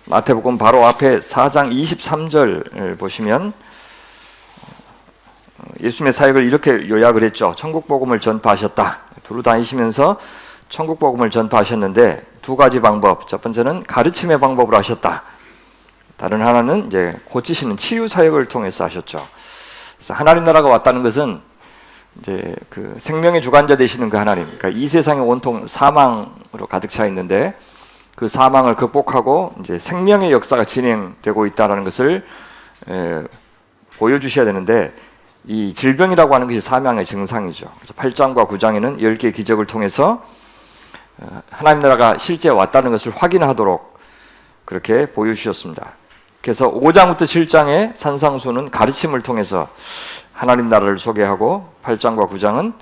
마태복음 바로 앞에 4장 23절 보시면 예수님의 사역을 이렇게 요약을 했죠. 천국 복음을 전파하셨다. 두루 다니시면서 천국 복음을 전파하셨는데 두 가지 방법. 첫 번째는 가르침의 방법으로 하셨다. 다른 하나는 이제 고치시는 치유 사역을 통해서 하셨죠. 그래서 하나님 나라가 왔다는 것은 이제 그 생명의 주관자 되시는 그 하나님. 그러니까 이 세상이 온통 사망으로 가득 차 있는데 그 사망을 극복하고 이제 생명의 역사가 진행되고 있다는 것을 보여주셔야 되는데 이 질병이라고 하는 것이 사망의 증상이죠. 그래서 8장과 9장에는 10개의 기적을 통해서 하나님 나라가 실제 왔다는 것을 확인하도록 그렇게 보여주셨습니다. 그래서 5장부터 7장의 산상수는 가르침을 통해서 하나님 나라를 소개하고 8장과 9장은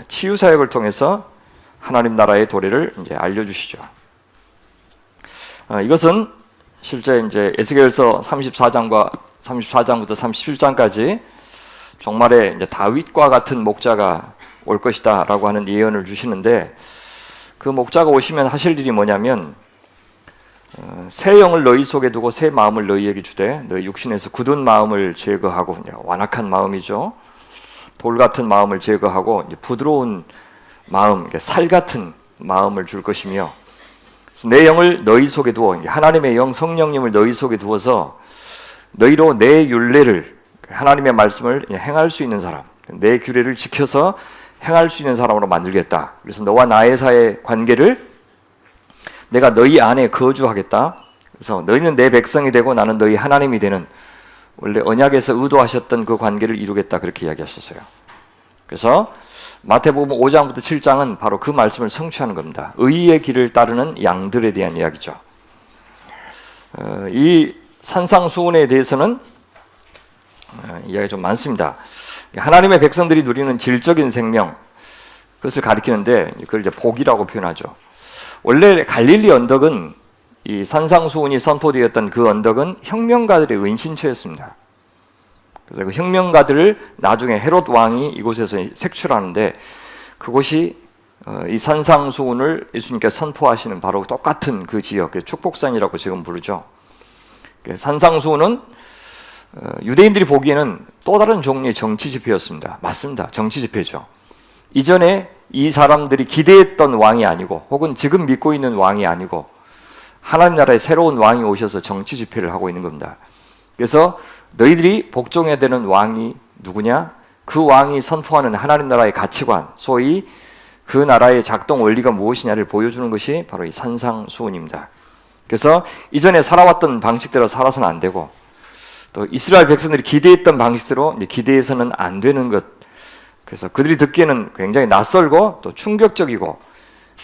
치유 사역을 통해서 하나님 나라의 도래를 이제 알려주시죠. 이것은 실제 이제 에스겔서 34장부터 37장까지 종말에 이제 다윗과 같은 목자가 올 것이다라고 하는 예언을 주시는데 그 목자가 오시면 하실 일이 뭐냐면 새 영을 너희 속에 두고 새 마음을 너희에게 주되 너희 육신에서 굳은 마음을 제거하고 완악한 마음이죠. 돌 같은 마음을 제거하고 이제 부드러운 마음, 살 같은 마음을 줄 것이며 내 영을 너희 속에 두어 하나님의 영 성령님을 너희 속에 두어서 너희로 내 율례를 하나님의 말씀을 행할 수 있는 사람, 내 규례를 지켜서 행할 수 있는 사람으로 만들겠다. 그래서 너와 나의 사이의 관계를 내가 너희 안에 거주하겠다. 그래서 너희는 내 백성이 되고 나는 너희 하나님이 되는 원래 언약에서 의도하셨던 그 관계를 이루겠다 그렇게 이야기하셨어요. 그래서 마태복음 5장부터 7장은 바로 그 말씀을 성취하는 겁니다. 의의 길을 따르는 양들에 대한 이야기죠. 이 산상수훈에 대해서는 이야기가 좀 많습니다. 하나님의 백성들이 누리는 질적인 생명 그것을 가리키는데 그걸 이제 복이라고 표현하죠. 원래 갈릴리 언덕은 이 산상수훈이 선포되었던 그 언덕은 혁명가들의 은신처였습니다. 그래서 그 혁명가들을 나중에 헤롯 왕이 이곳에서 색출하는데 그곳이 이 산상수훈을 예수님께서 선포하시는 바로 똑같은 그 지역, 축복산이라고 지금 부르죠. 산상수훈은 유대인들이 보기에는 또 다른 종류의 정치 집회였습니다. 맞습니다. 정치 집회죠. 이전에 이 사람들이 기대했던 왕이 아니고 혹은 지금 믿고 있는 왕이 아니고 하나님 나라의 새로운 왕이 오셔서 정치 집회를 하고 있는 겁니다. 그래서 너희들이 복종해야 되는 왕이 누구냐? 그 왕이 선포하는 하나님 나라의 가치관, 소위 그 나라의 작동 원리가 무엇이냐를 보여주는 것이 바로 이 산상수훈입니다. 그래서 이전에 살아왔던 방식대로 살아서는 안 되고 또 이스라엘 백성들이 기대했던 방식대로 기대해서는 안 되는 것. 그래서 그들이 듣기에는 굉장히 낯설고 또 충격적이고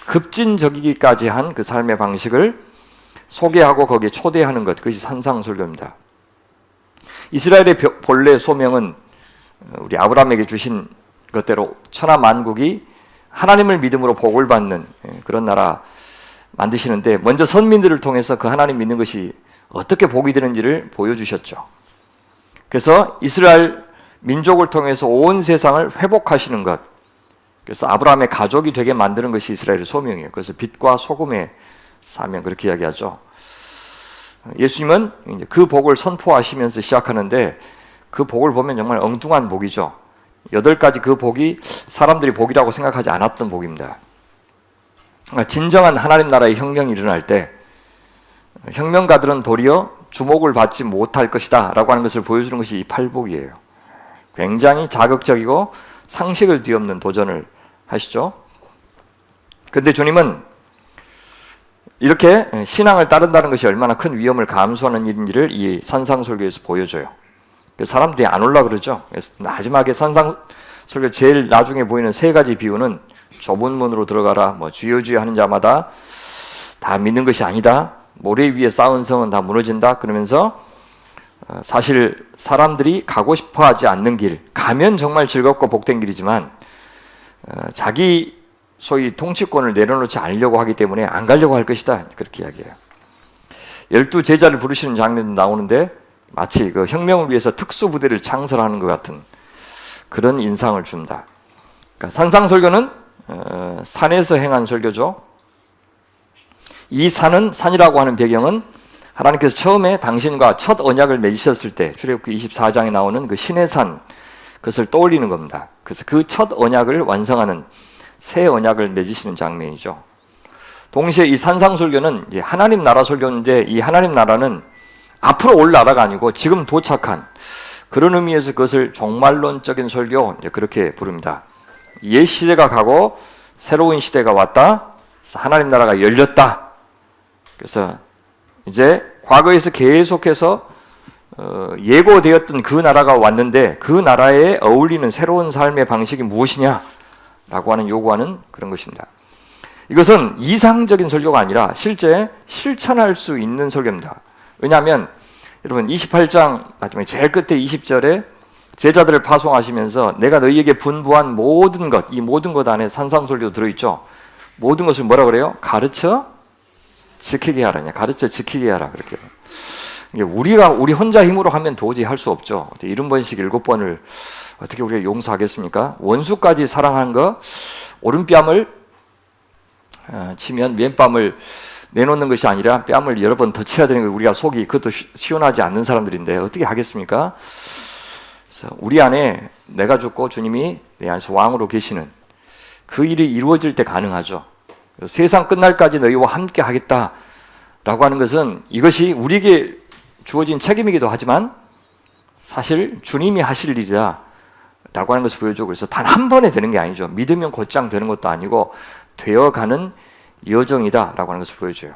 급진적이기까지 한 그 삶의 방식을 소개하고 거기에 초대하는 것. 그것이 산상설교입니다. 이스라엘의 본래 소명은 우리 아브라함에게 주신 것대로 천하 만국이 하나님을 믿음으로 복을 받는 그런 나라 만드시는데 먼저 선민들을 통해서 그 하나님 믿는 것이 어떻게 복이 되는지를 보여주셨죠. 그래서 이스라엘 민족을 통해서 온 세상을 회복하시는 것. 그래서 아브라함의 가족이 되게 만드는 것이 이스라엘의 소명이에요. 그래서 빛과 소금의 사명 그렇게 이야기하죠. 예수님은 그 복을 선포하시면서 시작하는데 그 복을 보면 정말 엉뚱한 복이죠. 8가지 그 복이 사람들이 복이라고 생각하지 않았던 복입니다. 진정한 하나님 나라의 혁명이 일어날 때 혁명가들은 도리어 주목을 받지 못할 것이다 라고 하는 것을 보여주는 것이 이 팔복이에요. 굉장히 자극적이고 상식을 뒤엎는 도전을 하시죠. 그런데 주님은 이렇게 신앙을 따른다는 것이 얼마나 큰 위험을 감수하는 일인지를 이 산상설교에서 보여줘요. 사람들이 안 올라 그러죠. 그래서 마지막에 산상설교 제일 나중에 보이는 3가지 비유는 좁은 문으로 들어가라, 주여 주여 하는 자마다 다 믿는 것이 아니다, 모래 위에 쌓은 성은 다 무너진다 그러면서 사실 사람들이 가고 싶어하지 않는 길, 가면 정말 즐겁고 복된 길이지만 자기 소위 통치권을 내려놓지 않으려고 하기 때문에 안 가려고 할 것이다 그렇게 이야기해요. 12 제자를 부르시는 장면도 나오는데 마치 그 혁명을 위해서 특수부대를 창설하는 것 같은 그런 인상을 줍니다. 그러니까 산상설교는 산에서 행한 설교죠. 이 산이라고 하는 배경은 하나님께서 처음에 당신과 첫 언약을 맺으셨을 때 출애굽기 24장에 나오는 그 시내산 그것을 떠올리는 겁니다. 그래서 그 첫 언약을 완성하는 새 언약을 맺으시는 장면이죠. 동시에 이 산상설교는 이제 하나님 나라 설교인데 이 하나님 나라는 앞으로 올 나라가 아니고 지금 도착한 그런 의미에서 그것을 종말론적인 설교 이제 그렇게 부릅니다. 옛 시대가 가고 새로운 시대가 왔다. 하나님 나라가 열렸다. 그래서 이제 과거에서 계속해서 예고되었던 그 나라가 왔는데 그 나라에 어울리는 새로운 삶의 방식이 무엇이냐라고 하는 요구하는 그런 것입니다. 이것은 이상적인 설교가 아니라 실제 실천할 수 있는 설교입니다. 왜냐하면 여러분 28장 마지막에 제일 끝에 20절에 제자들을 파송하시면서 내가 너희에게 분부한 모든 것, 이 모든 것 안에 산상설교 들어있죠. 모든 것을 뭐라 그래요? 가르쳐 지키게 하라냐. 가르쳐 지키게 하라. 그렇게. 우리 혼자 힘으로 하면 도저히 할 수 없죠. 70번씩 7번을 어떻게 우리가 용서하겠습니까? 원수까지 사랑하는 거, 오른뺨을 치면 왼뺨을 내놓는 것이 아니라 뺨을 여러 번 더 쳐야 되는 거 우리가 속이 그것도 시원하지 않는 사람들인데 어떻게 하겠습니까? 그래서 우리 안에 내가 죽고 주님이 내 안에서 왕으로 계시는 그 일이 이루어질 때 가능하죠. 세상 끝날까지 너희와 함께 하겠다라고 하는 것은 이것이 우리에게 주어진 책임이기도 하지만 사실 주님이 하실 일이다 라고 하는 것을 보여주고 그래서 단 한 번에 되는 게 아니죠. 믿으면 곧장 되는 것도 아니고 되어가는 여정이다 라고 하는 것을 보여줘요.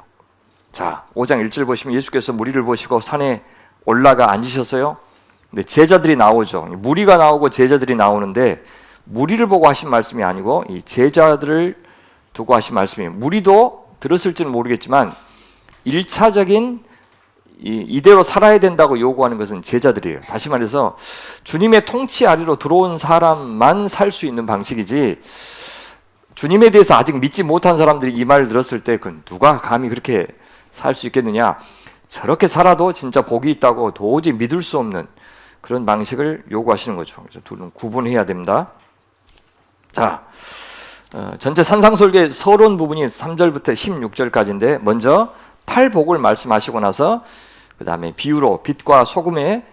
자, 5장 1절 보시면 예수께서 무리를 보시고 산에 올라가 앉으셨어요. 근데 제자들이 나오죠. 무리가 나오고 제자들이 나오는데 무리를 보고 하신 말씀이 아니고 이 제자들을 두고 하신 말씀이에요. 무리도 들었을지는 모르겠지만 1차적인 이대로 살아야 된다고 요구하는 것은 제자들이에요. 다시 말해서 주님의 통치 아래로 들어온 사람만 살 수 있는 방식이지 주님에 대해서 아직 믿지 못한 사람들이 이 말을 들었을 때 그 누가 감히 그렇게 살 수 있겠느냐. 저렇게 살아도 진짜 복이 있다고 도저히 믿을 수 없는 그런 방식을 요구하시는 거죠. 그래서 둘은 구분해야 됩니다. 자, 전체 산상설교의 서론 부분이 3절부터 16절까지인데 먼저 팔복을 말씀하시고 나서 그 다음에 비유로 빛과 소금의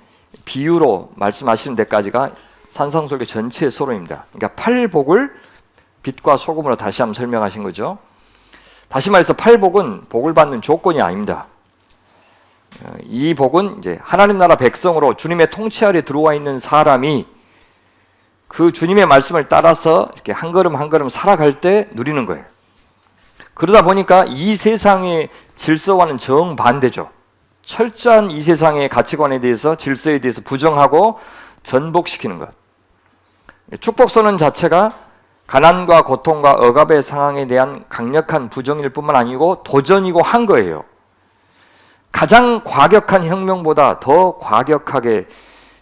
비유로 말씀하시는 데까지가 산상설교 전체의 서론입니다. 그러니까 팔복을 빛과 소금으로 다시 한번 설명하신 거죠. 다시 말해서 팔복은 복을 받는 조건이 아닙니다. 이 복은 이제 하나님 나라 백성으로 주님의 통치 아래 들어와 있는 사람이 그 주님의 말씀을 따라서 이렇게 한 걸음 한 걸음 살아갈 때 누리는 거예요. 그러다 보니까 이 세상의 질서와는 정반대죠. 철저한 이 세상의 가치관에 대해서 질서에 대해서 부정하고 전복시키는 것. 축복선언 자체가 가난과 고통과 억압의 상황에 대한 강력한 부정일 뿐만 아니고 도전이고 한 거예요. 가장 과격한 혁명보다 더 과격하게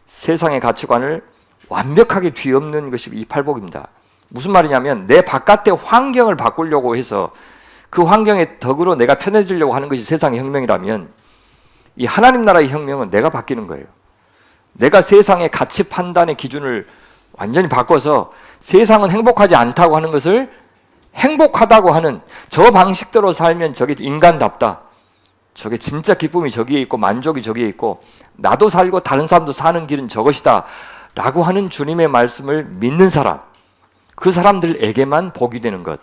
세상의 가치관을 완벽하게 뒤엎는 것이 이 팔복입니다. 무슨 말이냐면 내 바깥의 환경을 바꾸려고 해서 그 환경의 덕으로 내가 편해지려고 하는 것이 세상의 혁명이라면 이 하나님 나라의 혁명은 내가 바뀌는 거예요. 내가 세상의 가치 판단의 기준을 완전히 바꿔서 세상은 행복하지 않다고 하는 것을 행복하다고 하는 저 방식대로 살면 저게 인간답다. 저게 진짜 기쁨이 저기에 있고 만족이 저기에 있고 나도 살고 다른 사람도 사는 길은 저것이다 라고 하는 주님의 말씀을 믿는 사람, 그 사람들에게만 복이 되는 것,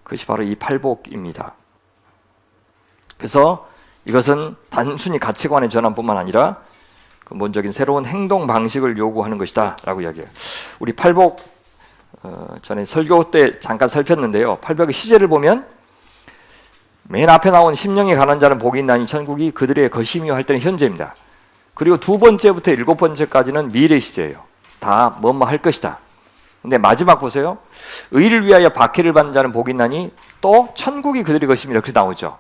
그것이 바로 이 팔복입니다. 그래서 이것은 단순히 가치관의 전환뿐만 아니라 근본적인 새로운 행동 방식을 요구하는 것이다 라고 이야기해요. 우리 팔복 전에 설교 때 잠깐 살폈는데요. 팔복의 시제를 보면 맨 앞에 나온 심령에 가난 자는 복이 있나니 천국이 그들의 것이며 할 때는 현재입니다. 그리고 2번째부터 7번째까지는 미래 시제예요. 다 뭐뭐 할 것이다. 근데 마지막 보세요. 의를 위하여 박해를 받는 자는 복이 있나니 또 천국이 그들의 것이며 이렇게 나오죠.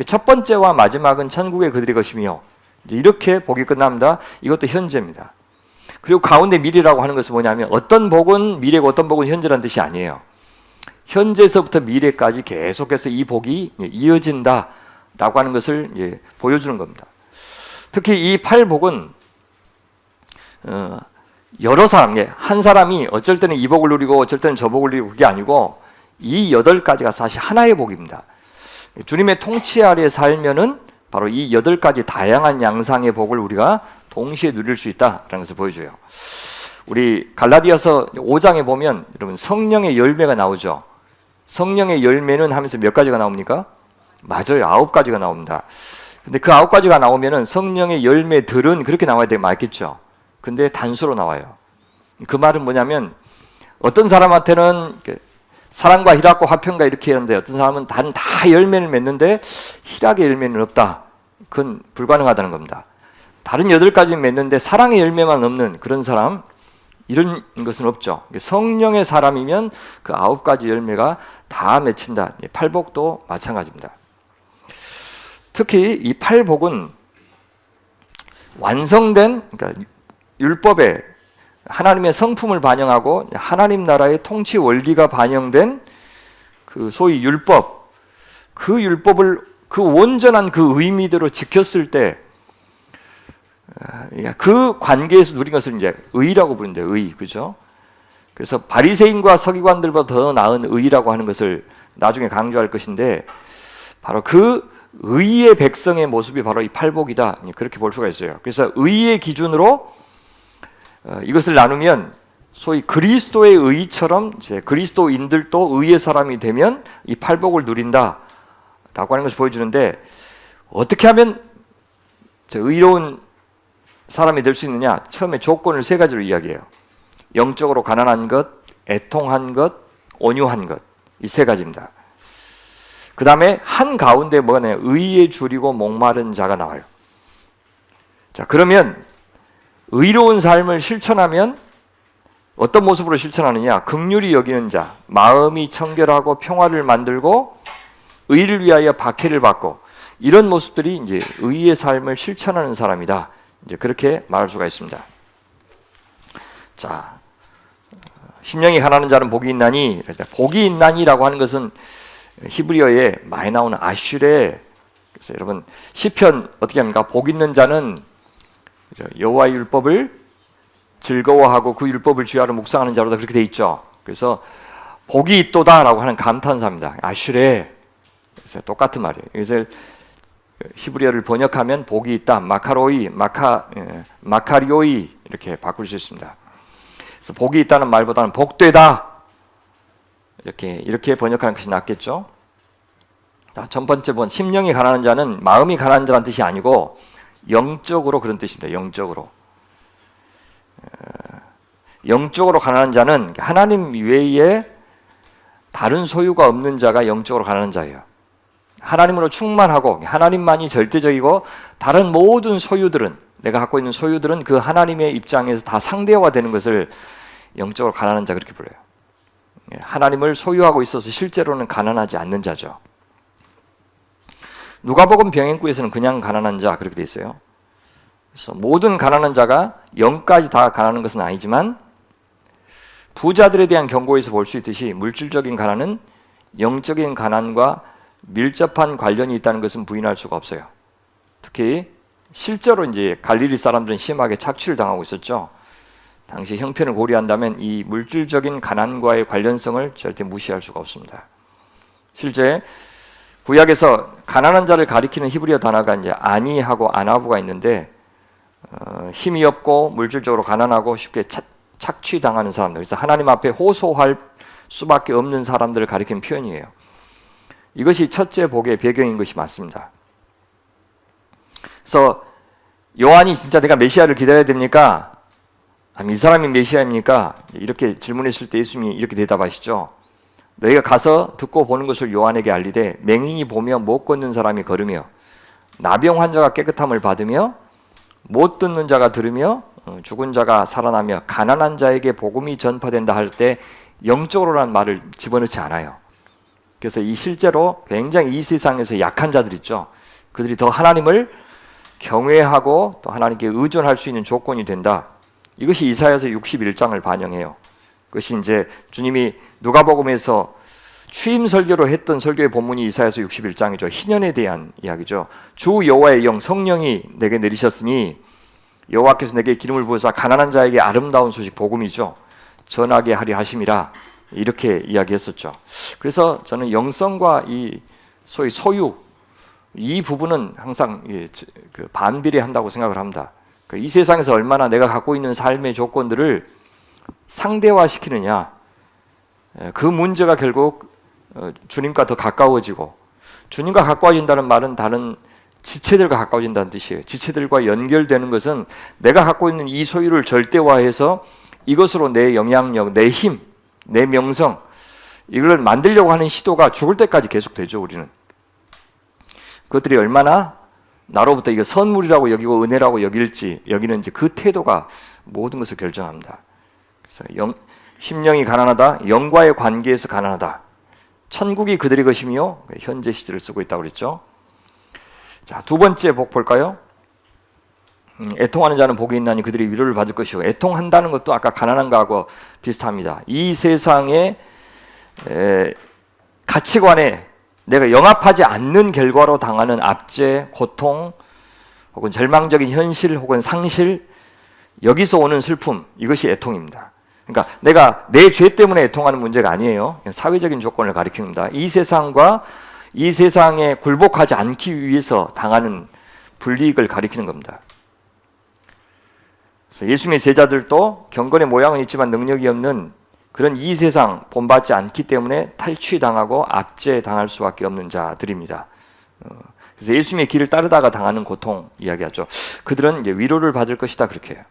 첫 번째와 마지막은 천국의 그들의 것이며 이렇게 복이 끝납니다. 이것도 현재입니다. 그리고 가운데 미래라고 하는 것은 뭐냐면 어떤 복은 미래고 어떤 복은 현재라는 뜻이 아니에요. 현재에서부터 미래까지 계속해서 이 복이 이어진다라고 하는 것을 보여주는 겁니다. 특히 이 팔복은 여러 사람, 한 사람이 어쩔 때는 이 복을 누리고 어쩔 때는 저 복을 누리고 그게 아니고 이 8가지가 사실 하나의 복입니다. 주님의 통치 아래 살면은 바로 이 8가지 다양한 양상의 복을 우리가 동시에 누릴 수 있다라는 것을 보여줘요. 우리 갈라디아서 5장에 보면 여러분 성령의 열매가 나오죠. 성령의 열매는 하면서 몇 가지가 나옵니까? 맞아요. 9가지가 나옵니다. 근데 그 9가지가 나오면은 성령의 열매들은 그렇게 나와야 되게 맞겠죠. 근데 단수로 나와요. 그 말은 뭐냐면 어떤 사람한테는 사랑과 희락과 화평과 이렇게 하는데 어떤 사람은 다 열매를 맺는데 희락의 열매는 없다. 그건 불가능하다는 겁니다. 다른 8가지는 맺는데 사랑의 열매만 없는 그런 사람, 이런 것은 없죠. 성령의 사람이면 그 9가지 열매가 다 맺힌다. 팔복도 마찬가지입니다. 특히 이 팔복은 완성된, 그러니까 율법에 하나님의 성품을 반영하고 하나님 나라의 통치 원리가 반영된 그 소위 율법, 그 율법을 그 온전한 그 의미대로 지켰을 때 그 관계에서 누린 것을 이제 의라고 부른대요. 의, 그죠? 그래서 바리새인과 서기관들보다 더 나은 의라고 하는 것을 나중에 강조할 것인데 바로 그 의의 백성의 모습이 바로 이 팔복이다. 그렇게 볼 수가 있어요. 그래서 의의 기준으로 이것을 나누면 소위 그리스도의 의처럼 이제 그리스도인들도 의의 사람이 되면 이 팔복을 누린다라고 하는 것을 보여주는데 어떻게 하면 의로운 사람이 될 수 있느냐? 처음에 조건을 3가지로 이야기해요. 영적으로 가난한 것, 애통한 것, 온유한 것. 이 3가지입니다. 그 다음에 한 가운데 뭐가 나요? 의에 줄이고 목마른 자가 나와요. 자, 그러면 의로운 삶을 실천하면 어떤 모습으로 실천하느냐? 긍휼히 여기는 자, 마음이 청결하고 평화를 만들고 의를 위하여 박해를 받고 이런 모습들이 이제 의의 삶을 실천하는 사람이다. 이제 그렇게 말할 수가 있습니다. 자, 심령이 가난한 자는 복이 있나니, 복이 있나니라고 하는 것은 히브리어에 많이 나오는 아슈레. 그래서 여러분 시편 어떻게 합니까? 복 있는 자는 여호와의 율법을 즐거워하고 그 율법을 주야로 묵상하는 자로다, 그렇게 돼 있죠. 그래서 복이 있도다라고 하는 감탄사입니다. 아슈레. 그래서 똑같은 말이에요. 그래서 히브리어를 번역하면 복이 있다, 마카리오이 이렇게 바꿀 수 있습니다. 그래서 복이 있다는 말보다는 복되다 이렇게 번역하는 것이 낫겠죠. 자, 첫 번째 본 심령이 가난한 자는 마음이 가난한 자라는 뜻이 아니고 영적으로 그런 뜻입니다. 영적으로 가난한 자는 하나님 외에 다른 소유가 없는 자가 영적으로 가난한 자예요. 하나님으로 충만하고 하나님만이 절대적이고 다른 모든 소유들은, 내가 갖고 있는 소유들은 그 하나님의 입장에서 다 상대화되는 것을 영적으로 가난한 자, 그렇게 불러요. 하나님을 소유하고 있어서 실제로는 가난하지 않는 자죠. 누가복음 병행구에서는 그냥 가난한 자 그렇게 돼 있어요. 그래서 모든 가난한 자가 영까지 다 가난한 것은 아니지만 부자들에 대한 경고에서 볼 수 있듯이 물질적인 가난은 영적인 가난과 밀접한 관련이 있다는 것은 부인할 수가 없어요. 특히 실제로 이제 갈릴리 사람들은 심하게 착취를 당하고 있었죠. 당시 형편을 고려한다면 이 물질적인 가난과의 관련성을 절대 무시할 수가 없습니다. 실제 구약에서 가난한 자를 가리키는 히브리어 단어가 이제 아니하고 아나부가 있는데 힘이 없고 물질적으로 가난하고 쉽게 착취당하는 사람들, 그래서 하나님 앞에 호소할 수밖에 없는 사람들을 가리키는 표현이에요. 이것이 첫째 복의 배경인 것이 맞습니다. 그래서 요한이 진짜 내가 메시아를 기다려야 됩니까? 이 사람이 메시아입니까? 이렇게 질문했을 때 예수님이 이렇게 대답하시죠. 너희가 가서 듣고 보는 것을 요한에게 알리되 맹인이 보며 못 걷는 사람이 걸으며 나병 환자가 깨끗함을 받으며 못 듣는 자가 들으며 죽은 자가 살아나며 가난한 자에게 복음이 전파된다 할 때 영적으로라는 말을 집어넣지 않아요. 그래서 이 실제로 굉장히 이 세상에서 약한 자들 있죠. 그들이 더 하나님을 경외하고 또 하나님께 의존할 수 있는 조건이 된다. 이것이 이사야서 61장을 반영해요. 그것이 이제 주님이 누가복음에서 취임 설교로 했던 설교의 본문이 이사야서 61장이죠. 희년에 대한 이야기죠. 주 여호와의 영 성령이 내게 내리셨으니 여호와께서 내게 기름을 부으사 가난한 자에게 아름다운 소식 복음이죠. 전하게 하리 하심이라. 이렇게 이야기했었죠. 그래서 저는 영성과 이 소위 소유, 이 부분은 항상 그 반비례한다고 생각을 합니다. 이 세상에서 얼마나 내가 갖고 있는 삶의 조건들을 상대화시키느냐, 그 문제가 결국 주님과 더 가까워지고, 주님과 가까워진다는 말은 다른 지체들과 가까워진다는 뜻이에요. 지체들과 연결되는 것은 내가 갖고 있는 이 소유를 절대화해서 이것으로 내 영향력, 내 힘, 내 명성, 이걸 만들려고 하는 시도가 죽을 때까지 계속되죠. 우리는 그것들이 얼마나 나로부터 이거 선물이라고 여기고 은혜라고 여기는지 그 태도가 모든 것을 결정합니다. 그래서 심령이 가난하다, 영과의 관계에서 가난하다. 천국이 그들의 것이며 현재 시제를 쓰고 있다고 그랬죠. 자, 두 번째 복 볼까요? 애통하는 자는 복이 있나니 그들이 위로를 받을 것이요. 애통한다는 것도 아까 가난한 거하고 비슷합니다. 이 세상의 가치관에 내가 영합하지 않는 결과로 당하는 압제, 고통, 혹은 절망적인 현실, 혹은 상실, 여기서 오는 슬픔, 이것이 애통입니다. 그러니까 내가 내 죄 때문에 애통하는 문제가 아니에요. 사회적인 조건을 가리킵니다. 이 세상과 이 세상에 굴복하지 않기 위해서 당하는 불이익을 가리키는 겁니다. 그래서 예수님의 제자들도 경건의 모양은 있지만 능력이 없는 그런 이 세상 본받지 않기 때문에 탈취당하고 압제당할 수밖에 없는 자들입니다. 그래서 예수님의 길을 따르다가 당하는 고통 이야기하죠. 그들은 이제 위로를 받을 것이다 그렇게 해요.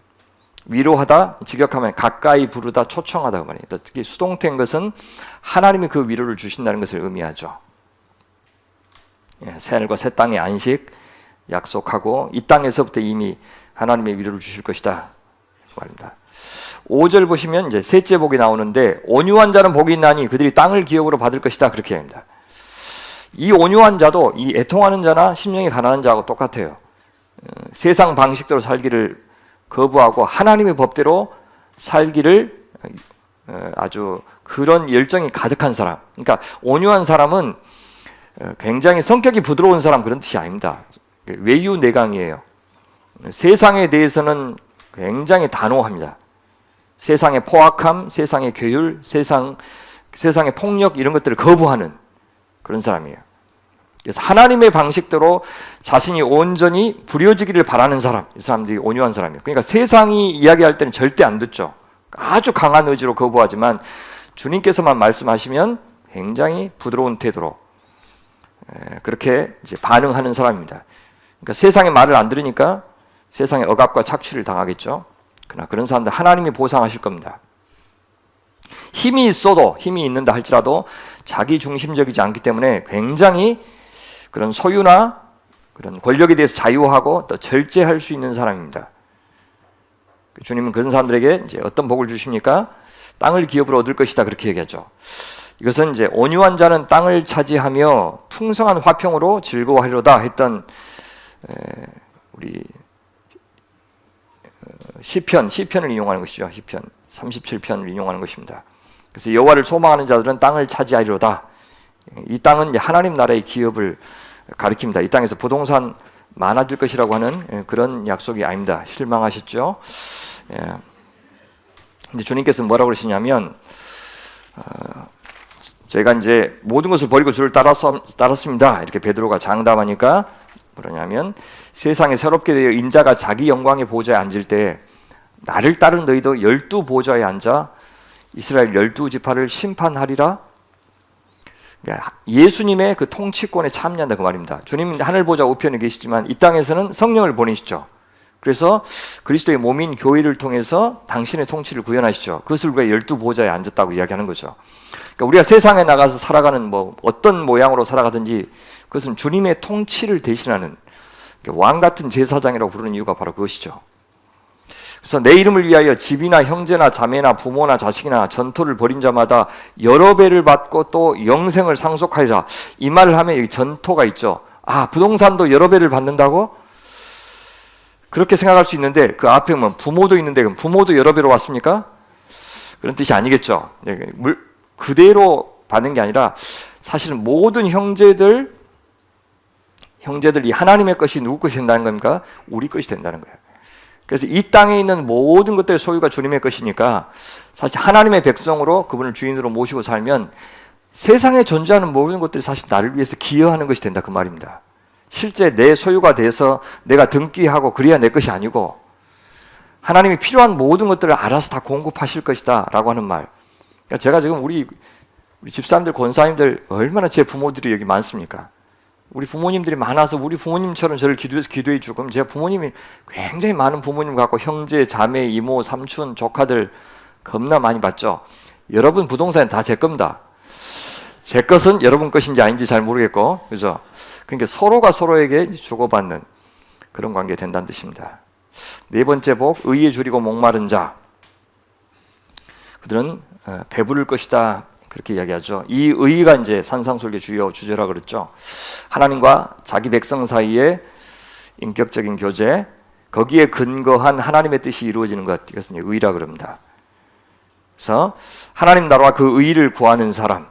위로하다, 직역하면 가까이 부르다, 초청하다 그 말이에요. 특히 수동태인 것은 하나님이 그 위로를 주신다는 것을 의미하죠. 새 하늘과 새 땅의 안식 약속하고 이 땅에서부터 이미 하나님의 위로를 주실 것이다 말입니다. 5절 보시면 이제 셋째 복이 나오는데 온유한 자는 복이 있나니 그들이 땅을 기업으로 받을 것이다 그렇게 합니다. 이 온유한 자도 이 애통하는 자나 심령이 가난한 자하고 똑같아요. 세상 방식대로 살기를 거부하고 하나님의 법대로 살기를 아주 그런 열정이 가득한 사람. 그러니까 온유한 사람은 굉장히 성격이 부드러운 사람 그런 뜻이 아닙니다. 외유내강이에요. 세상에 대해서는 굉장히 단호합니다. 세상의 포악함, 세상의 괴율, 세상의 폭력 이런 것들을 거부하는 그런 사람이에요. 그래서 하나님의 방식대로 자신이 온전히 부려지기를 바라는 사람, 이 사람들이 온유한 사람이에요. 그러니까 세상이 이야기할 때는 절대 안 듣죠. 아주 강한 의지로 거부하지만 주님께서만 말씀하시면 굉장히 부드러운 태도로 그렇게 이제 반응하는 사람입니다. 그러니까 세상의 말을 안 들으니까 세상의 억압과 착취를 당하겠죠. 그러나 그런 사람들 하나님이 보상하실 겁니다. 힘이 있는다 할지라도 자기 중심적이지 않기 때문에 굉장히 그런 소유나 그런 권력에 대해서 자유하고 또 절제할 수 있는 사람입니다. 주님은 그런 사람들에게 이제 어떤 복을 주십니까? 땅을 기업으로 얻을 것이다 그렇게 얘기하죠. 이것은 이제 온유한 자는 땅을 차지하며 풍성한 화평으로 즐거워하리로다 했던 우리 시편을 인용하는 것이죠. 시편 37편을 인용하는 것입니다. 그래서 여호와를 소망하는 자들은 땅을 차지하리로다. 이 땅은 하나님 나라의 기업을 가리킵니다. 이 땅에서 부동산 많아질 것이라고 하는 그런 약속이 아닙니다. 실망하셨죠? 근데 주님께서 뭐라고 그러시냐면 제가 이제 모든 것을 버리고 주를 따랐습니다. 이렇게 베드로가 장담하니까 뭐냐면 세상에 새롭게 되어 인자가 자기 영광의 보좌에 앉을 때 나를 따른 너희도 12보좌에 앉아 이스라엘 12지파를 심판하리라. 그러니까 예수님의 그 통치권에 참여한다 그 말입니다. 주님은 하늘보좌 우편에 계시지만 이 땅에서는 성령을 보내시죠. 그래서 그리스도의 몸인 교회를 통해서 당신의 통치를 구현하시죠. 그것을 우리가 12보좌에 앉았다고 이야기하는 거죠. 그러니까 우리가 세상에 나가서 살아가는 어떤 모양으로 살아가든지 그것은 주님의 통치를 대신하는 왕 같은 제사장이라고 부르는 이유가 바로 그것이죠. 그래서 내 이름을 위하여 집이나 형제나 자매나 부모나 자식이나 전토를 벌인 자마다 여러 배를 받고 또 영생을 상속하리라. 이 말을 하면 여기 전토가 있죠. 부동산도 여러 배를 받는다고? 그렇게 생각할 수 있는데 그 앞에 보면 부모도 있는데 그럼 부모도 여러 배로 왔습니까? 그런 뜻이 아니겠죠. 그대로 받는 게 아니라 사실은 모든 형제들이 하나님의 것이 누구 것이 된다는 겁니까? 우리 것이 된다는 거예요. 그래서 이 땅에 있는 모든 것들의 소유가 주님의 것이니까 사실 하나님의 백성으로 그분을 주인으로 모시고 살면 세상에 존재하는 모든 것들이 사실 나를 위해서 기여하는 것이 된다 그 말입니다. 실제 내 소유가 돼서 내가 등기하고 그래야 내 것이 아니고 하나님이 필요한 모든 것들을 알아서 다 공급하실 것이다 라고 하는 말. 그러니까 제가 지금 우리 집사님들, 권사님들 얼마나 제 부모들이 여기 많습니까? 우리 부모님들이 많아서 우리 부모님처럼 저를 기도해 주고, 그럼 제 부모님이 굉장히 많은 부모님 갖고 형제, 자매, 이모, 삼촌, 조카들 겁나 많이 봤죠. 여러분 부동산은 다 제 겁니다. 제 것은 여러분 것인지 아닌지 잘 모르겠고, 그죠? 그러니까 서로가 서로에게 주고받는 그런 관계 된다는 뜻입니다. 네 번째 복, 의에 줄이고 목마른 자. 그들은 배부를 것이다. 그렇게 이야기하죠. 이 의가 이제 산상수훈의 주요 주제라 그랬죠. 하나님과 자기 백성 사이의 인격적인 교제, 거기에 근거한 하나님의 뜻이 이루어지는 것, 이것은 의라 그럽니다. 그래서 하나님 나라와 그 의를 구하는 사람,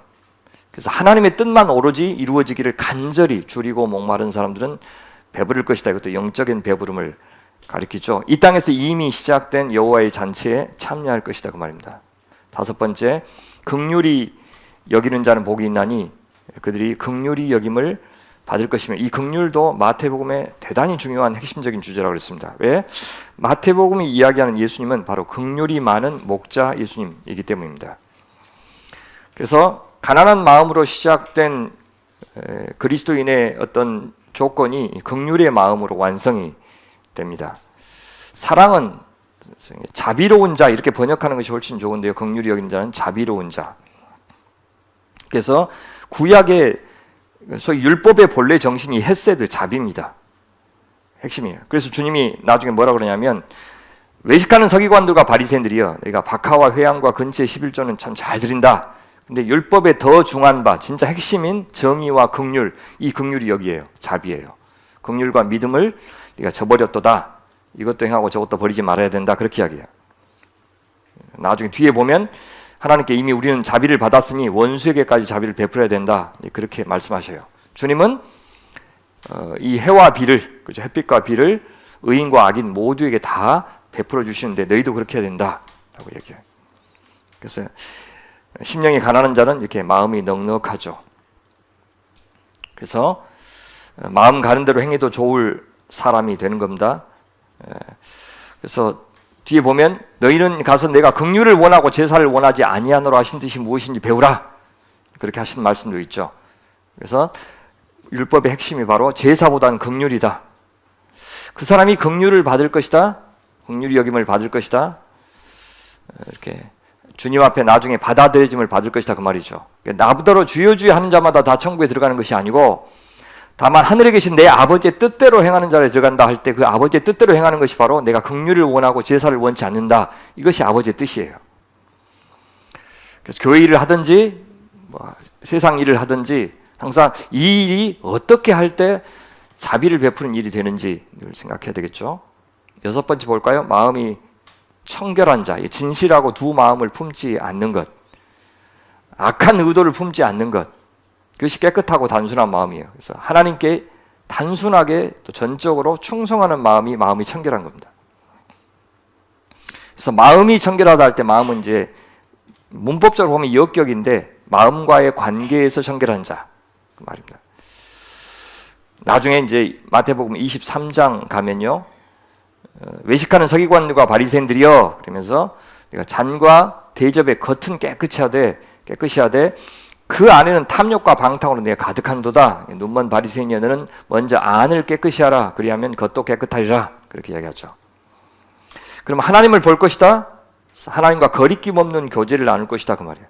그래서 하나님의 뜻만 오로지 이루어지기를 간절히 줄이고 목마른 사람들은 배부를 것이다. 이것도 영적인 배부름을 가리키죠. 이 땅에서 이미 시작된 여호와의 잔치에 참여할 것이다 그 말입니다. 다섯 번째, 긍휼히 여기는 자는 복이 있나니 그들이 긍휼히 여김을 받을 것이며, 이 긍휼도 마태복음의 대단히 중요한 핵심적인 주제라고 그랬습니다. 왜? 마태복음이 이야기하는 예수님은 바로 긍휼이 많은 목자 예수님이기 때문입니다. 그래서 가난한 마음으로 시작된 그리스도인의 어떤 조건이 긍휼의 마음으로 완성이 됩니다. 사랑은 자비로운 자, 이렇게 번역하는 것이 훨씬 좋은데요. 긍휼히 여기는 자는 자비로운 자. 그래서 구약의 소위 율법의 본래 정신이 헤세드, 자비입니다. 핵심이에요. 그래서 주님이 나중에 뭐라 그러냐면, 외식하는 서기관들과 바리새인들이여, 내가 박하와 회향과 근처의 11조는 참 잘 드린다. 근데 율법의 더 중한 바, 진짜 핵심인 정의와 긍휼, 이 긍휼이 여기에요. 자비예요. 긍휼과 믿음을 네가 저버렸도다. 이것도 행하고 저것도 버리지 말아야 된다. 그렇게 이야기해요. 나중에 뒤에 보면 하나님께 이미 우리는 자비를 받았으니 원수에게까지 자비를 베풀어야 된다. 그렇게 말씀하셔요. 주님은 이 해와 비를, 그죠? 햇빛과 비를 의인과 악인 모두에게 다 베풀어 주시는데 너희도 그렇게 해야 된다라고 얘기해요. 그래서 심령이 가난한 자는 이렇게 마음이 넉넉하죠. 그래서 마음 가는 대로 행해도 좋을 사람이 되는 겁니다. 그래서 뒤에 보면 너희는 가서 내가 긍휼을 원하고 제사를 원하지 아니하노라 하신 뜻이 무엇인지 배우라. 그렇게 하신 말씀도 있죠. 그래서 율법의 핵심이 바로 제사보다는 긍휼이다. 그 사람이 긍휼을 받을 것이다. 긍휼히 여김을 받을 것이다. 이렇게 주님 앞에 나중에 받아들여짐을 받을 것이다 그 말이죠. 나보다로 주여 주여 하는 자마다 다 천국에 들어가는 것이 아니고, 다만 하늘에 계신 내 아버지의 뜻대로 행하는 자를 들어간다 할 때 그 아버지의 뜻대로 행하는 것이 바로 내가 긍휼을 원하고 제사를 원치 않는다. 이것이 아버지의 뜻이에요. 그래서 교회 일을 하든지 세상 일을 하든지 항상 이 일이 어떻게 할 때 자비를 베푸는 일이 되는지 늘 생각해야 되겠죠. 여섯 번째 볼까요? 마음이 청결한 자, 진실하고 두 마음을 품지 않는 것, 악한 의도를 품지 않는 것, 그것이 깨끗하고 단순한 마음이에요. 그래서 하나님께 단순하게 또 전적으로 충성하는 마음이 청결한 겁니다. 그래서 마음이 청결하다 할 때 마음은 이제 문법적으로 보면 역격인데 마음과의 관계에서 청결한 자 그 말입니다. 나중에 이제 마태복음 23장 가면요, 외식하는 서기관들과 바리새인들이여 그러면서 내가 잔과 대접의 겉은 깨끗이 하되 그 안에는 탐욕과 방탕으로 내가 가득한도다. 눈먼 바리새인이여 너는 먼저 안을 깨끗이 하라. 그리하면 겉도 깨끗하리라. 그렇게 이야기하죠. 그럼 하나님을 볼 것이다. 하나님과 거리낌 없는 교제를 나눌 것이다 그 말이에요.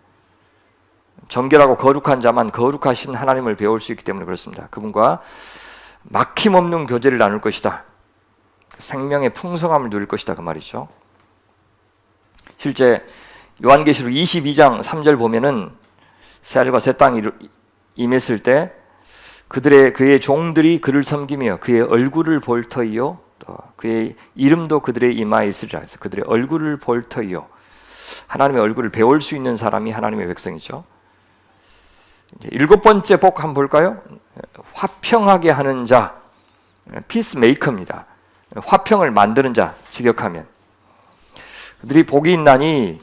정결하고 거룩한 자만 거룩하신 하나님을 배울 수 있기 때문에 그렇습니다. 그분과 막힘없는 교제를 나눌 것이다. 생명의 풍성함을 누릴 것이다 그 말이죠. 실제 요한계시록 22장 3절 보면은 새하늘과 새 땅이 임했을 때 그의 종들이 그를 섬기며 그의 얼굴을 볼 터이요 또 그의 이름도 그들의 이마에 있으리라 해서 그들의 얼굴을 볼 터이요, 하나님의 얼굴을 배울 수 있는 사람이 하나님의 백성이죠. 이제 일곱 번째 복 한번 볼까요? 화평하게 하는 자, 피스메이커입니다. 화평을 만드는 자, 직역하면 그들이 복이 있나니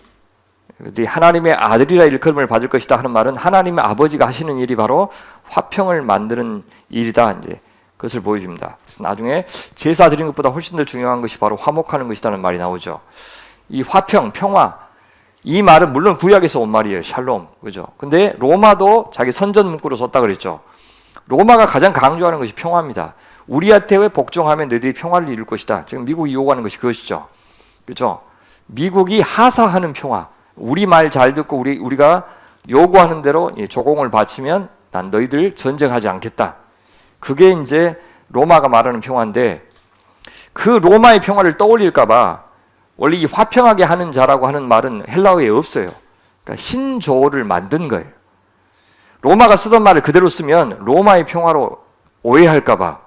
그들이 하나님의 아들이라 일컬음을 받을 것이다 하는 말은 하나님의 아버지가 하시는 일이 바로 화평을 만드는 일이다. 이제 그것을 보여줍니다. 그래서 나중에 제사 드리는 것보다 훨씬 더 중요한 것이 바로 화목하는 것이라는 말이 나오죠. 이 화평, 평화, 이 말은 물론 구약에서 온 말이에요. 샬롬, 그죠? 근데 로마도 자기 선전 문구로 썼다 그랬죠. 로마가 가장 강조하는 것이 평화입니다. 우리한테 복종하면 너희들이 평화를 이룰 것이다. 지금 미국이 요구하는 것이 그것이죠. 그죠? 미국이 하사하는 평화. 우리 말 잘 듣고 우리가 요구하는 대로 조공을 바치면 난 너희들 전쟁하지 않겠다. 그게 이제 로마가 말하는 평화인데, 그 로마의 평화를 떠올릴까봐 원래 이 화평하게 하는 자라고 하는 말은 헬라어에 없어요. 그러니까 신조어를 만든 거예요. 로마가 쓰던 말을 그대로 쓰면 로마의 평화로 오해할까봐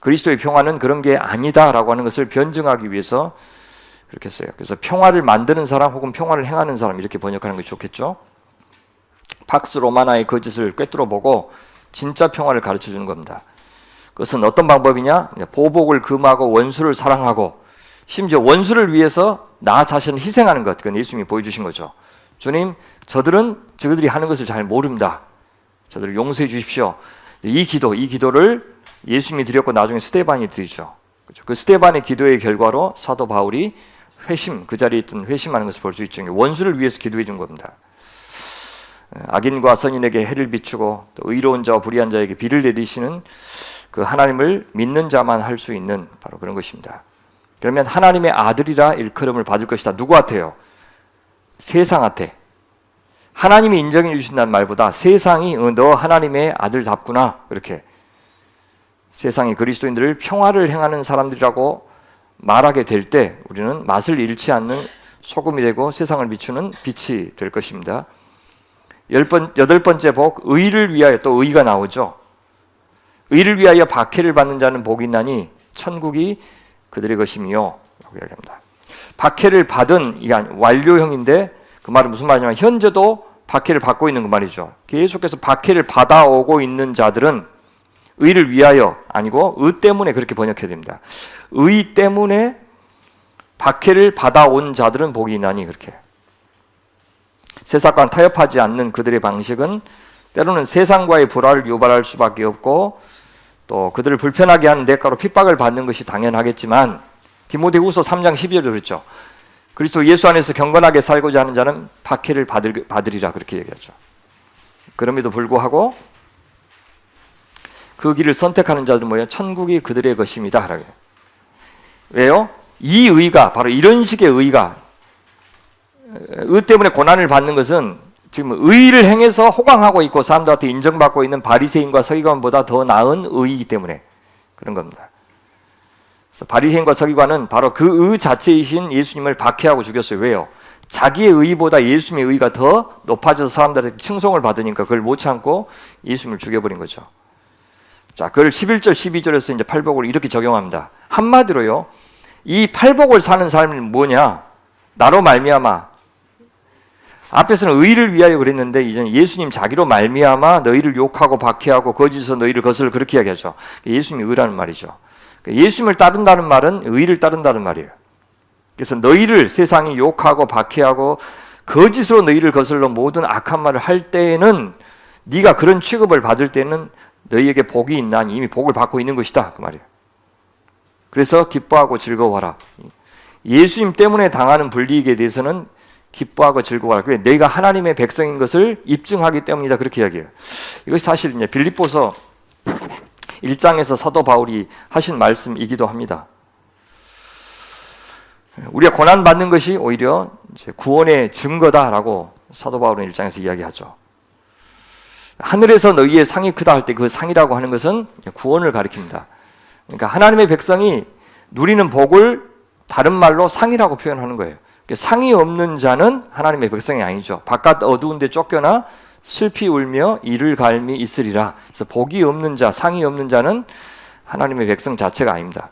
그리스도의 평화는 그런 게 아니다라고 하는 것을 변증하기 위해서 그렇게 써요. 그래서 평화를 만드는 사람 혹은 평화를 행하는 사람 이렇게 번역하는 것이 좋겠죠. 팍스 로마나의 거짓을 꿰뚫어 보고 진짜 평화를 가르쳐 주는 겁니다. 그것은 어떤 방법이냐? 보복을 금하고 원수를 사랑하고 심지어 원수를 위해서 나 자신을 희생하는 것. 그건 예수님이 보여주신 거죠. 주님, 저들이 하는 것을 잘 모릅니다. 저들을 용서해 주십시오. 이 기도를 예수님이 드렸고 나중에 스데반이 드리죠. 그 스데반의 기도의 결과로 사도 바울이 그 자리에 있던 회심하는 것을 볼 수 있죠. 원수를 위해서 기도해 준 겁니다. 악인과 선인에게 해를 비추고 또 의로운 자와 불의한 자에게 비를 내리시는 그 하나님을 믿는 자만 할 수 있는 바로 그런 것입니다. 그러면 하나님의 아들이라 일컬음을 받을 것이다. 누구한테요? 세상한테. 하나님이 인정해 주신다는 말보다 세상이 너 하나님의 아들답구나, 이렇게 세상이 그리스도인들을 평화를 행하는 사람들이라고 말하게 될 때 우리는 맛을 잃지 않는 소금이 되고 세상을 비추는 빛이 될 것입니다. 여덟 번째 복, 의를 위하여. 또 의가 나오죠. 의를 위하여 박해를 받는 자는 복이 있나니 천국이 그들의 것이며 라고 이야기합니다. 박해를 받은, 이게 완료형인데 그 말은 무슨 말이냐면 현재도 박해를 받고 있는 그 말이죠. 계속해서 박해를 받아오고 있는 자들은 의를 위하여 아니고 의 때문에 그렇게 번역해야 됩니다. 의 때문에 박해를 받아온 자들은 복이 있나니, 그렇게. 세상과 타협하지 않는 그들의 방식은 때로는 세상과의 불화를 유발할 수밖에 없고 또 그들을 불편하게 하는 대가로 핍박을 받는 것이 당연하겠지만 디모데후서 3장 12절에 그랬죠. 그리스도 예수 안에서 경건하게 살고자 하는 자는 박해를 받으리라, 그렇게 얘기하죠. 그럼에도 불구하고 그 길을 선택하는 자들은 뭐예요? 천국이 그들의 것입니다. 왜요? 이 의가, 바로 이런 식의 의가, 의 때문에 고난을 받는 것은 지금 의를 행해서 호강하고 있고 사람들한테 인정받고 있는 바리새인과 서기관보다 더 나은 의이기 때문에 그런 겁니다. 그래서 바리새인과 서기관은 바로 그 의 자체이신 예수님을 박해하고 죽였어요. 왜요? 자기의 의보다 예수님의 의가 더 높아져서 사람들한테 칭송을 받으니까 그걸 못 참고 예수님을 죽여버린 거죠. 자, 그걸 11절, 12절에서 이제 팔복을 이렇게 적용합니다. 한마디로요, 이 팔복을 사는 삶은 뭐냐? 나로 말미암아. 앞에서는 의를 위하여 그랬는데 이제는 예수님 자기로 말미암아 너희를 욕하고 박해하고 거짓에서 너희를 거슬러, 그렇게 이야기하죠. 예수님이 의라는 말이죠. 예수님을 따른다는 말은 의를 따른다는 말이에요. 그래서 너희를 세상이 욕하고 박해하고 거짓으로 너희를 거슬러 모든 악한 말을 할 때에는, 네가 그런 취급을 받을 때는 너희에게 복이 있나니 이미 복을 받고 있는 것이다, 그 말이에요. 그래서 기뻐하고 즐거워하라. 예수님 때문에 당하는 불이익에 대해서는 기뻐하고 즐거워하라. 그게 내가 하나님의 백성인 것을 입증하기 때문이다, 그렇게 이야기해요. 이것이 사실 이제 빌립보서 1장에서 사도 바울이 하신 말씀이기도 합니다. 우리가 고난 받는 것이 오히려 이제 구원의 증거다라고 사도 바울은 1장에서 이야기하죠. 하늘에서 너희의 상이 크다 할 때 그 상이라고 하는 것은 구원을 가리킵니다. 그러니까 하나님의 백성이 누리는 복을 다른 말로 상이라고 표현하는 거예요. 상이 없는 자는 하나님의 백성이 아니죠. 바깥 어두운 데 쫓겨나 슬피 울며 이를 갈미 있으리라. 그래서 복이 없는 자, 상이 없는 자는 하나님의 백성 자체가 아닙니다.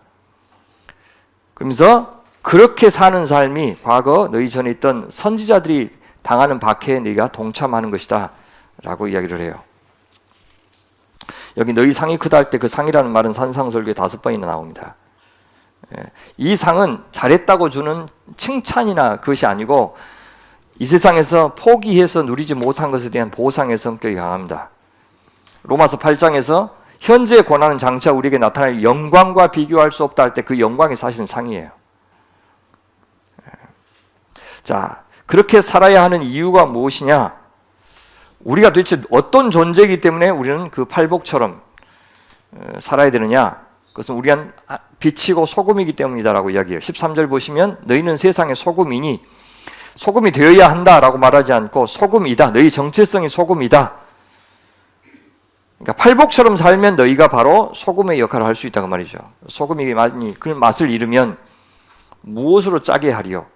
그러면서 그렇게 사는 삶이 과거 너희 전에 있던 선지자들이 당하는 박해에 네가 동참하는 것이다 라고 이야기를 해요. 여기 너희 상이 크다 할 때 그 상이라는 말은 산상설교에 5번이나 나옵니다. 이 상은 잘했다고 주는 칭찬이나 그것이 아니고 이 세상에서 포기해서 누리지 못한 것에 대한 보상의 성격이 강합니다. 로마서 8장에서 현재의 고난은 장차 우리에게 나타날 영광과 비교할 수 없다 할 때 그 영광이 사실은 상이에요. 자, 그렇게 살아야 하는 이유가 무엇이냐? 우리가 도대체 어떤 존재이기 때문에 우리는 그 팔복처럼 살아야 되느냐? 그것은 우리는 빛이고 소금이기 때문이다라고 이야기해요. 13절 보시면 너희는 세상의 소금이니 소금이 되어야 한다라고 말하지 않고 소금이다. 너희 정체성이 소금이다. 그러니까 팔복처럼 살면 너희가 바로 소금의 역할을 할 수 있다고 말이죠. 소금이 많이 그 맛을 잃으면 무엇으로 짜게 하리요?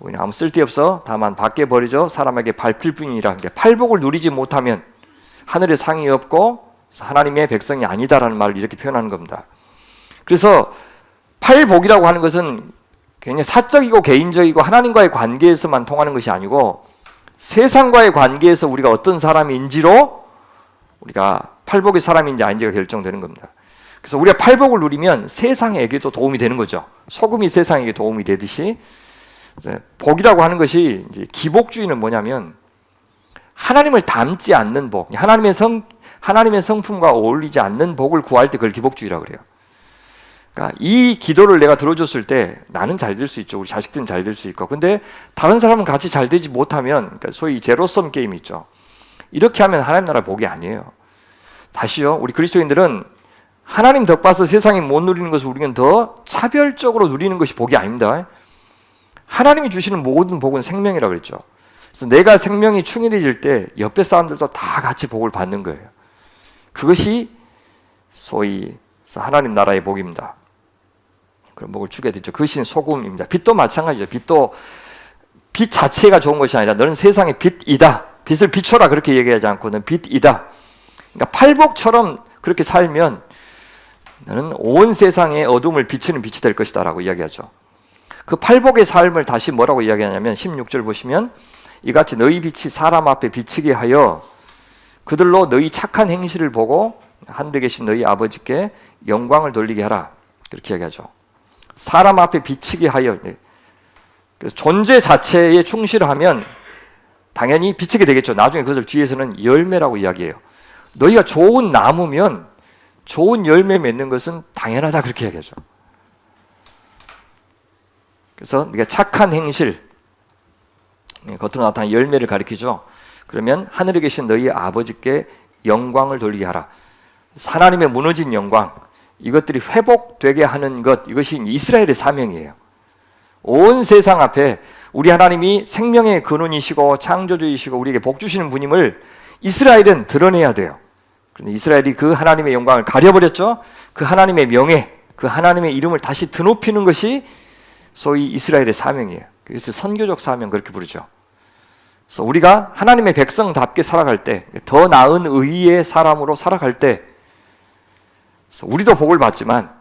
그냥 아무 쓸데없어 다만 밖에 버리죠. 사람에게 밟힐 뿐이라. 그러니까 팔복을 누리지 못하면 하늘에 상이 없고 하나님의 백성이 아니다라는 말을 이렇게 표현하는 겁니다. 그래서 팔복이라고 하는 것은 굉장히 사적이고 개인적이고 하나님과의 관계에서만 통하는 것이 아니고 세상과의 관계에서 우리가 어떤 사람인지로 우리가 팔복의 사람인지 아닌지가 결정되는 겁니다. 그래서 우리가 팔복을 누리면 세상에게도 도움이 되는 거죠. 소금이 세상에게 도움이 되듯이 복이라고 하는 것이 이제 기복주의는 뭐냐면 하나님을 닮지 않는 복, 하나님의 성품과 어울리지 않는 복을 구할 때 그걸 기복주의라고 그래요. 그러니까 이 기도를 내가 들어줬을 때 나는 잘 될 수 있죠. 우리 자식들은 잘 될 수 있고. 근데 다른 사람은 같이 잘 되지 못하면, 그러니까 소위 제로섬 게임 있죠. 이렇게 하면 하나님 나라 복이 아니에요. 다시요, 우리 그리스도인들은 하나님 덕 봐서 세상이 못 누리는 것을 우리는 더 차별적으로 누리는 것이 복이 아닙니다. 하나님이 주시는 모든 복은 생명이라고 그랬죠. 그래서 내가 생명이 충일해질 때 옆에 사람들도 다 같이 복을 받는 거예요. 그것이 소위 하나님 나라의 복입니다. 그런 복을 주게 되죠. 그것이 소금입니다. 빛도 마찬가지죠. 빛 자체가 좋은 것이 아니라 너는 세상의 빛이다. 빛을 비춰라 그렇게 얘기하지 않고 너는 빛이다. 그러니까 팔복처럼 그렇게 살면 너는 온 세상의 어둠을 비추는 빛이 될 것이다 라고 이야기하죠. 그 팔복의 삶을 다시 뭐라고 이야기하냐면 16절 보시면 이같이 너희 빛이 사람 앞에 비치게 하여 그들로 너희 착한 행실을 보고 하늘에 계신 너희 아버지께 영광을 돌리게 하라. 그렇게 이야기하죠. 사람 앞에 비치게 하여. 그래서 존재 자체에 충실하면 당연히 비치게 되겠죠. 나중에 그것을 뒤에서는 열매라고 이야기해요. 너희가 좋은 나무면 좋은 열매 맺는 것은 당연하다 그렇게 이야기하죠. 그래서 네가 착한 행실, 겉으로 나타나는 열매를 가리키죠. 그러면 하늘에 계신 너희 아버지께 영광을 돌리게 하라. 하나님의 무너진 영광, 이것들이 회복되게 하는 것, 이것이 이스라엘의 사명이에요. 온 세상 앞에 우리 하나님이 생명의 근원이시고 창조주이시고 우리에게 복 주시는 분임을 이스라엘은 드러내야 돼요. 그런데 이스라엘이 그 하나님의 영광을 가려버렸죠. 그 하나님의 명예, 그 하나님의 이름을 다시 드높이는 것이 소위 이스라엘의 사명이에요. 그래서 선교적 사명 그렇게 부르죠. 그래서 우리가 하나님의 백성답게 살아갈 때, 더 나은 의의 사람으로 살아갈 때 우리도 복을 받지만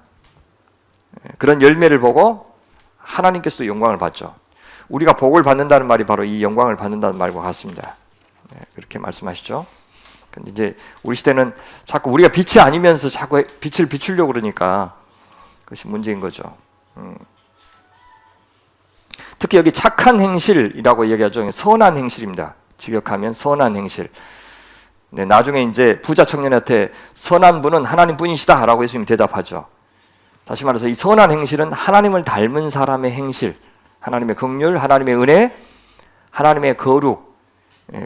그런 열매를 보고 하나님께서도 영광을 받죠. 우리가 복을 받는다는 말이 바로 이 영광을 받는다는 말과 같습니다. 그렇게 말씀하시죠. 근데 이제 우리 시대는 자꾸 우리가 빛이 아니면서 자꾸 빛을 비추려고 그러니까 그것이 문제인 거죠. 특히 여기 착한 행실이라고 얘기하죠. 선한 행실입니다. 직역하면 선한 행실. 네, 나중에 이제 부자 청년한테 선한 분은 하나님 뿐이시다라고 예수님이 대답하죠. 다시 말해서 이 선한 행실은 하나님을 닮은 사람의 행실, 하나님의 긍휼, 하나님의 은혜, 하나님의 거룩,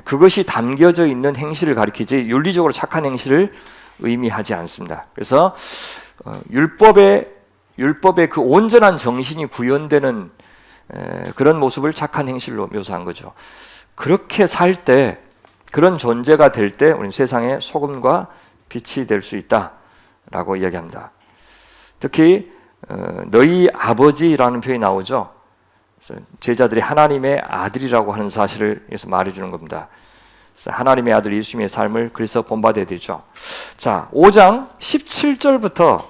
그것이 담겨져 있는 행실을 가리키지 윤리적으로 착한 행실을 의미하지 않습니다. 그래서 율법의 그 온전한 정신이 구현되는 그런 모습을 착한 행실로 묘사한 거죠. 그렇게 살 때, 그런 존재가 될 때 우리는 세상의 소금과 빛이 될 수 있다라고 이야기합니다. 특히 너희 아버지라는 표현이 나오죠. 그래서 제자들이 하나님의 아들이라고 하는 사실을 여기서 말해주는 겁니다. 그래서 하나님의 아들 예수님의 삶을 그래서 본받아야 되죠. 자, 5장 17절부터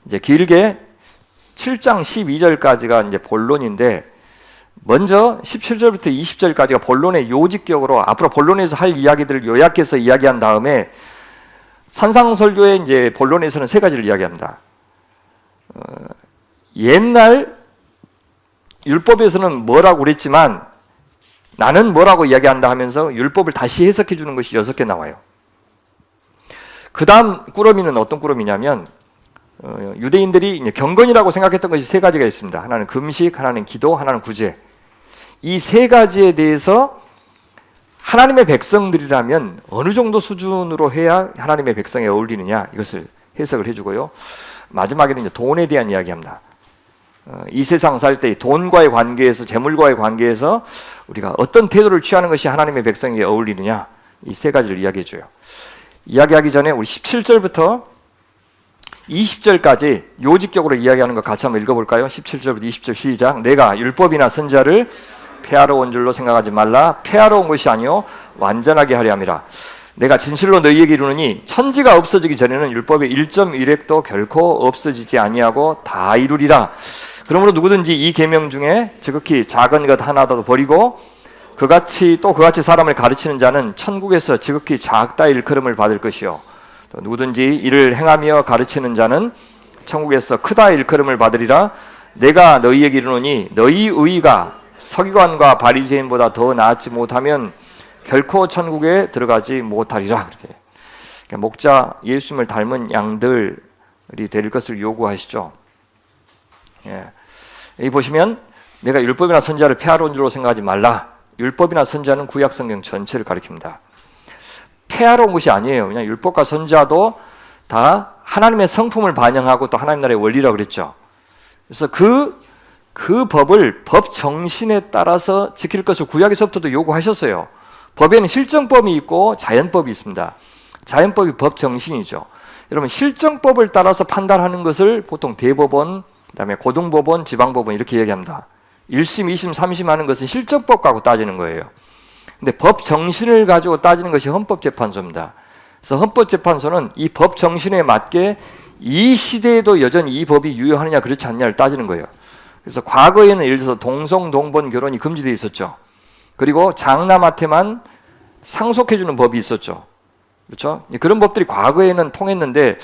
이제 길게 7장 12절까지가 이제 본론인데, 먼저 17절부터 20절까지가 본론의 요직격으로 앞으로 본론에서 할 이야기들을 요약해서 이야기한 다음에 산상설교의 이제 본론에서는 세 가지를 이야기합니다. 옛날 율법에서는 뭐라고 그랬지만 나는 뭐라고 이야기한다 하면서 율법을 다시 해석해 주는 것이 6개 나와요. 그 다음 꾸러미는 어떤 꾸러미냐면 유대인들이 이제 경건이라고 생각했던 것이 세 가지가 있습니다. 하나는 금식, 하나는 기도, 하나는 구제. 이 세 가지에 대해서 하나님의 백성들이라면 어느 정도 수준으로 해야 하나님의 백성에 어울리느냐, 이것을 해석을 해주고요. 마지막에는 이제 돈에 대한 이야기합니다. 이 세상 살 때 돈과의 관계에서, 재물과의 관계에서 우리가 어떤 태도를 취하는 것이 하나님의 백성에게 어울리느냐, 이 세 가지를 이야기해 줘요. 이야기하기 전에 우리 17절부터 20절까지 요직격으로 이야기하는 거 같이 한번 읽어볼까요? 17절부터 20절 시작. 내가 율법이나 선지자를 폐하러 온 줄로 생각하지 말라. 폐하러 온 것이 아니요 완전하게 하려 함이라. 내가 진실로 너희에게 이르노니 천지가 없어지기 전에는 율법의 1.1획도 결코 없어지지 아니하고 다 이루리라. 그러므로 누구든지 이 계명 중에 지극히 작은 것 하나도 버리고 그같이 사람을 가르치는 자는 천국에서 지극히 작다 일컬음을 받을 것이요, 또 누구든지 이를 행하며 가르치는 자는 천국에서 크다 일컬음을 받으리라. 내가 너희에게 이르노니 너희 의가 서기관과 바리새인보다 더 나았지 못하면 결코 천국에 들어가지 못하리라. 그렇게 그러니까 목자 예수님을 닮은 양들이 될 것을 요구하시죠. 예. 여기 보시면 내가 율법이나 선지자를 폐하러 온 줄로 생각하지 말라. 율법이나 선지자는 구약 성경 전체를 가리킵니다. 폐하러 온 것이 아니에요. 그냥 율법과 선지자도 다 하나님의 성품을 반영하고 또 하나님 나라의 원리라고 그랬죠. 그래서 그 법을 법 정신에 따라서 지킬 것을 구약에서부터도 요구하셨어요. 법에는 실정법이 있고 자연법이 있습니다. 자연법이 법 정신이죠. 여러분, 실정법을 따라서 판단하는 것을 보통 대법원, 그다음에 고등법원, 지방법원 이렇게 얘기합니다. 1심, 2심, 3심 하는 것은 실정법 갖고 따지는 거예요. 근데 법 정신을 가지고 따지는 것이 헌법재판소입니다. 그래서 헌법재판소는 이 법 정신에 맞게 이 시대에도 여전히 이 법이 유효하느냐 그렇지 않느냐를 따지는 거예요. 그래서 과거에는 예를 들어서 동성, 동본 결혼이 금지되어 있었죠. 그리고 장남한테만 상속해주는 법이 있었죠. 그렇죠? 그런 법들이 과거에는 통했는데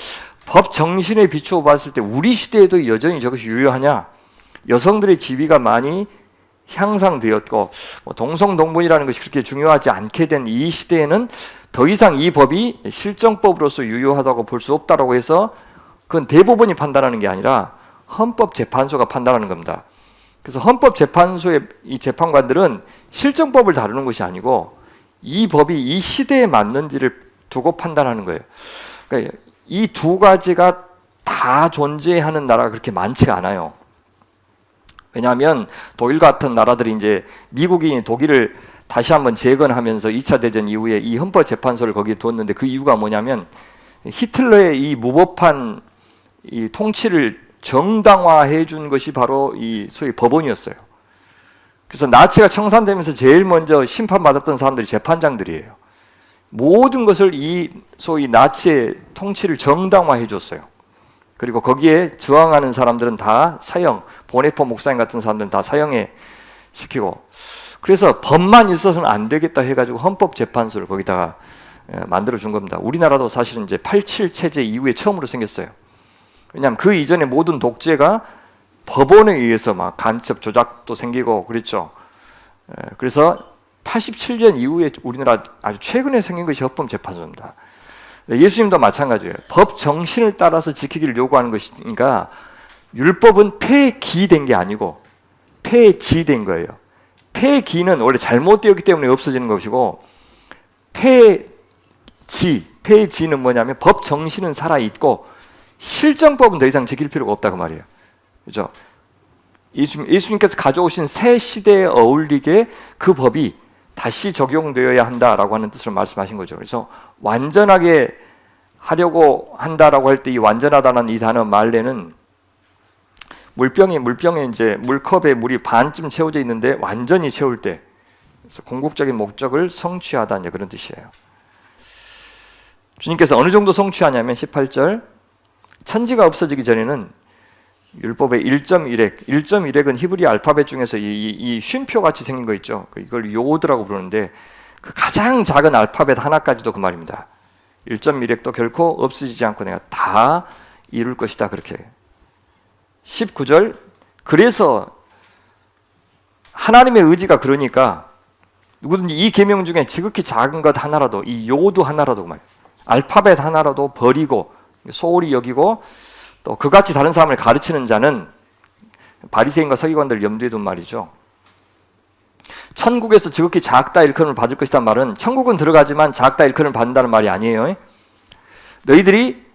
법 정신에 비추어 봤을 때 우리 시대에도 여전히 저것이 유효하냐? 여성들의 지위가 많이 향상되었고 동성, 동본이라는 것이 그렇게 중요하지 않게 된 이 시대에는 더 이상 이 법이 실정법으로서 유효하다고 볼 수 없다고 해서 그건 대법원이 판단하는 게 아니라 헌법재판소가 판단하는 겁니다. 그래서 헌법재판소의 이 재판관들은 실정법을 다루는 것이 아니고 이 법이 이 시대에 맞는지를 두고 판단하는 거예요. 그러니까 이 두 가지가 다 존재하는 나라가 그렇게 많지가 않아요. 왜냐하면 독일 같은 나라들이 이제 미국이 독일을 다시 한번 재건하면서 2차 대전 이후에 이 헌법재판소를 거기에 두었는데 그 이유가 뭐냐면 히틀러의 이 무법한 이 통치를 정당화해 준 것이 바로 이 소위 법원이었어요. 그래서 나치가 청산되면서 제일 먼저 심판받았던 사람들이 재판장들이에요. 모든 것을 이 소위 나치의 통치를 정당화해 줬어요. 그리고 거기에 저항하는 사람들은 다 사형, 보네포 목사님 같은 사람들은 다 사형에 시키고, 그래서 법만 있어서는 안 되겠다 해가지고 헌법재판소를 거기다가 만들어 준 겁니다. 우리나라도 사실은 이제 87 체제 이후에 처음으로 생겼어요. 왜냐하면 그 이전에 모든 독재가 법원에 의해서 막 간첩 조작도 생기고 그랬죠. 그래서 87년 이후에 우리나라 아주 최근에 생긴 것이 헌법재판소입니다. 예수님도 마찬가지예요. 법 정신을 따라서 지키기를 요구하는 것이니까 율법은 폐기된 게 아니고 폐지된 거예요. 폐기는 원래 잘못되었기 때문에 없어지는 것이고 폐지는 뭐냐면 법 정신은 살아있고 실정법은 더 이상 지킬 필요가 없다 그 말이에요. 그렇죠? 예수님께서 가져오신 새 시대에 어울리게 그 법이 다시 적용되어야 한다라고 하는 뜻으로 말씀하신 거죠. 그래서 완전하게 하려고 한다라고 할 때 이 완전하다는 이 단어 말레는 물병에 이제 물컵에 물이 반쯤 채워져 있는데 완전히 채울 때, 그래서 궁극적인 목적을 성취하다 이제 그런 뜻이에요. 주님께서 어느 정도 성취하냐면 18절 천지가 없어지기 전에는 율법의 1.1획은 히브리 알파벳 중에서 이 쉼표 같이 생긴 거 있죠. 이걸 요드라고 부르는데 그 가장 작은 알파벳 하나까지도 그 말입니다. 1.1획도 결코 없어지지 않고 내가 다 이룰 것이다 그렇게. 19절 그래서 하나님의 의지가 그러니까 누구든지 이 계명 중에 지극히 작은 것 하나라도 이 요도 하나라도 그 말 알파벳 하나라도 버리고 소홀히 여기고 또 그같이 다른 사람을 가르치는 자는 바리새인과 서기관들을 염두에 둔 말이죠. 천국에서 지극히 작다 일컬음을 받을 것이란 말은 천국은 들어가지만 작다 일컬음을 받는다는 말이 아니에요. 너희들이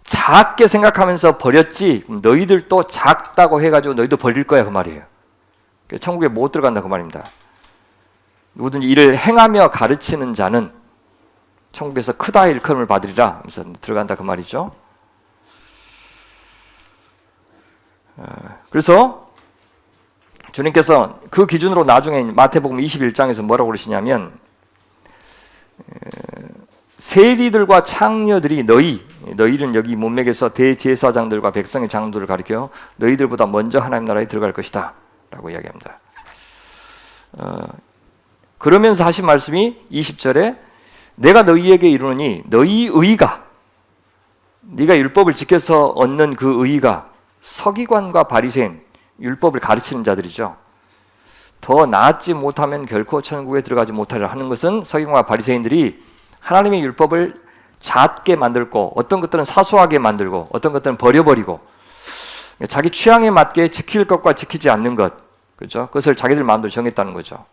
작게 생각하면서 버렸지 너희들도 작다고 해가지고 너희도 버릴 거야 그 말이에요. 천국에 못 들어간다 그 말입니다. 누구든지 이를 행하며 가르치는 자는 천국에서 크다 일컬음을 받으리라 하면서 들어간다 그 말이죠. 그래서 주님께서 그 기준으로 나중에 마태복음 21장에서 뭐라고 그러시냐면 세리들과 창녀들이 너희는 여기 문맥에서 대제사장들과 백성의 장로들을 가리켜 너희들보다 먼저 하나님 나라에 들어갈 것이다 라고 이야기합니다. 그러면서 하신 말씀이 20절에 내가 너희에게 이르노니 너희 의가 네가 율법을 지켜서 얻는 그 의가 서기관과 바리새인 율법을 가르치는 자들이죠. 더 나았지 못하면 결코 천국에 들어가지 못하리라 하는 것은 서기관과 바리새인들이 하나님의 율법을 작게 만들고 어떤 것들은 사소하게 만들고 어떤 것들은 버려버리고 자기 취향에 맞게 지킬 것과 지키지 않는 것, 그렇죠? 그것을 자기들 마음대로 정했다는 거죠.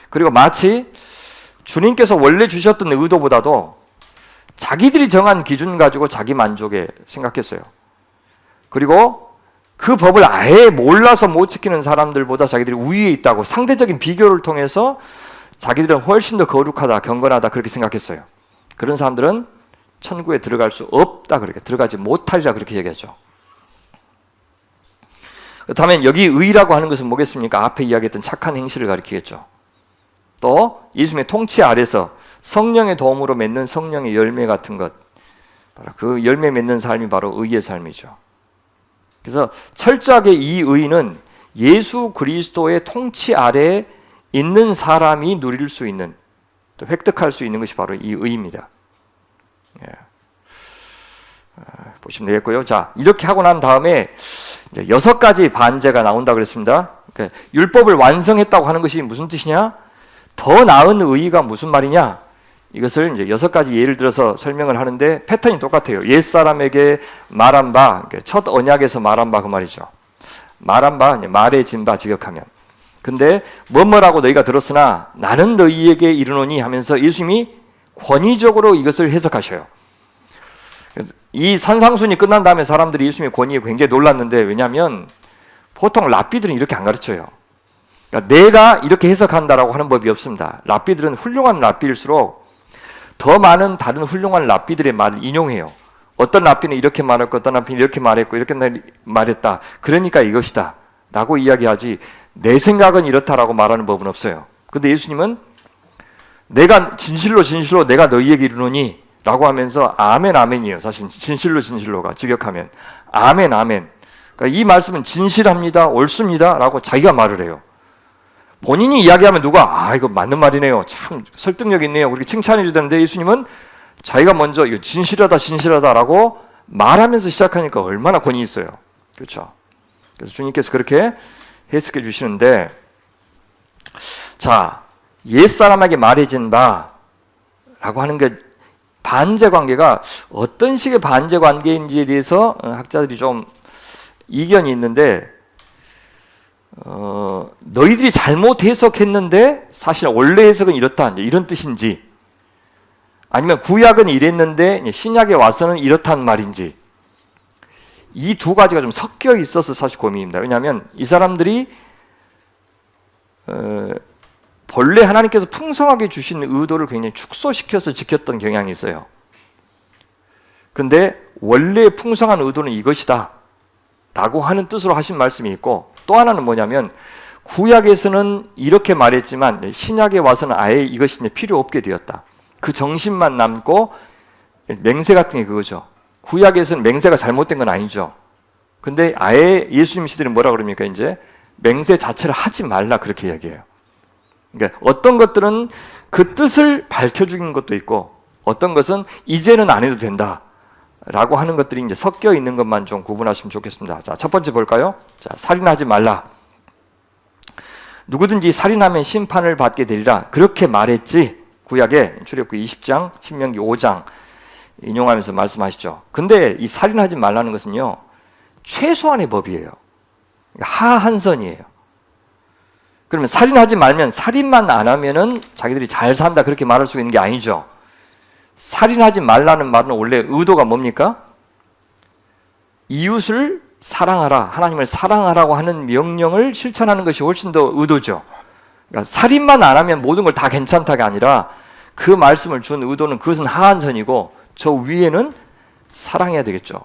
그리고 마치 주님께서 원래 주셨던 의도보다도 자기들이 정한 기준 가지고 자기 만족에 생각했어요. 그리고 그 법을 아예 몰라서 못 지키는 사람들보다 자기들이 우위에 있다고 상대적인 비교를 통해서 자기들은 훨씬 더 거룩하다, 경건하다 그렇게 생각했어요. 그런 사람들은 천국에 들어갈 수 없다, 그렇게 들어가지 못하리라 그렇게 얘기하죠. 그렇다면 여기 의라고 하는 것은 뭐겠습니까? 앞에 이야기했던 착한 행실을 가리키겠죠. 또 예수님의 통치 아래서 성령의 도움으로 맺는 성령의 열매 같은 것, 바로 그 열매 맺는 삶이 바로 의의 삶이죠. 그래서 철저하게 이 의는 예수 그리스도의 통치 아래에 있는 사람이 누릴 수 있는, 또 획득할 수 있는 것이 바로 이 의입니다. 보시면 되겠고요. 자, 이렇게 하고 난 다음에 이제 6가지 반제가 나온다고 그랬습니다. 그러니까 율법을 완성했다고 하는 것이 무슨 뜻이냐? 더 나은 의의가 무슨 말이냐? 이것을 이제 6가지 예를 들어서 설명을 하는데 패턴이 똑같아요. 옛사람에게 말한 바, 첫 언약에서 말한 바 그 말이죠. 말한 바, 말해진 바 직역하면. 근데 뭐라고 너희가 들었으나 나는 너희에게 이르노니 하면서 예수님이 권위적으로 이것을 해석하셔요. 이 산상순이 끝난 다음에 사람들이 예수님의 권위에 굉장히 놀랐는데, 왜냐하면 보통 랍비들은 이렇게 안 가르쳐요. 그러니까 내가 이렇게 해석한다라고 하는 법이 없습니다. 랍비들은 훌륭한 랍비일수록 더 많은 다른 훌륭한 랍비들의 말을 인용해요. 어떤 랍비는 이렇게 말했고 어떤 랍비는 이렇게 말했고 이렇게 말했다. 그러니까 이것이다 라고 이야기하지 내 생각은 이렇다라고 말하는 법은 없어요. 근데 예수님은 내가 진실로 내가 너희에게 이르노니 라고 하면서 아멘 아멘이에요. 사실 진실로가 직역하면 아멘 아멘. 그러니까 이 말씀은 진실합니다, 옳습니다 라고 자기가 말을 해요. 본인이 이야기하면 누가 이거 맞는 말이네요, 참 설득력 있네요 그렇게 칭찬해 주던데, 예수님은 자기가 먼저 이거 진실하다라고 말하면서 시작하니까 얼마나 권위 있어요. 그렇죠? 그래서 주님께서 그렇게 해석해 주시는데, 자, 옛사람에게 말해진 바라고 하는 게 반제 관계가 어떤 식의 반제 관계인지에 대해서 학자들이 좀 이견이 있는데, 너희들이 잘못 해석했는데 사실 원래 해석은 이렇다, 이런 뜻인지, 아니면 구약은 이랬는데 신약에 와서는 이렇다는 말인지, 이 두 가지가 좀 섞여 있어서 사실 고민입니다. 왜냐하면 이 사람들이 본래 하나님께서 풍성하게 주신 의도를 굉장히 축소시켜서 지켰던 경향이 있어요. 근데 원래 풍성한 의도는 이것이다 라고 하는 뜻으로 하신 말씀이 있고, 또 하나는 뭐냐면 구약에서는 이렇게 말했지만 신약에 와서는 아예 이것이 필요 없게 되었다. 그 정신만 남고, 맹세 같은 게 그거죠. 구약에서는 맹세가 잘못된 건 아니죠. 근데 아예 예수님 시대는 뭐라 그럽니까? 이제 맹세 자체를 하지 말라 그렇게 이야기해요. 그러니까 어떤 것들은 그 뜻을 밝혀주는 것도 있고, 어떤 것은 이제는 안 해도 된다 라고 하는 것들이 이제 섞여 있는 것만 좀 구분하시면 좋겠습니다. 자, 첫 번째 볼까요? 자, 살인하지 말라. 누구든지 살인하면 심판을 받게 되리라 그렇게 말했지. 구약에 출애굽기 20장, 신명기 5장 인용하면서 말씀하시죠. 근데 이 살인하지 말라는 것은요, 최소한의 법이에요. 하한선이에요. 그러면 살인하지 말면, 살인만 안 하면은 자기들이 잘 산다 그렇게 말할 수 있는 게 아니죠. 살인하지 말라는 말은 원래 의도가 뭡니까? 이웃을 사랑하라, 하나님을 사랑하라고 하는 명령을 실천하는 것이 훨씬 더 의도죠. 그러니까 살인만 안 하면 모든 걸 다 괜찮다가 아니라 그 말씀을 준 의도는 그것은 하한선이고 저 위에는 사랑해야 되겠죠.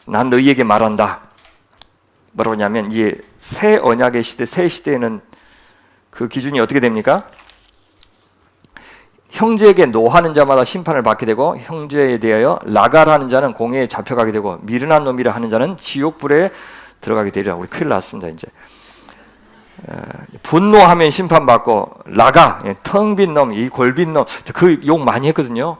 난 너희에게 말한다. 뭐라고 하냐면 이제 새 언약의 시대, 새 시대에는 그 기준이 어떻게 됩니까? 형제에게 노하는 자마다 심판을 받게 되고 형제에 대하여 라가라는 자는 공회에 잡혀가게 되고 미련한 놈이라 하는 자는 지옥불에 들어가게 되리라. 우리 큰일 났습니다. 이제 분노하면 심판받고 라가, 텅 빈 놈, 이 골빈 놈, 그 욕 많이 했거든요.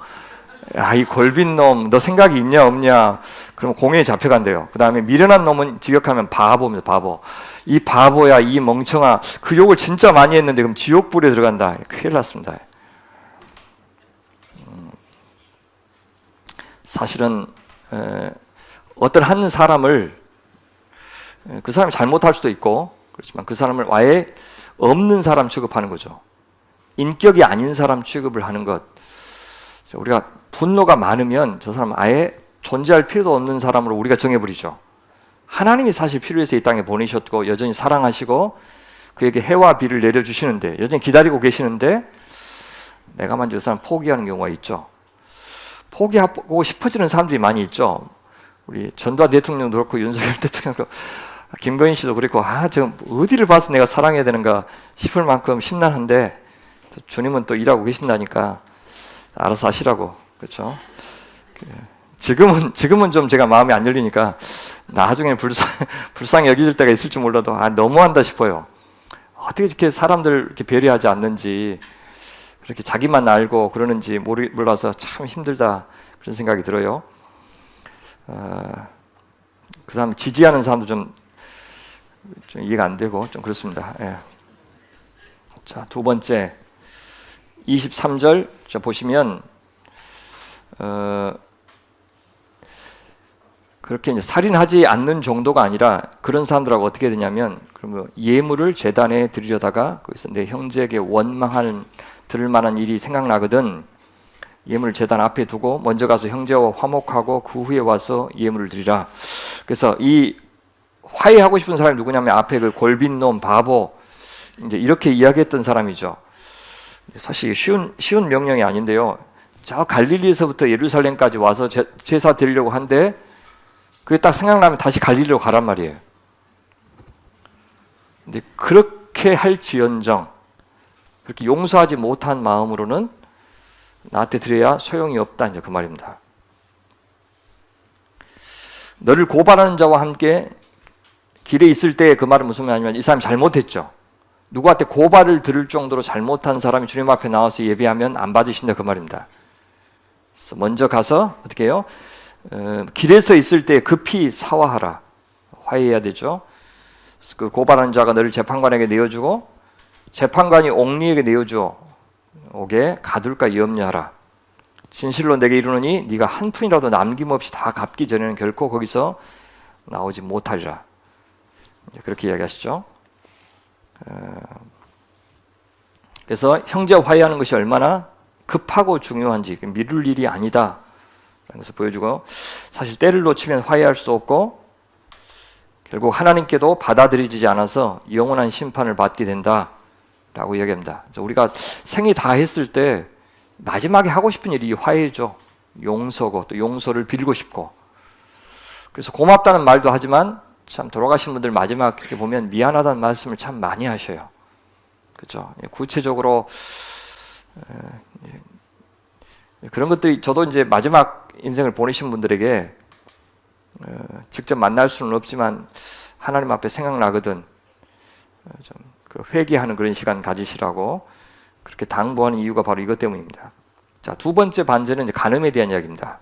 이 골빈 놈, 너 생각이 있냐 없냐? 그러면 공회에 잡혀간대요. 그 다음에 미련한 놈은 직역하면 바보입니다. 바보. 이 바보야, 이 멍청아. 그 욕을 진짜 많이 했는데 그럼 지옥불에 들어간다. 큰일 났습니다. 사실은 어떤 한 사람을 그 사람이 잘못할 수도 있고 그렇지만 그 사람을 아예 없는 사람 취급하는 거죠. 인격이 아닌 사람 취급을 하는 것. 우리가 분노가 많으면 저 사람 아예 존재할 필요도 없는 사람으로 우리가 정해버리죠. 하나님이 사실 필요해서 이 땅에 보내셨고 여전히 사랑하시고 그에게 해와 비를 내려주시는데 여전히 기다리고 계시는데 내가 만지 그 사람 포기하는 경우가 있죠. 포기하고 싶어지는 사람들이 많이 있죠. 우리 전두환 대통령도 그렇고 윤석열 대통령도 그렇고 김건희 씨도 그랬고 저 어디를 봐서 내가 사랑해야 되는가 싶을 만큼 심란한데 주님은 또 일하고 계신다니까 알아서 하시라고. 그렇죠? 지금은 좀 제가 마음이 안 열리니까 나중에 불쌍히 여겨질 때가 있을지 몰라도 너무한다 싶어요. 어떻게 이렇게 사람들 이렇게 배려하지 않는지 그렇게 자기만 알고 그러는지 몰라서 참 힘들다 그런 생각이 들어요. 그 사람 지지하는 사람도 좀 이해가 안 되고 좀 그렇습니다. 예. 자, 두 번째 23절 보시면 그렇게 이제 살인하지 않는 정도가 아니라 그런 사람들하고 어떻게 되냐면 그러면 예물을 제단에 드리려다가 거기서 내 형제에게 원망하는 들을 만한 일이 생각나거든 예물을 제단 앞에 두고 먼저 가서 형제와 화목하고 그 후에 와서 예물을 드리라. 그래서 이 화해하고 싶은 사람이 누구냐면 앞에 그 골빈 놈 바보 이제 이렇게 이야기했던 사람이죠. 사실 쉬운 명령이 아닌데요. 저 갈릴리에서부터 예루살렘까지 와서 제사 드리려고 한데 그게 딱 생각나면 다시 갈릴리로 가란 말이에요. 근데 그렇게 할지언정 그렇게 용서하지 못한 마음으로는 나한테 드려야 소용이 없다 이제 그 말입니다. 너를 고발하는 자와 함께 길에 있을 때 그 말은 무슨 말이냐면 이 사람이 잘못했죠. 누구한테 고발을 들을 정도로 잘못한 사람이 주님 앞에 나와서 예배하면 안 받으신다 그 말입니다. 그래서 먼저 가서 어떻게 해요? 길에서 있을 때 급히 사화하라. 화해해야 되죠. 그 고발하는 자가 너를 재판관에게 내어주고 재판관이 옥리에게 내어주어 오게 가둘까 염려하라. 진실로 내게 이르노니 네가 한 푼이라도 남김없이 다 갚기 전에는 결코 거기서 나오지 못하리라. 그렇게 이야기하시죠. 그래서 형제 화해하는 것이 얼마나 급하고 중요한지 미룰 일이 아니다 라는 것을 보여주고 사실 때를 놓치면 화해할 수도 없고 결국 하나님께도 받아들이지 않아서 영원한 심판을 받게 된다 라고 이야기합니다. 그래서 우리가 생이 다 했을 때 마지막에 하고 싶은 일이 화해죠. 용서고 또 용서를 빌고 싶고 그래서 고맙다는 말도 하지만 참 돌아가신 분들 마지막 그렇게 보면 미안하다는 말씀을 참 많이 하셔요. 그렇죠? 구체적으로 그런 것들이 저도 이제 마지막 인생을 보내신 분들에게 직접 만날 수는 없지만 하나님 앞에 생각나거든. 좀 그 회개하는 그런 시간 가지시라고 그렇게 당부하는 이유가 바로 이것 때문입니다. 자, 두 번째 반제는 이제 간음에 대한 이야기입니다.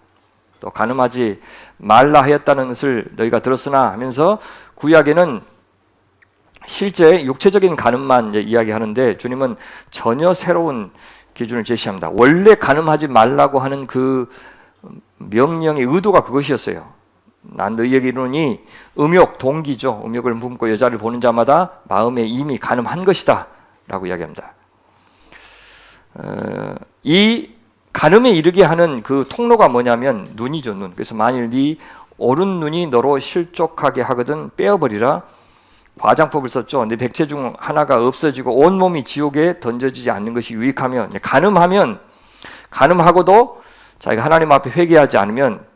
또 간음하지 말라 하였다는 것을 너희가 들었으나 하면서 구약에는 실제 육체적인 간음만 이제 이야기하는데 주님은 전혀 새로운 기준을 제시합니다. 원래 간음하지 말라고 하는 그 명령의 의도가 그것이었어요. 난 너희에게 이르노니 음욕, 동기죠. 음욕을 품고 여자를 보는 자마다 마음에 이미 간음한 것이다 라고 이야기합니다. 이 간음에 이르게 하는 그 통로가 뭐냐면 눈이죠. 눈. 그래서 만일 네 오른 눈이 너로 실족하게 하거든 빼어버리라. 과장법을 썼죠. 내 백체 중 하나가 없어지고 온몸이 지옥에 던져지지 않는 것이 유익하며, 간음하고도 자기가 하나님 앞에 회개하지 않으면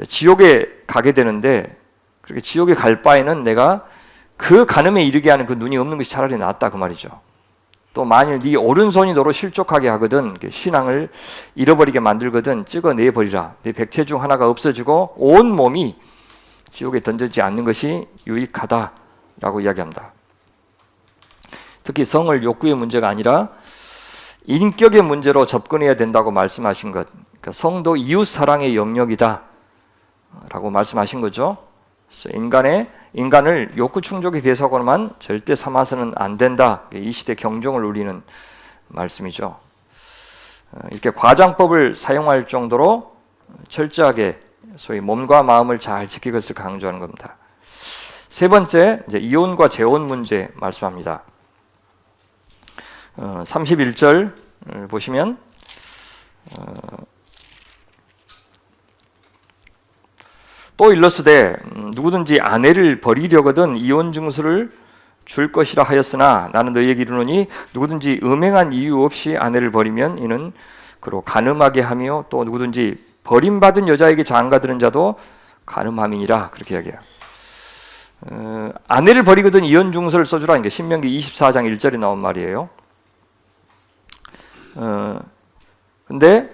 지옥에 가게 되는데, 그렇게 지옥에 갈 바에는 내가 그 간음에 이르게 하는 그 눈이 없는 것이 차라리 낫다 그 말이죠. 또 만일 네 오른손이 너로 실족하게 하거든, 신앙을 잃어버리게 만들거든 찍어내버리라. 네 백체 중 하나가 없어지고 온 몸이 지옥에 던지지 않는 것이 유익하다라고 이야기합니다. 특히 성을 욕구의 문제가 아니라 인격의 문제로 접근해야 된다고 말씀하신 것, 그러니까 성도 이웃 사랑의 영역이다라고 말씀하신 거죠. 그래서 인간을 욕구 충족의 대상으로만 절대 삼아서는 안 된다. 이 시대 경종을 울리는 말씀이죠. 이렇게 과장법을 사용할 정도로 철저하게 소위 몸과 마음을 잘 지키는 것을 강조하는 겁니다. 세 번째, 이제 이혼과 재혼 문제 말씀합니다. 31절 보시면 또 일렀으되 누구든지 아내를 버리려거든 이혼 증서를 줄 것이라 하였으나 나는 너희에게 이르노니 누구든지 음행한 이유 없이 아내를 버리면 이는 그로 간음하게 하며 또 누구든지 버림받은 여자에게 장가드는 자도 간음함이니라. 그렇게 이야기해요. 아내를 버리거든 이혼 증서를 써주라. 이게 신명기 24장 1절에 나온 말이에요. 근데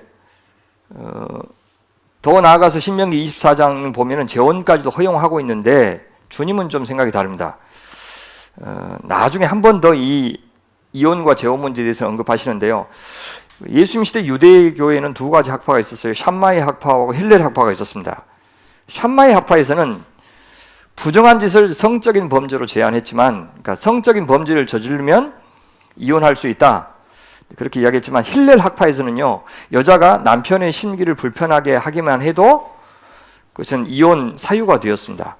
더 나아가서 신명기 24장 보면은 재혼까지도 허용하고 있는데 주님은 좀 생각이 다릅니다. 나중에 한 번 더 이 이혼과 재혼 문제에 대해서 언급하시는데요. 예수님 시대 유대교에는 두 가지 학파가 있었어요. 샴마이 학파하고 힐렐 학파가 있었습니다. 샴마이 학파에서는 부정한 짓을 성적인 범죄로 제한했지만, 그러니까 성적인 범죄를 저지르면 이혼할 수 있다, 그렇게 이야기했지만, 힐렐 학파에서는요, 여자가 남편의 심기를 불편하게 하기만 해도 그것은 이혼 사유가 되었습니다.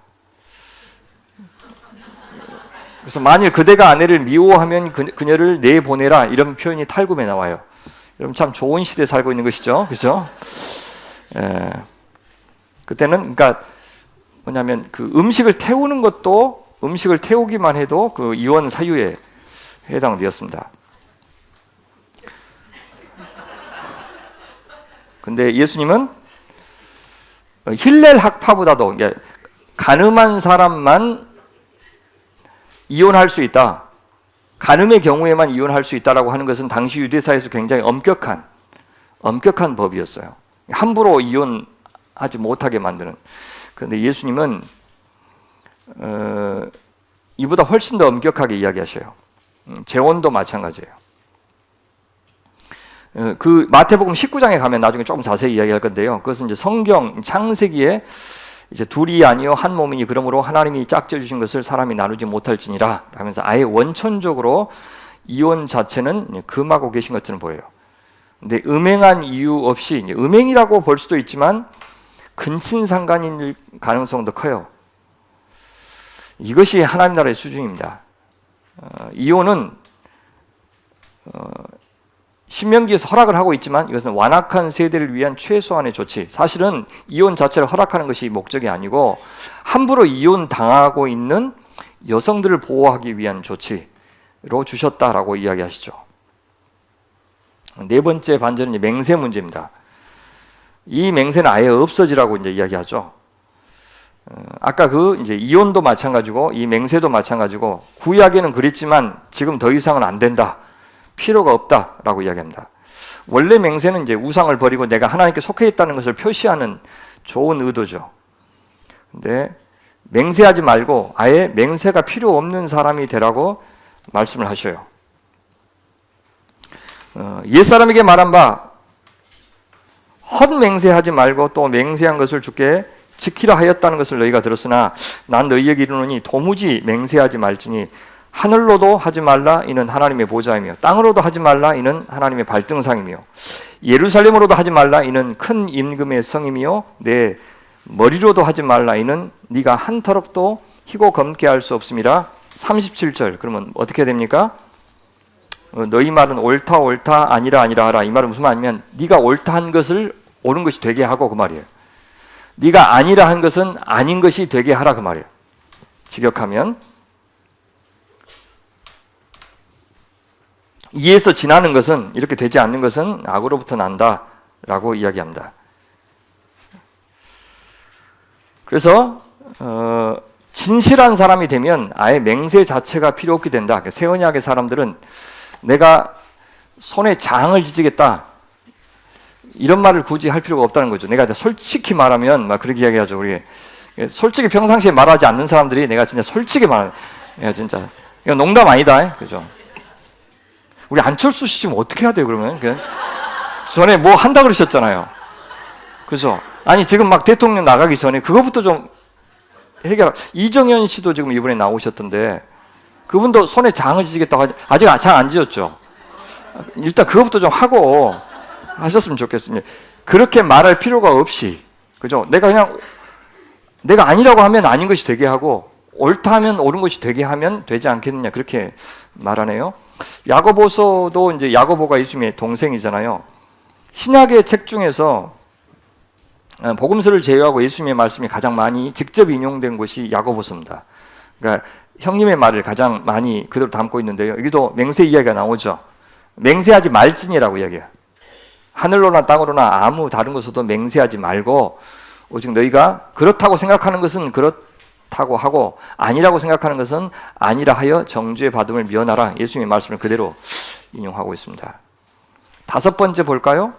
그래서 만일 그대가 아내를 미워하면 그녀를 내보내라, 이런 표현이 탈금에 나와요. 여러분 참 좋은 시대에 살고 있는 것이죠, 그렇죠? 그때는 그러니까 뭐냐면 그 음식을 태우는 것도, 음식을 태우기만 해도 그 이혼 사유에 해당되었습니다. 근데 예수님은 힐렐 학파보다도 간음한 사람만 이혼할 수 있다, 간음의 경우에만 이혼할 수 있다라고 하는 것은 당시 유대사에서 굉장히 엄격한 법이었어요. 함부로 이혼하지 못하게 만드는. 그런데 예수님은 이보다 훨씬 더 엄격하게 이야기하셔요. 재혼도 마찬가지예요. 그 마태복음 19장에 가면 나중에 조금 자세히 이야기할 건데요. 그것은 이제 성경 창세기에 이제 둘이 아니요 한 몸이니 그러므로 하나님이 짝져 주신 것을 사람이 나누지 못할지니라 하면서 아예 원천적으로 이혼 자체는 금하고 계신 것처럼 보여요. 근데 음행한 이유 없이, 음행이라고 볼 수도 있지만 근친상간일 가능성도 커요. 이것이 하나님 나라의 수준입니다. 이혼은 신명기에서 허락을 하고 있지만 이것은 완악한 세대를 위한 최소한의 조치. 사실은 이혼 자체를 허락하는 것이 목적이 아니고 함부로 이혼 당하고 있는 여성들을 보호하기 위한 조치로 주셨다라고 이야기하시죠. 네 번째 반전은 맹세 문제입니다. 이 맹세는 아예 없어지라고 이제 이야기하죠. 아까 그 이제 이혼도 마찬가지고 이 맹세도 마찬가지고 구약에는 그랬지만 지금 더 이상은 안 된다, 필요가 없다라고 이야기합니다. 원래 맹세는 이제 우상을 버리고 내가 하나님께 속해 있다는 것을 표시하는 좋은 의도죠. 근데 맹세하지 말고 아예 맹세가 필요 없는 사람이 되라고 말씀을 하셔요. 옛사람에게 말한 바 헛맹세하지 말고 또 맹세한 것을 주께 지키라 하였다는 것을 너희가 들었으나 난 너희에게 이르노니 도무지 맹세하지 말지니 하늘로도 하지 말라 이는 하나님의 보좌이며 땅으로도 하지 말라 이는 하나님의 발등상이며 예루살렘으로도 하지 말라 이는 큰 임금의 성이며 내 머리로도 하지 말라 이는 네가 한 터럭도 희고 검게 할 수 없음이라. 37절 그러면 어떻게 됩니까? 너희 말은 옳다 옳다 아니라 아니라 하라. 이 말은 무슨 말이냐면 네가 옳다 한 것을 옳은 것이 되게 하고 그 말이에요. 네가 아니라 한 것은 아닌 것이 되게 하라 그 말이에요. 직역하면 이에서 지나는 것은 이렇게 되지 않는 것은 악으로부터 난다라고 이야기합니다. 그래서 진실한 사람이 되면 아예 맹세 자체가 필요 없게 된다. 새 언약의 사람들은 내가 손에 장을 지지겠다 이런 말을 굳이 할 필요가 없다는 거죠. 내가 솔직히 말하면 막 그렇게 이야기하죠. 우리 솔직히 평상시에 말하지 않는 사람들이 내가 진짜 솔직히 말해. 야 진짜 이거 농담 아니다. 그죠? 우리 안철수 씨 지금 어떻게 해야 돼요 그러면? 전에 뭐 한다 그러셨잖아요. 그죠? 아니 지금 막 대통령 나가기 전에 그거부터 좀 해결. 이정현 씨도 지금 이번에 나오셨던데 그분도 손에 장을 지지겠다고 아직 장 안 지었죠. 일단 그것부터 좀 하고 하셨으면 좋겠습니다. 그렇게 말할 필요가 없이 그죠? 내가 그냥 내가 아니라고 하면 아닌 것이 되게 하고 옳다 하면 옳은 것이 되게 하면 되지 않겠느냐 그렇게 말하네요. 야고보서도 이제 야고보가 예수님의 동생이잖아요. 신약의 책 중에서 복음서를 제외하고 예수님의 말씀이 가장 많이 직접 인용된 곳이 야고보서입니다. 그러니까 형님의 말을 가장 많이 그대로 담고 있는데요. 여기도 맹세 이야기가 나오죠. 맹세하지 말지니라고 이야기해요. 하늘로나 땅으로나 아무 다른 곳에도 맹세하지 말고 오직 너희가 그렇다고 생각하는 것은 그렇다고 하고 아니라고 생각하는 것은 아니라 하여 정죄 받음을 면하라. 예수님의 말씀을 그대로 인용하고 있습니다. 다섯 번째 볼까요?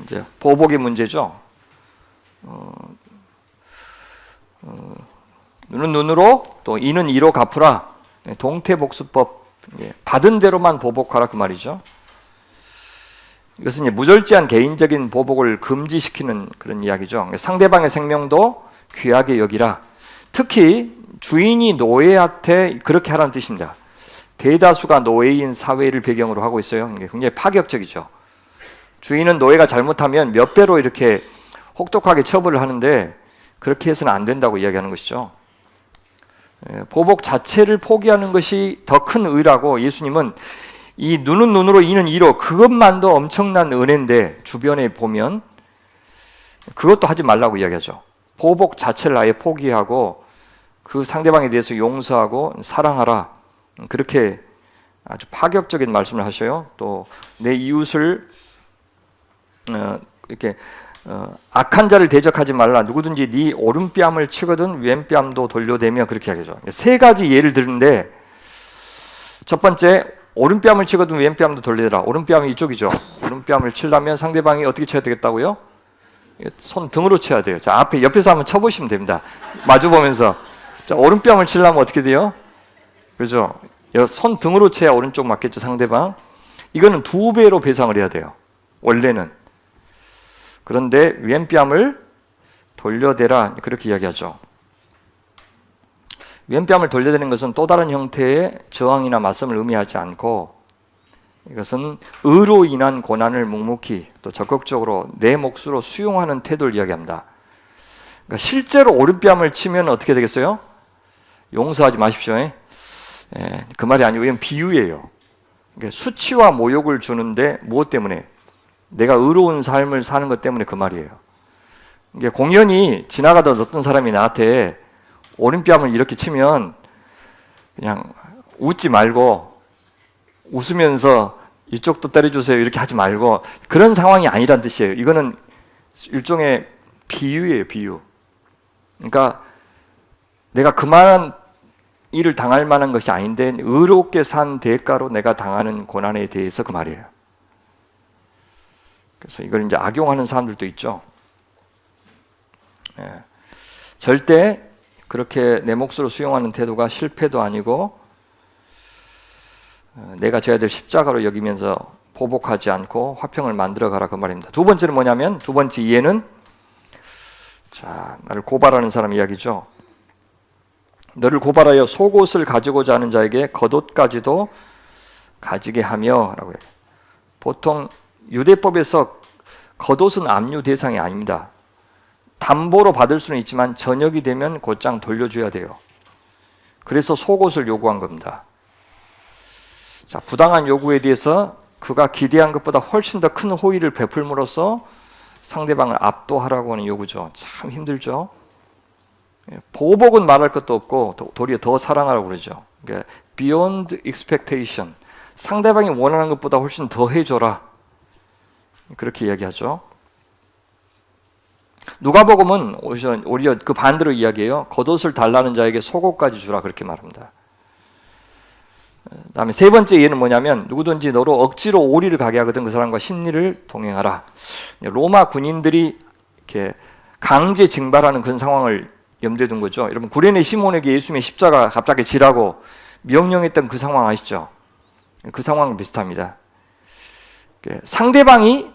이제 보복의 문제죠. 눈은 눈으로 또 이는 이로 갚으라. 동태복수법. 받은 대로만 보복하라 그 말이죠. 이것은 이제 무절제한 개인적인 보복을 금지시키는 그런 이야기죠. 상대방의 생명도 귀하게 여기라. 특히 주인이 노예한테 그렇게 하라는 뜻입니다. 대다수가 노예인 사회를 배경으로 하고 있어요. 이게 굉장히 파격적이죠. 주인은 노예가 잘못하면 몇 배로 이렇게 혹독하게 처벌을 하는데 그렇게 해서는 안 된다고 이야기하는 것이죠. 보복 자체를 포기하는 것이 더 큰 의라고 예수님은 이 눈은 눈으로 이는 이로 그것만도 엄청난 은혜인데 주변에 보면 그것도 하지 말라고 이야기하죠. 보복 자체를 아예 포기하고 그 상대방에 대해서 용서하고 사랑하라. 그렇게 아주 파격적인 말씀을 하셔요. 또 내 이웃을 이렇게 악한 자를 대적하지 말라. 누구든지 네 오른뺨을 치거든 왼뺨도 돌려대며 그렇게 하겠죠. 세 가지 예를 드는데 첫 번째 오른뺨을 치거든 왼뺨도 돌려대라. 오른뺨이 이쪽이죠. 오른뺨을 치려면 상대방이 어떻게 쳐야 되겠다고요? 손 등으로 쳐야 돼요. 자, 앞에 옆에서 한번 쳐보시면 됩니다. 마주 보면서. 자, 오른뺨을 치려면 어떻게 돼요? 그죠? 손 등으로 쳐야 오른쪽 맞겠죠, 상대방. 이거는 2배로 배상을 해야 돼요. 원래는. 그런데 왼뺨을 돌려대라 그렇게 이야기하죠. 왼뺨을 돌려대는 것은 또 다른 형태의 저항이나 맞섬을 의미하지 않고 이것은 의로 인한 고난을 묵묵히 또 적극적으로 내 몫으로 수용하는 태도를 이야기합니다. 그러니까 실제로 오른뺨을 치면 어떻게 되겠어요? 용서하지 마십시오. 그 말이 아니고 이건 비유예요. 그러니까 수치와 모욕을 주는데 무엇 때문에? 내가 의로운 삶을 사는 것 때문에 그 말이에요. 이게 공연히 지나가던 어떤 사람이 나한테 오른뺨을 이렇게 치면 그냥 웃지 말고 웃으면서 이쪽도 때려주세요 이렇게 하지 말고 그런 상황이 아니란 뜻이에요. 이거는 일종의 비유예요. 비유. 그러니까 내가 그만한 일을 당할 만한 것이 아닌데 의롭게 산 대가로 내가 당하는 고난에 대해서 그 말이에요. 그래서 이걸 이제 악용하는 사람들도 있죠. 절대 그렇게 내 몫으로 수용하는 태도가 실패도 아니고 내가 져야 될 십자가로 여기면서 보복하지 않고 화평을 만들어 가라 그 말입니다. 두 번째는 뭐냐면 두 번째 이해는 자 나를 고발하는 사람 이야기죠. 너를 고발하여 속옷을 가지고자 하는 자에게 겉옷까지도 가지게 하며 라고 해요. 보통 유대법에서 겉옷은 압류 대상이 아닙니다. 담보로 받을 수는 있지만 저녁이 되면 곧장 돌려줘야 돼요. 그래서 속옷을 요구한 겁니다. 자, 부당한 요구에 대해서 그가 기대한 것보다 훨씬 더 큰 호의를 베풀므로써 상대방을 압도하라고 하는 요구죠. 참 힘들죠. 보복은 말할 것도 없고 도리어 더 사랑하라고 그러죠. 그러니까 beyond expectation, 상대방이 원하는 것보다 훨씬 더 해줘라, 그렇게 이야기하죠. 누가복음은 오히려 그 반대로 이야기해요. 겉옷을 달라는 자에게 속옷까지 주라, 그렇게 말합니다. 다음에 세 번째 예는 뭐냐면, 누구든지 너로 억지로 오리를 가게 하거든 그 사람과 심리를 동행하라. 로마 군인들이 이렇게 강제 징발하는 그런 상황을 염두에 둔 거죠. 여러분, 구레네 시몬에게 예수님의 십자가 갑자기 지라고 명령했던 그 상황 아시죠? 그 상황은 비슷합니다. 상대방이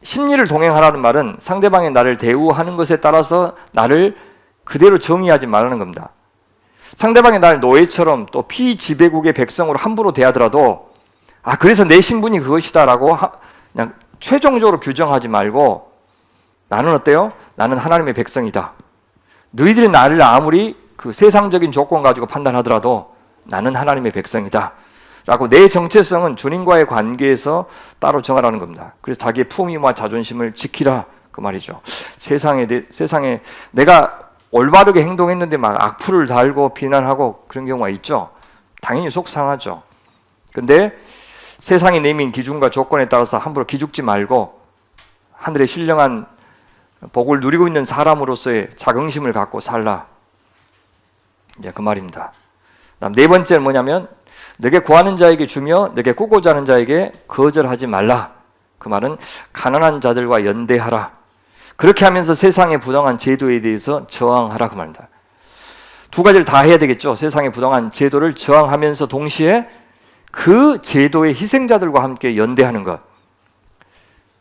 심리를 동행하라는 말은 상대방이 나를 대우하는 것에 따라서 나를 그대로 정의하지 말라는 겁니다. 상대방이 나를 노예처럼 또 피지배국의 백성으로 함부로 대하더라도 그래서 내 신분이 그것이다라고 그냥 최종적으로 규정하지 말고, 나는 어때요? 나는 하나님의 백성이다. 너희들이 나를 아무리 그 세상적인 조건 가지고 판단하더라도 나는 하나님의 백성이다 라고 내 정체성은 주님과의 관계에서 따로 정하라는 겁니다. 그래서 자기의 품위와 자존심을 지키라, 그 말이죠. 세상에 내가 올바르게 행동했는데 막 악플을 달고 비난하고 그런 경우가 있죠. 당연히 속상하죠. 근데 세상이 내민 기준과 조건에 따라서 함부로 기죽지 말고 하늘의 신령한 복을 누리고 있는 사람으로서의 자긍심을 갖고 살라, 이제 그 말입니다. 다음 네 번째는 뭐냐면, 내게 구하는 자에게 주며 내게 꾸고자 하는 자에게 거절하지 말라. 그 말은 가난한 자들과 연대하라. 그렇게 하면서 세상의 부당한 제도에 대해서 저항하라, 그 말입니다. 두 가지를 다 해야 되겠죠. 세상의 부당한 제도를 저항하면서 동시에 그 제도의 희생자들과 함께 연대하는 것.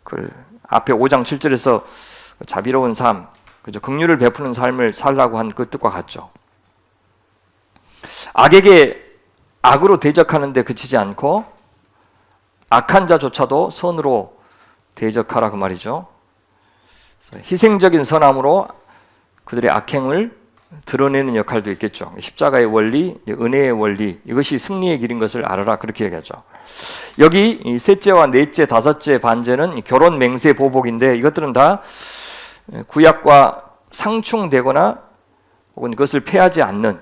그 앞에 5장 7절에서 자비로운 삶, 그죠? 긍휼을 베푸는 삶을 살라고 한 그 뜻과 같죠. 악에게 악으로 대적하는데 그치지 않고 악한 자조차도 선으로 대적하라, 그 말이죠. 희생적인 선함으로 그들의 악행을 드러내는 역할도 있겠죠. 십자가의 원리, 은혜의 원리, 이것이 승리의 길인 것을 알아라, 그렇게 얘기하죠. 여기 셋째와 넷째, 다섯째 반제는 결혼 맹세 보복인데, 이것들은 다 구약과 상충되거나 혹은 그것을 폐하지 않는,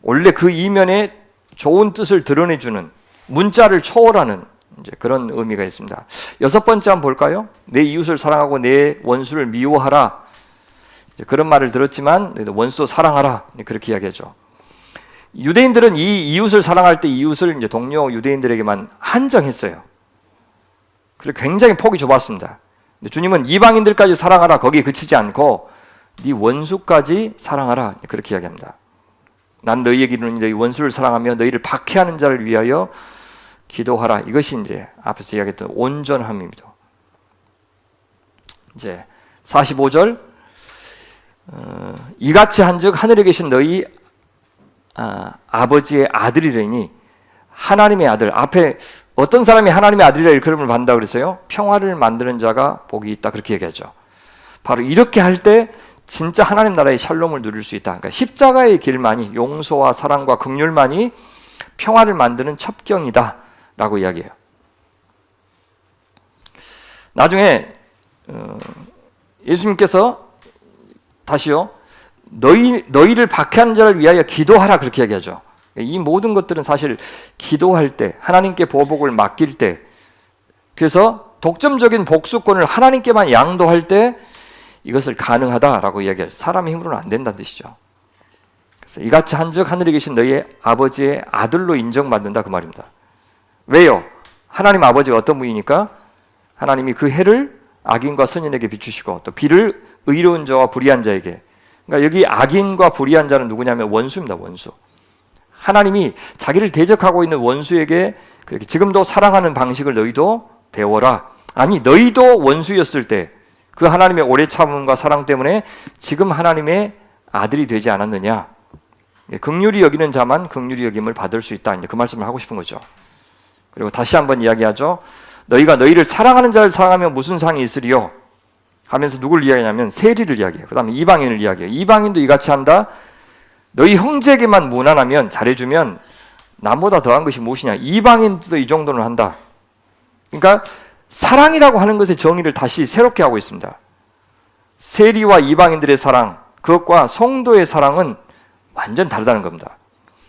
원래 그 이면에 좋은 뜻을 드러내주는, 문자를 초월하는 이제 그런 의미가 있습니다. 여섯 번째 한번 볼까요? 내 이웃을 사랑하고 내 원수를 미워하라. 그런 말을 들었지만 원수도 사랑하라, 그렇게 이야기하죠. 유대인들은 이 이웃을 사랑할 때 이웃을 이제 동료 유대인들에게만 한정했어요. 그리고 굉장히 폭이 좁았습니다. 근데 주님은 이방인들까지 사랑하라, 거기에 그치지 않고 네 원수까지 사랑하라, 그렇게 이야기합니다. 난 너희에게 이르노니 너희 원수를 사랑하며 너희를 박해하는 자를 위하여 기도하라. 이것이 이제 앞에서 이야기했던 온전함입니다. 이제 45절, 이같이 한즉 하늘에 계신 너희 아버지의 아들이라니. 하나님의 아들, 앞에 어떤 사람이 하나님의 아들이라 일컬음을 받는다 그랬어요? 평화를 만드는 자가 복이 있다, 그렇게 얘기하죠. 바로 이렇게 할 때 진짜 하나님 나라의 샬롬을 누릴 수 있다. 그러니까 십자가의 길만이, 용서와 사랑과 긍휼만이 평화를 만드는 첩경이다 라고 이야기해요. 나중에 예수님께서 다시요, 너희를 박해하는 자를 위하여 기도하라, 그렇게 얘기하죠. 이 모든 것들은 사실 기도할 때, 하나님께 보복을 맡길 때, 그래서 독점적인 복수권을 하나님께만 양도할 때 이것을 가능하다라고 이야기해요. 사람의 힘으로는 안 된다는 뜻이죠. 그래서 이같이 한즉 하늘에 계신 너희의 아버지의 아들로 인정받는다, 그 말입니다. 왜요? 하나님 아버지가 어떤 분이니까 하나님이 그 해를 악인과 선인에게 비추시고 또 비를 의로운 자와 불의한 자에게. 그러니까 여기 악인과 불의한 자는 누구냐면 원수입니다. 원수. 하나님이 자기를 대적하고 있는 원수에게 그렇게 지금도 사랑하는 방식을 너희도 배워라. 아니, 너희도 원수였을 때 그 하나님의 오래 참음과 사랑 때문에 지금 하나님의 아들이 되지 않았느냐. 긍휼히 여기는 자만 긍휼히 여김을 받을 수 있다. 이제 그 말씀을 하고 싶은 거죠. 그리고 다시 한번 이야기하죠. 너희가 너희를 사랑하는 자를 사랑하면 무슨 상이 있으리요? 하면서 누굴 이야기하냐면 세리를 이야기해요. 그 다음에 이방인을 이야기해요. 이방인도 이같이 한다. 너희 형제에게만 무난하면 잘해주면 남보다 더한 것이 무엇이냐. 이방인도 이 정도는 한다. 그러니까 사랑이라고 하는 것의 정의를 다시 새롭게 하고 있습니다. 세리와 이방인들의 사랑, 그것과 성도의 사랑은 완전 다르다는 겁니다.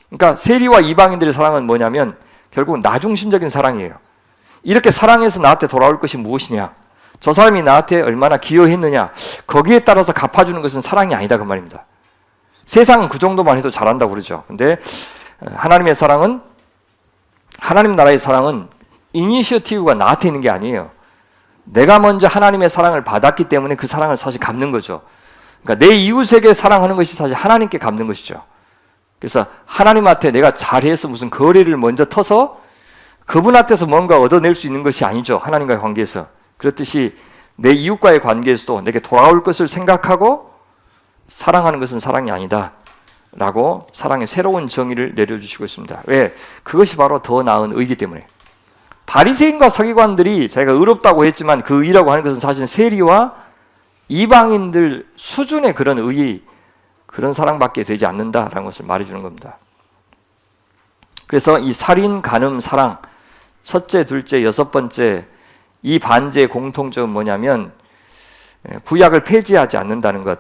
그러니까 세리와 이방인들의 사랑은 뭐냐면 결국 나중심적인 사랑이에요. 이렇게 사랑해서 나한테 돌아올 것이 무엇이냐, 저 사람이 나한테 얼마나 기여했느냐, 거기에 따라서 갚아주는 것은 사랑이 아니다 그 말입니다. 세상은 그 정도만 해도 잘한다고 그러죠. 근데 하나님의 사랑은, 하나님 나라의 사랑은 이니셔티브가 나한테 있는 게 아니에요. 내가 먼저 하나님의 사랑을 받았기 때문에 그 사랑을 사실 갚는 거죠. 그러니까 내 이웃에게 사랑하는 것이 사실 하나님께 갚는 것이죠. 그래서 하나님한테 내가 잘해서 무슨 거래를 먼저 터서 그분한테서 뭔가 얻어낼 수 있는 것이 아니죠. 하나님과의 관계에서. 그렇듯이 내 이웃과의 관계에서도 내게 돌아올 것을 생각하고 사랑하는 것은 사랑이 아니다 라고 사랑의 새로운 정의를 내려주시고 있습니다. 왜? 그것이 바로 더 나은 의이기 때문에. 바리새인과 서기관들이 자기가 의롭다고 했지만 그 의라고 하는 것은 사실 세리와 이방인들 수준의 그런 의, 그런 사랑밖에 되지 않는다라는 것을 말해주는 겁니다. 그래서 이 살인, 간음, 사랑, 첫째, 둘째, 여섯 번째 이 반제의 공통점은 뭐냐면 구약을 폐지하지 않는다는 것,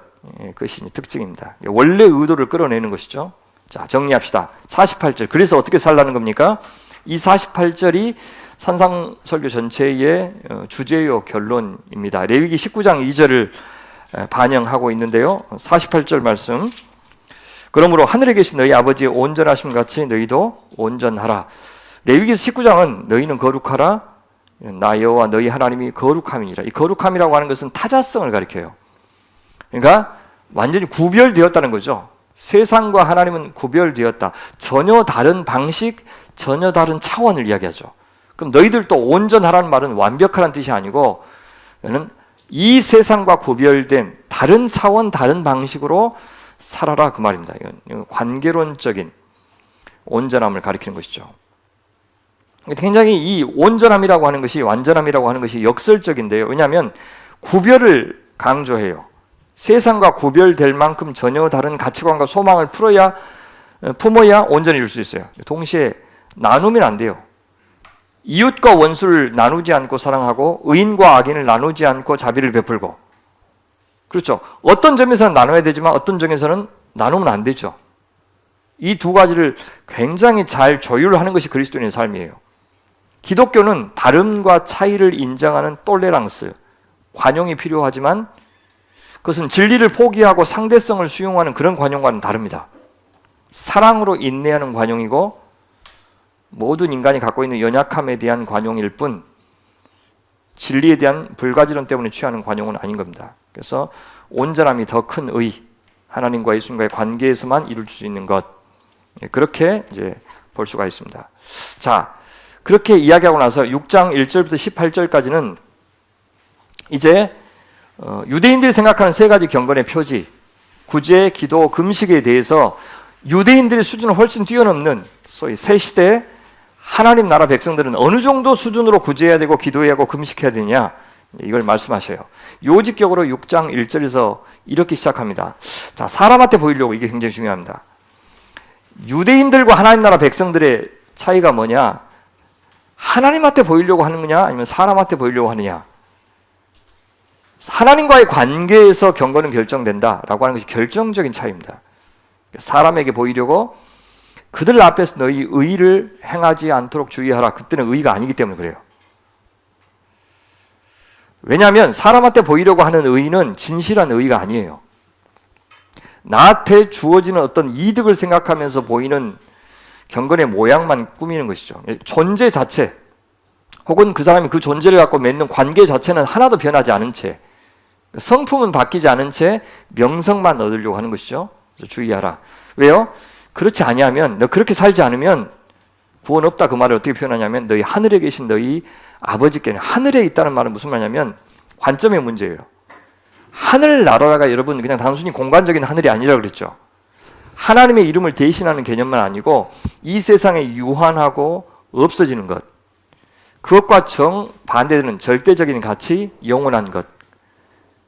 그것이 특징입니다. 원래 의도를 끌어내는 것이죠. 자, 정리합시다. 48절. 그래서 어떻게 살라는 겁니까? 이 48절이 산상설교 전체의 주제요 결론입니다. 레위기 19장 2절을 반영하고 있는데요. 48절 말씀. 그러므로 하늘에 계신 너희 아버지의 온전하심 같이 너희도 온전하라. 레위기서 19장은 너희는 거룩하라. 나 여호와 너희 하나님이 거룩함이니라. 이 거룩함이라고 하는 것은 타자성을 가리켜요. 그러니까 완전히 구별되었다는 거죠. 세상과 하나님은 구별되었다. 전혀 다른 방식, 전혀 다른 차원을 이야기하죠. 그럼 너희들도 온전하라는 말은 완벽하라는 뜻이 아니고 이 세상과 구별된 다른 차원, 다른 방식으로 살아라 그 말입니다. 이건 관계론적인 온전함을 가리키는 것이죠. 굉장히 이 온전함이라고 하는 것이, 완전함이라고 하는 것이 역설적인데요. 왜냐하면 구별을 강조해요. 세상과 구별될 만큼 전혀 다른 가치관과 소망을 품어야 온전해질 수 있어요. 동시에 나누면 안 돼요. 이웃과 원수를 나누지 않고 사랑하고 의인과 악인을 나누지 않고 자비를 베풀고, 그렇죠. 어떤 점에서는 나눠야 되지만 어떤 점에서는 나누면 안 되죠. 이 두 가지를 굉장히 잘 조율하는 것이 그리스도인의 삶이에요. 기독교는 다름과 차이를 인정하는 톨레랑스, 관용이 필요하지만 그것은 진리를 포기하고 상대성을 수용하는 그런 관용과는 다릅니다. 사랑으로 인내하는 관용이고 모든 인간이 갖고 있는 연약함에 대한 관용일 뿐 진리에 대한 불가지론 때문에 취하는 관용은 아닌 겁니다. 그래서 온전함이 더 큰 의, 하나님과 예수님과의 관계에서만 이룰 수 있는 것, 그렇게 이제 볼 수가 있습니다. 자, 그렇게 이야기하고 나서 6장 1절부터 18절까지는 이제 유대인들이 생각하는 세 가지 경건의 표지, 구제, 기도, 금식에 대해서 유대인들의 수준을 훨씬 뛰어넘는 소위 새 시대 하나님 나라 백성들은 어느 정도 수준으로 구제해야 되고 기도해야 하고 금식해야 되냐, 이걸 말씀하셔요. 요직격으로 6장 1절에서 이렇게 시작합니다. 자, 사람한테 보이려고, 이게 굉장히 중요합니다. 유대인들과 하나님 나라 백성들의 차이가 뭐냐? 하나님한테 보이려고 하는 거냐, 아니면 사람한테 보이려고 하느냐? 하나님과의 관계에서 경건은 결정된다라고 하는 것이 결정적인 차이입니다. 사람에게 보이려고 그들 앞에서 너희 의를 행하지 않도록 주의하라. 그때는 의가 아니기 때문에 그래요. 왜냐하면 사람한테 보이려고 하는 의는 진실한 의가 아니에요. 나한테 주어지는 어떤 이득을 생각하면서 보이는 경건의 모양만 꾸미는 것이죠. 존재 자체 혹은 그 사람이 그 존재를 갖고 맺는 관계 자체는 하나도 변하지 않은 채, 성품은 바뀌지 않은 채 명성만 얻으려고 하는 것이죠. 그래서 주의하라. 왜요? 그렇지 아니하면, 너 그렇게 살지 않으면 구원 없다. 그 말을 어떻게 표현하냐면 너희 하늘에 계신 너희 아버지께는, 하늘에 있다는 말은 무슨 말이냐면 관점의 문제예요. 하늘나라가 여러분 그냥 단순히 공간적인 하늘이 아니라 그랬죠. 하나님의 이름을 대신하는 개념만 아니고 이 세상에 유한하고 없어지는 것, 그것과 정반대되는 절대적인 가치, 영원한 것.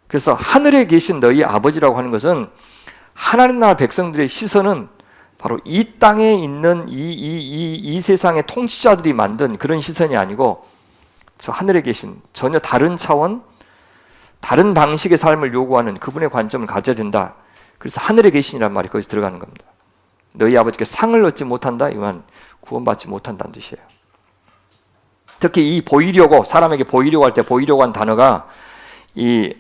그래서 하늘에 계신 너희 아버지라고 하는 것은 하나님 나라 백성들의 시선은 바로 이 땅에 있는 이 세상의 통치자들이 만든 그런 시선이 아니고 저 하늘에 계신 전혀 다른 차원, 다른 방식의 삶을 요구하는 그분의 관점을 가져야 된다. 그래서 하늘에 계신이란 말이 거기서 들어가는 겁니다. 너희 아버지께 상을 얻지 못한다, 이건 구원받지 못한다는 뜻이에요. 특히 이 보이려고, 사람에게 보이려고 할 때 보이려고 한 단어가 이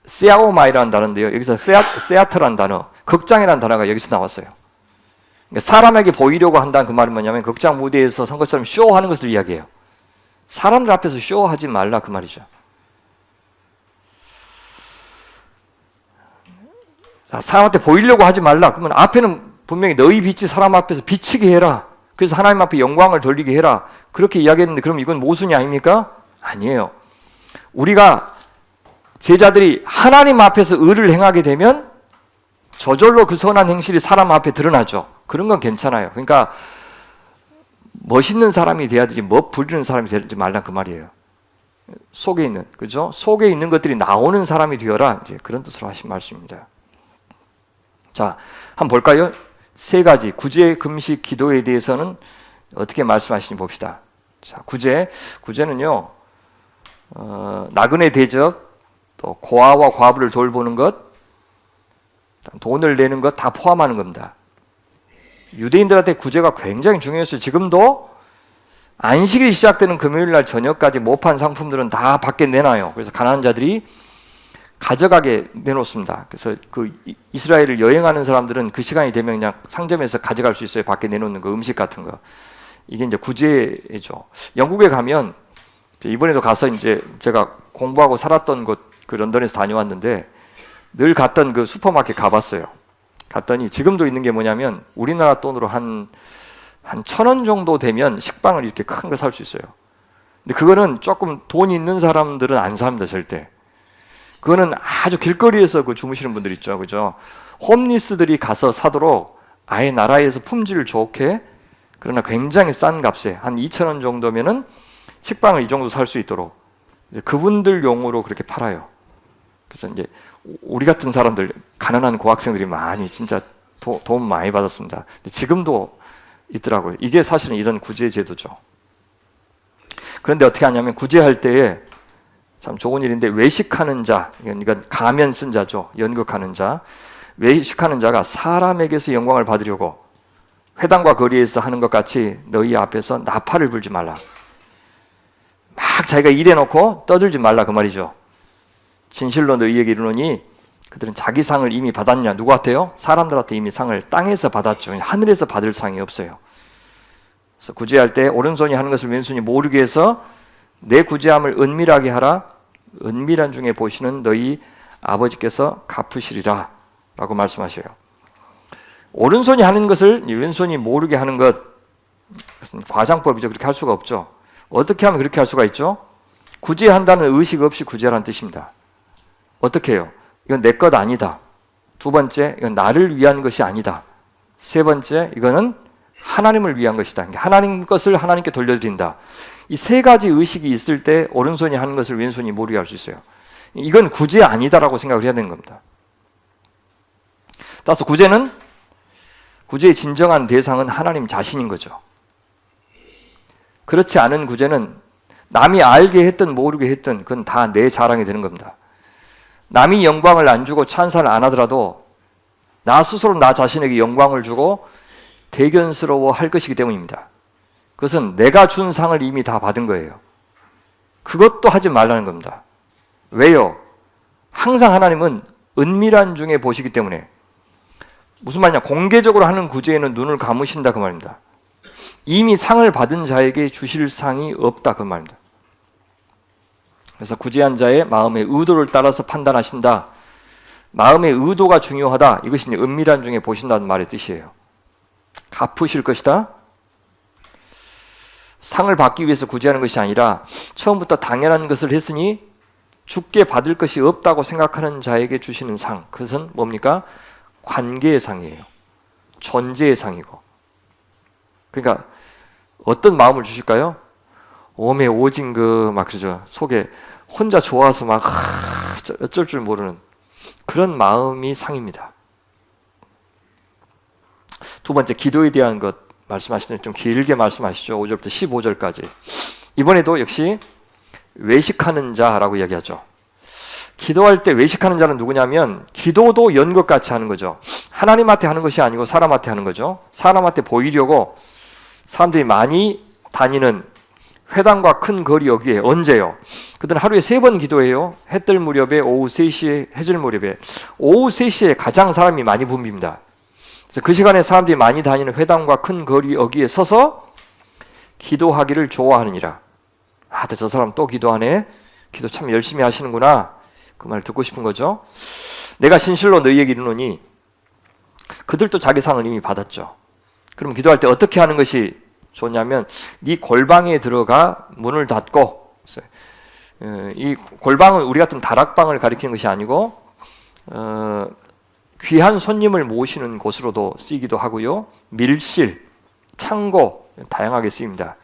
세아오마이라는 단어인데요. 여기서 세아트라는 단어, 극장이라는 단어가 여기서 나왔어요. 그러니까 사람에게 보이려고 한다는 그 말은 뭐냐면 극장 무대에서 선 것처럼 쇼하는 것을 이야기해요. 사람들 앞에서 쇼하지 말라 그 말이죠. 사람한테 보이려고 하지 말라. 그러면 앞에는 분명히 너희 빛이 사람 앞에서 비치게 해라. 그래서 하나님 앞에 영광을 돌리게 해라. 그렇게 이야기했는데 그럼 이건 모순이 아닙니까? 아니에요. 우리가 제자들이 하나님 앞에서 의를 행하게 되면 저절로 그 선한 행실이 사람 앞에 드러나죠. 그런 건 괜찮아요. 그러니까 멋있는 사람이 돼야 되지 멋 부리는 사람이 되지 말라 그 말이에요. 속에 있는, 그죠? 속에 있는 것들이 나오는 사람이 되어라. 이제 그런 뜻으로 하신 말씀입니다. 자, 한번 볼까요? 세 가지 구제, 금식, 기도에 대해서는 어떻게 말씀하시는지 봅시다. 자, 구제는요, 나그네 대접, 또 고아와 과부를 돌보는 것, 돈을 내는 것 다 포함하는 겁니다. 유대인들한테 구제가 굉장히 중요했어요. 지금도 안식일이 시작되는 금요일 날 저녁까지 못 판 상품들은 다 밖에 내놔요. 그래서 가난한 자들이 가져가게 내놓습니다. 그래서 그 이스라엘을 여행하는 사람들은 그 시간이 되면 그냥 상점에서 가져갈 수 있어요. 밖에 내놓는 거, 음식 같은 거. 이게 이제 구제죠. 영국에 가면 이번에도 가서 이제 제가 공부하고 살았던 곳, 그 런던에서 다녀왔는데 늘 갔던 그 슈퍼마켓 가봤어요. 갔더니 지금도 있는 게 뭐냐면 우리나라 돈으로 한 1,000원 정도 되면 식빵을 이렇게 큰 거 살 수 있어요. 근데 그거는 조금 돈 있는 사람들은 안 삽니다, 절대. 그거는 아주 길거리에서 그 주무시는 분들 있죠, 그죠? 홈리스들이 가서 사도록 아예 나라에서 품질 좋게, 그러나 굉장히 싼 값에 한 2,000원 정도면은 식빵을 이 정도 살 수 있도록 그분들 용으로 그렇게 팔아요. 그래서 이제 우리 같은 사람들, 가난한 고학생들이 많이 진짜 돈 많이 받았습니다. 근데 지금도 있더라고요. 이게 사실은 이런 구제 제도죠. 그런데 어떻게 하냐면 구제할 때에 참 좋은 일인데 외식하는 자, 이건 가면 쓴 자죠. 연극하는 자. 외식하는 자가 사람에게서 영광을 받으려고 회당과 거리에서 하는 것 같이 너희 앞에서 나팔을 불지 말라. 막 자기가 일해놓고 떠들지 말라 그 말이죠. 진실로 너희에게 이르노니 그들은 자기 상을 이미 받았냐? 누구한테요? 사람들한테 이미 상을 땅에서 받았죠. 하늘에서 받을 상이 없어요. 그래서 구제할 때 오른손이 하는 것을 왼손이 모르게 해서 내 구제함을 은밀하게 하라. 은밀한 중에 보시는 너희 아버지께서 갚으시리라 라고 말씀하셔요. 오른손이 하는 것을 왼손이 모르게 하는 것, 과장법이죠. 그렇게 할 수가 없죠. 어떻게 하면 그렇게 할 수가 있죠? 구제한다는 의식 없이 구제라는 뜻입니다. 어떻게 해요? 이건 내 것 아니다. 두 번째, 이건 나를 위한 것이 아니다. 세 번째, 이거는 하나님을 위한 것이다. 하나님 것을 하나님께 돌려드린다. 이 세 가지 의식이 있을 때 오른손이 하는 것을 왼손이 모르게 할 수 있어요. 이건 구제 아니다라고 생각을 해야 되는 겁니다. 따라서 구제의 진정한 대상은 하나님 자신인 거죠. 그렇지 않은 구제는 남이 알게 했든 모르게 했든 그건 다 내 자랑이 되는 겁니다. 남이 영광을 안 주고 찬사를 안 하더라도 나 스스로 나 자신에게 영광을 주고 대견스러워 할 것이기 때문입니다. 그것은 내가 준 상을 이미 다 받은 거예요. 그것도 하지 말라는 겁니다. 왜요? 항상 하나님은 은밀한 중에 보시기 때문에. 무슨 말이냐? 공개적으로 하는 구제에는 눈을 감으신다 그 말입니다. 이미 상을 받은 자에게 주실 상이 없다 그 말입니다. 그래서 구제한 자의 마음의 의도를 따라서 판단하신다. 마음의 의도가 중요하다. 이것이 은밀한 중에 보신다는 말의 뜻이에요. 갚으실 것이다. 상을 받기 위해서 구제하는 것이 아니라 처음부터 당연한 것을 했으니 죽게 받을 것이 없다고 생각하는 자에게 주시는 상. 그것은 뭡니까? 관계의 상이에요. 존재의 상이고. 그러니까 어떤 마음을 주실까요? 오메 오진 막 그러죠. 속에 혼자 좋아서 막 어쩔 줄 모르는 그런 마음이 상입니다. 두 번째, 기도에 대한 것 말씀하시는데 좀 길게 말씀하시죠. 5절부터 15절까지. 이번에도 역시 외식하는 자라고 이야기하죠. 기도할 때 외식하는 자는 누구냐면 기도도 연극같이 하는 거죠. 하나님한테 하는 것이 아니고 사람한테 하는 거죠. 사람한테 보이려고 사람들이 많이 다니는 회당과 큰 거리 여기에 언제요? 그들은 하루에 3번 기도해요. 해 뜰 무렵에, 오후 3시에, 해질 무렵에. 오후 3시에 가장 사람이 많이 붐빕니다. 그래서 그 시간에 사람들이 많이 다니는 회당과 큰 거리 여기에 서서 기도하기를 좋아하느니라. 저 사람 또 기도하네. 기도 참 열심히 하시는구나. 그 말 듣고 싶은 거죠. 내가 진실로 너희에게 이르노니 그들도 자기 상을 이미 받았죠. 그럼 기도할 때 어떻게 하는 것이 좋냐면 네 골방에 들어가 문을 닫고, 이 골방은 우리 같은 다락방을 가리키는 것이 아니고 귀한 손님을 모시는 곳으로도 쓰이기도 하고요. 밀실, 창고 다양하게 쓰입니다.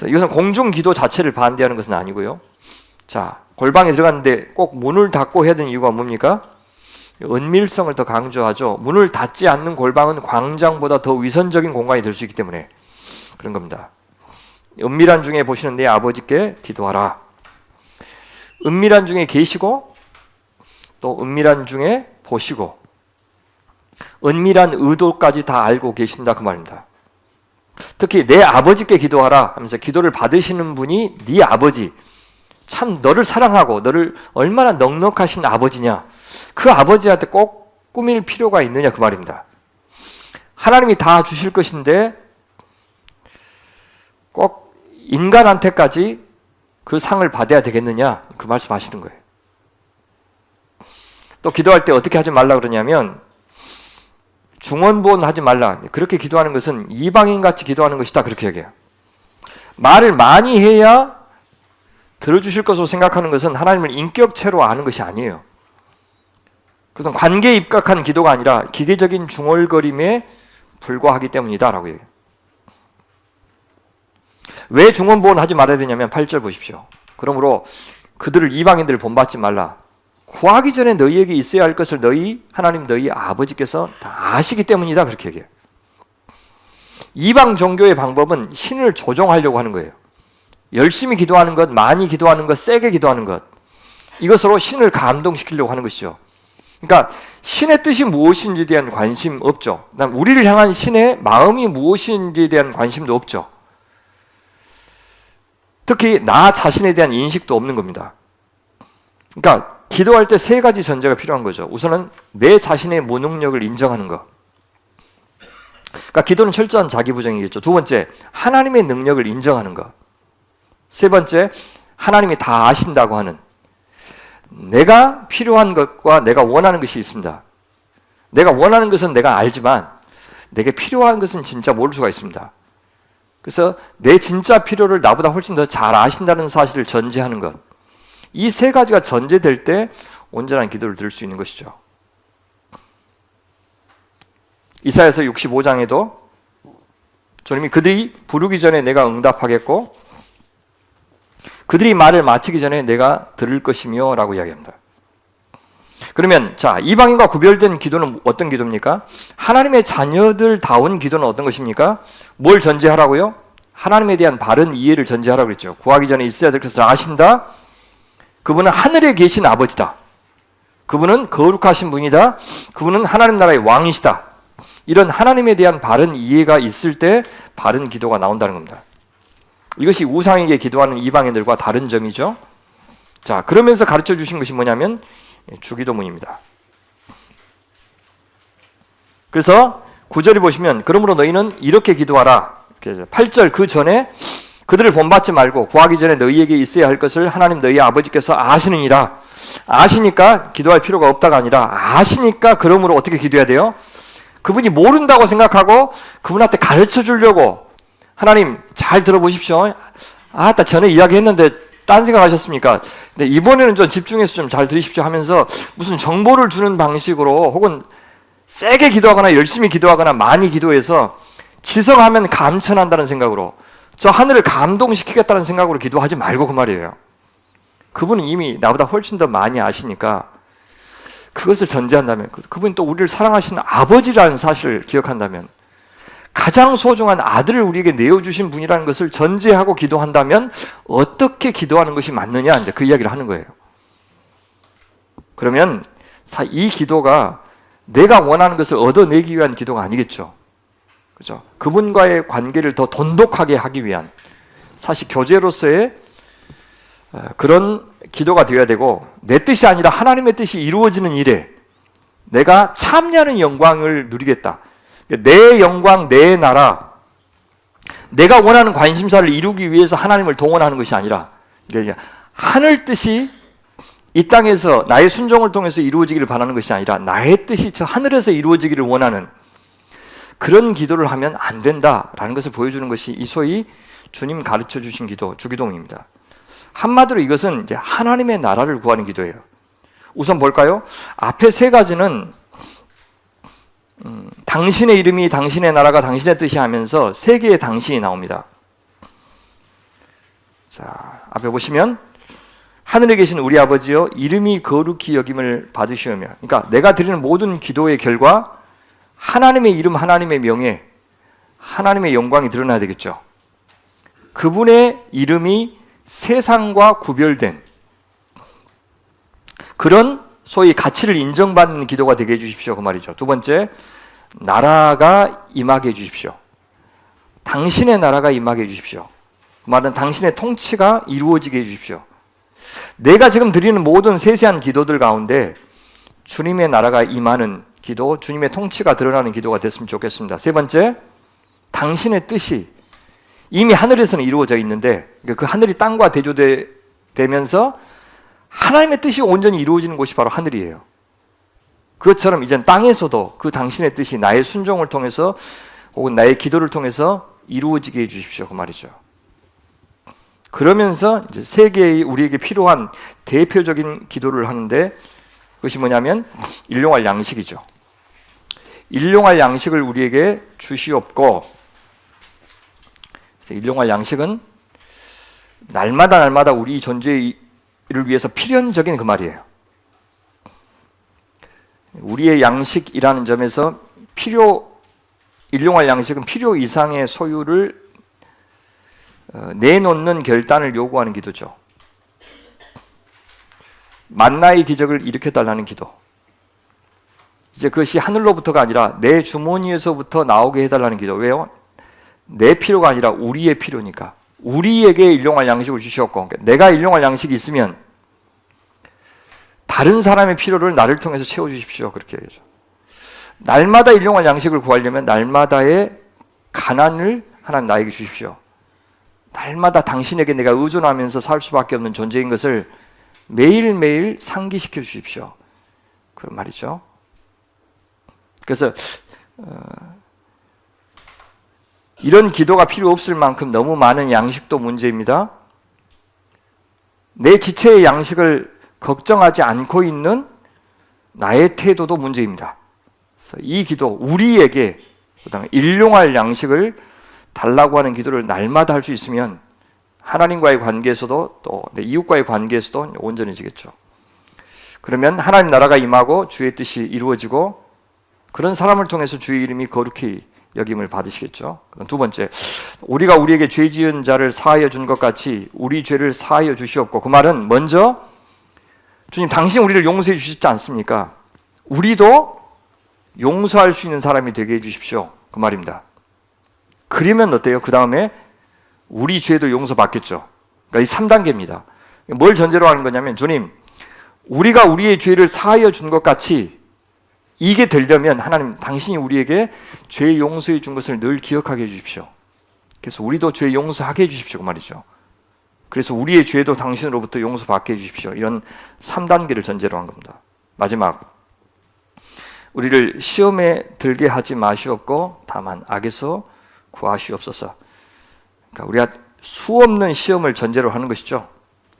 이것은 공중 기도 자체를 반대하는 것은 아니고요. 자, 골방에 들어갔는데 꼭 문을 닫고 해야 되는 이유가 뭡니까? 은밀성을 더 강조하죠. 문을 닫지 않는 골방은 광장보다 더 위선적인 공간이 될 수 있기 때문에 그런 겁니다. 은밀한 중에 보시는 내 아버지께 기도하라. 은밀한 중에 계시고 또 은밀한 중에 보시고 은밀한 의도까지 다 알고 계신다 그 말입니다. 특히 내 아버지께 기도하라 하면서 기도를 받으시는 분이 네 아버지, 참 너를 사랑하고 너를 얼마나 넉넉하신 아버지냐, 그 아버지한테 꼭 꾸밀 필요가 있느냐 그 말입니다. 하나님이 다 주실 것인데 꼭 인간한테까지 그 상을 받아야 되겠느냐 그 말씀하시는 거예요. 또 기도할 때 어떻게 하지 말라 그러냐면 중언부언 하지 말라. 그렇게 기도하는 것은 이방인같이 기도하는 것이다 그렇게 얘기해요. 말을 많이 해야 들어주실 것으로 생각하는 것은 하나님을 인격체로 아는 것이 아니에요. 그것은 관계에 입각한 기도가 아니라 기계적인 중얼거림에 불과하기 때문이다 라고 얘기해요. 왜 중언부언 하지 말아야 되냐면 8절 보십시오. 그러므로 그들을 이방인들을 본받지 말라. 구하기 전에 너희에게 있어야 할 것을 하나님 너희 아버지께서 다 아시기 때문이다 그렇게 얘기해요. 이방 종교의 방법은 신을 조종하려고 하는 거예요. 열심히 기도하는 것, 많이 기도하는 것, 세게 기도하는 것, 이것으로 신을 감동시키려고 하는 것이죠. 그러니까 신의 뜻이 무엇인지에 대한 관심 없죠. 우리를 향한 신의 마음이 무엇인지에 대한 관심도 없죠. 특히 나 자신에 대한 인식도 없는 겁니다. 그러니까 기도할 때 3가지 전제가 필요한 거죠. 우선은 내 자신의 무능력을 인정하는 것. 그러니까 기도는 철저한 자기 부정이겠죠. 두 번째, 하나님의 능력을 인정하는 것. 세 번째, 하나님이 다 아신다고 하는, 내가 필요한 것과 내가 원하는 것이 있습니다. 내가 원하는 것은 내가 알지만 내게 필요한 것은 진짜 모를 수가 있습니다. 그래서 내 진짜 필요를 나보다 훨씬 더 잘 아신다는 사실을 전제하는 것. 이 3가지가 전제될 때 온전한 기도를 드릴 수 있는 것이죠. 이사야서 65장에도 주님이 그들이 부르기 전에 내가 응답하겠고 그들이 말을 마치기 전에 내가 들을 것이며 라고 이야기합니다. 그러면 자, 이방인과 구별된 기도는 어떤 기도입니까? 하나님의 자녀들다운 기도는 어떤 것입니까? 뭘 전제하라고요? 하나님에 대한 바른 이해를 전제하라고 그랬죠. 구하기 전에 있어야 될 것을 아신다. 그분은 하늘에 계신 아버지다. 그분은 거룩하신 분이다. 그분은 하나님 나라의 왕이시다. 이런 하나님에 대한 바른 이해가 있을 때 바른 기도가 나온다는 겁니다. 이것이 우상에게 기도하는 이방인들과 다른 점이죠. 자, 그러면서 가르쳐 주신 것이 뭐냐면 주기도문입니다. 그래서 9절을 보시면 그러므로 너희는 이렇게 기도하라. 8절 그 전에 그들을 본받지 말고 구하기 전에 너희에게 있어야 할 것을 하나님 너희 아버지께서 아시느니라. 아시니까 기도할 필요가 없다가 아니라 아시니까 그러므로 어떻게 기도해야 돼요? 그분이 모른다고 생각하고 그분한테 가르쳐 주려고, 하나님 잘 들어보십시오. 전에 이야기했는데 딴 생각하셨습니까? 근데 이번에는 좀 집중해서 좀 잘 들으십시오 하면서 무슨 정보를 주는 방식으로 혹은 세게 기도하거나 열심히 기도하거나 많이 기도해서 지성하면 감천한다는 생각으로, 저 하늘을 감동시키겠다는 생각으로 기도하지 말고 그 말이에요. 그분은 이미 나보다 훨씬 더 많이 아시니까 그것을 전제한다면, 그분이 또 우리를 사랑하시는 아버지라는 사실을 기억한다면, 가장 소중한 아들을 우리에게 내어주신 분이라는 것을 전제하고 기도한다면 어떻게 기도하는 것이 맞느냐, 이제 그 이야기를 하는 거예요. 그러면 이 기도가 내가 원하는 것을 얻어내기 위한 기도가 아니겠죠. 그죠? 그분과의 관계를 더 돈독하게 하기 위한, 사실 교제로서의 그런 기도가 되어야 되고, 내 뜻이 아니라 하나님의 뜻이 이루어지는 일에 내가 참여하는 영광을 누리겠다. 내 영광, 내 나라, 내가 원하는 관심사를 이루기 위해서 하나님을 동원하는 것이 아니라, 그러니까 하늘 뜻이 이 땅에서 나의 순종을 통해서 이루어지기를 바라는 것이 아니라 나의 뜻이 저 하늘에서 이루어지기를 원하는 그런 기도를 하면 안 된다라는 것을 보여주는 것이 이 소위 주님 가르쳐 주신 기도, 주기도문입니다. 한마디로 이것은 이제 하나님의 나라를 구하는 기도예요. 우선 볼까요? 앞에 세 가지는 당신의 이름이, 당신의 나라가, 당신의 뜻이 하면서 세 개의 당신이 나옵니다. 자, 앞에 보시면 하늘에 계신 우리 아버지여 이름이 거룩히 여김을 받으시오며, 그러니까 내가 드리는 모든 기도의 결과 하나님의 이름, 하나님의 명예, 하나님의 영광이 드러나야 되겠죠. 그분의 이름이 세상과 구별된 그런 소위 가치를 인정받는 기도가 되게 해주십시오, 그 말이죠. 두 번째, 나라가 임하게 해주십시오. 당신의 나라가 임하게 해주십시오. 그 말은 당신의 통치가 이루어지게 해주십시오. 내가 지금 드리는 모든 세세한 기도들 가운데 주님의 나라가 임하는 기도, 주님의 통치가 드러나는 기도가 됐으면 좋겠습니다. 세 번째, 당신의 뜻이 이미 하늘에서는 이루어져 있는데 그 하늘이 땅과 대조되면서 하나님의 뜻이 온전히 이루어지는 곳이 바로 하늘이에요. 그것처럼 이젠 땅에서도 그 당신의 뜻이 나의 순종을 통해서 혹은 나의 기도를 통해서 이루어지게 해주십시오, 그 말이죠. 그러면서 이제 세 개의 우리에게 필요한 대표적인 기도를 하는데, 그것이 뭐냐면 일용할 양식이죠. 일용할 양식을 우리에게 주시옵고, 그래서 일용할 양식은 날마다 우리 존재를 위해서 필연적인 그 말이에요. 우리의 양식이라는 점에서 일용할 양식은 필요 이상의 소유를 내놓는 결단을 요구하는 기도죠. 만나의 기적을 일으켜달라는 기도. 이제 그것이 하늘로부터가 아니라 내 주머니에서부터 나오게 해달라는 기도. 왜요? 내 필요가 아니라 우리의 필요니까. 우리에게 일용할 양식을 주시옵고, 내가 일용할 양식이 있으면 다른 사람의 필요를 나를 통해서 채워주십시오, 그렇게 얘기하죠. 날마다 일용할 양식을 구하려면 날마다의 가난을 하나님 나에게 주십시오. 날마다 당신에게 내가 의존하면서 살 수밖에 없는 존재인 것을 매일매일 상기시켜 주십시오, 그런 말이죠. 그래서 이런 기도가 필요 없을 만큼 너무 많은 양식도 문제입니다. 내 지체의 양식을 걱정하지 않고 있는 나의 태도도 문제입니다. 그래서 이 기도, 우리에게 일용할 양식을 달라고 하는 기도를 날마다 할 수 있으면 하나님과의 관계에서도 또 내 이웃과의 관계에서도 온전해지겠죠. 그러면 하나님 나라가 임하고 주의 뜻이 이루어지고 그런 사람을 통해서 주의 이름이 거룩히 여김을 받으시겠죠. 두 번째, 우리가 우리에게 죄 지은 자를 사하여 준 것 같이 우리 죄를 사하여 주시옵고, 그 말은 먼저 주님 당신 우리를 용서해 주시지 않습니까? 우리도 용서할 수 있는 사람이 되게 해주십시오, 그 말입니다. 그러면 어때요? 그 다음에 우리 죄도 용서받겠죠. 그러니까 이 3단계입니다. 뭘 전제로 하는 거냐면, 주님 우리가 우리의 죄를 사하여 준 것 같이 이게 되려면 하나님 당신이 우리에게 죄 용서해 준 것을 늘 기억하게 해주십시오. 그래서 우리도 죄 용서하게 해주십시오, 그 말이죠. 그래서 우리의 죄도 당신으로부터 용서받게 해주십시오. 이런 3단계를 전제로 한 겁니다. 마지막, 우리를 시험에 들게 하지 마시옵고 다만 악에서 구하시옵소서. 그러니까 우리가 수없는 시험을 전제로 하는 것이죠.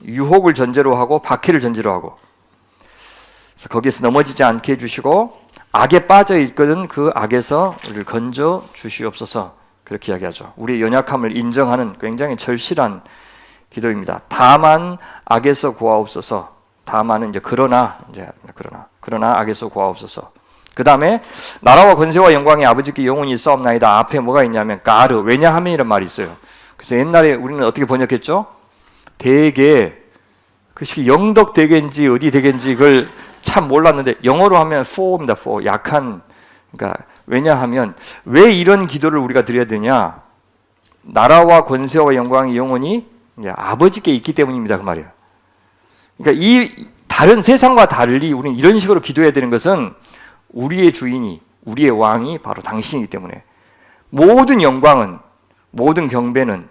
유혹을 전제로 하고 박해를 전제로 하고, 그래서 거기에서 넘어지지 않게 해주시고 악에 빠져 있거든 그 악에서 우리를 건져 주시옵소서. 그렇게 이야기하죠. 우리의 연약함을 인정하는 굉장히 절실한 기도입니다. 다만 악에서 구하옵소서. 다만은 이제 그러나 악에서 구하옵소서. 그 다음에 나라와 권세와 영광이 아버지께 영원히 있사옵나이다. 앞에 뭐가 있냐면 가르, 왜냐하면이란 말이 있어요. 그래서 옛날에 우리는 어떻게 번역했죠? 대개 그 시기 영덕 대개인지 어디 대개인지 그걸 참 몰랐는데 영어로 하면 for입니다. for 약한. 그러니까 왜냐하면 왜 이런 기도를 우리가 드려야 되냐? 나라와 권세와 영광이 영원히 아버지께 있기 때문입니다. 그 말이에요. 그러니까 이 다른 세상과 달리 우리는 이런 식으로 기도해야 되는 것은 우리의 주인이, 우리의 왕이 바로 당신이기 때문에 모든 영광은, 모든 경배는,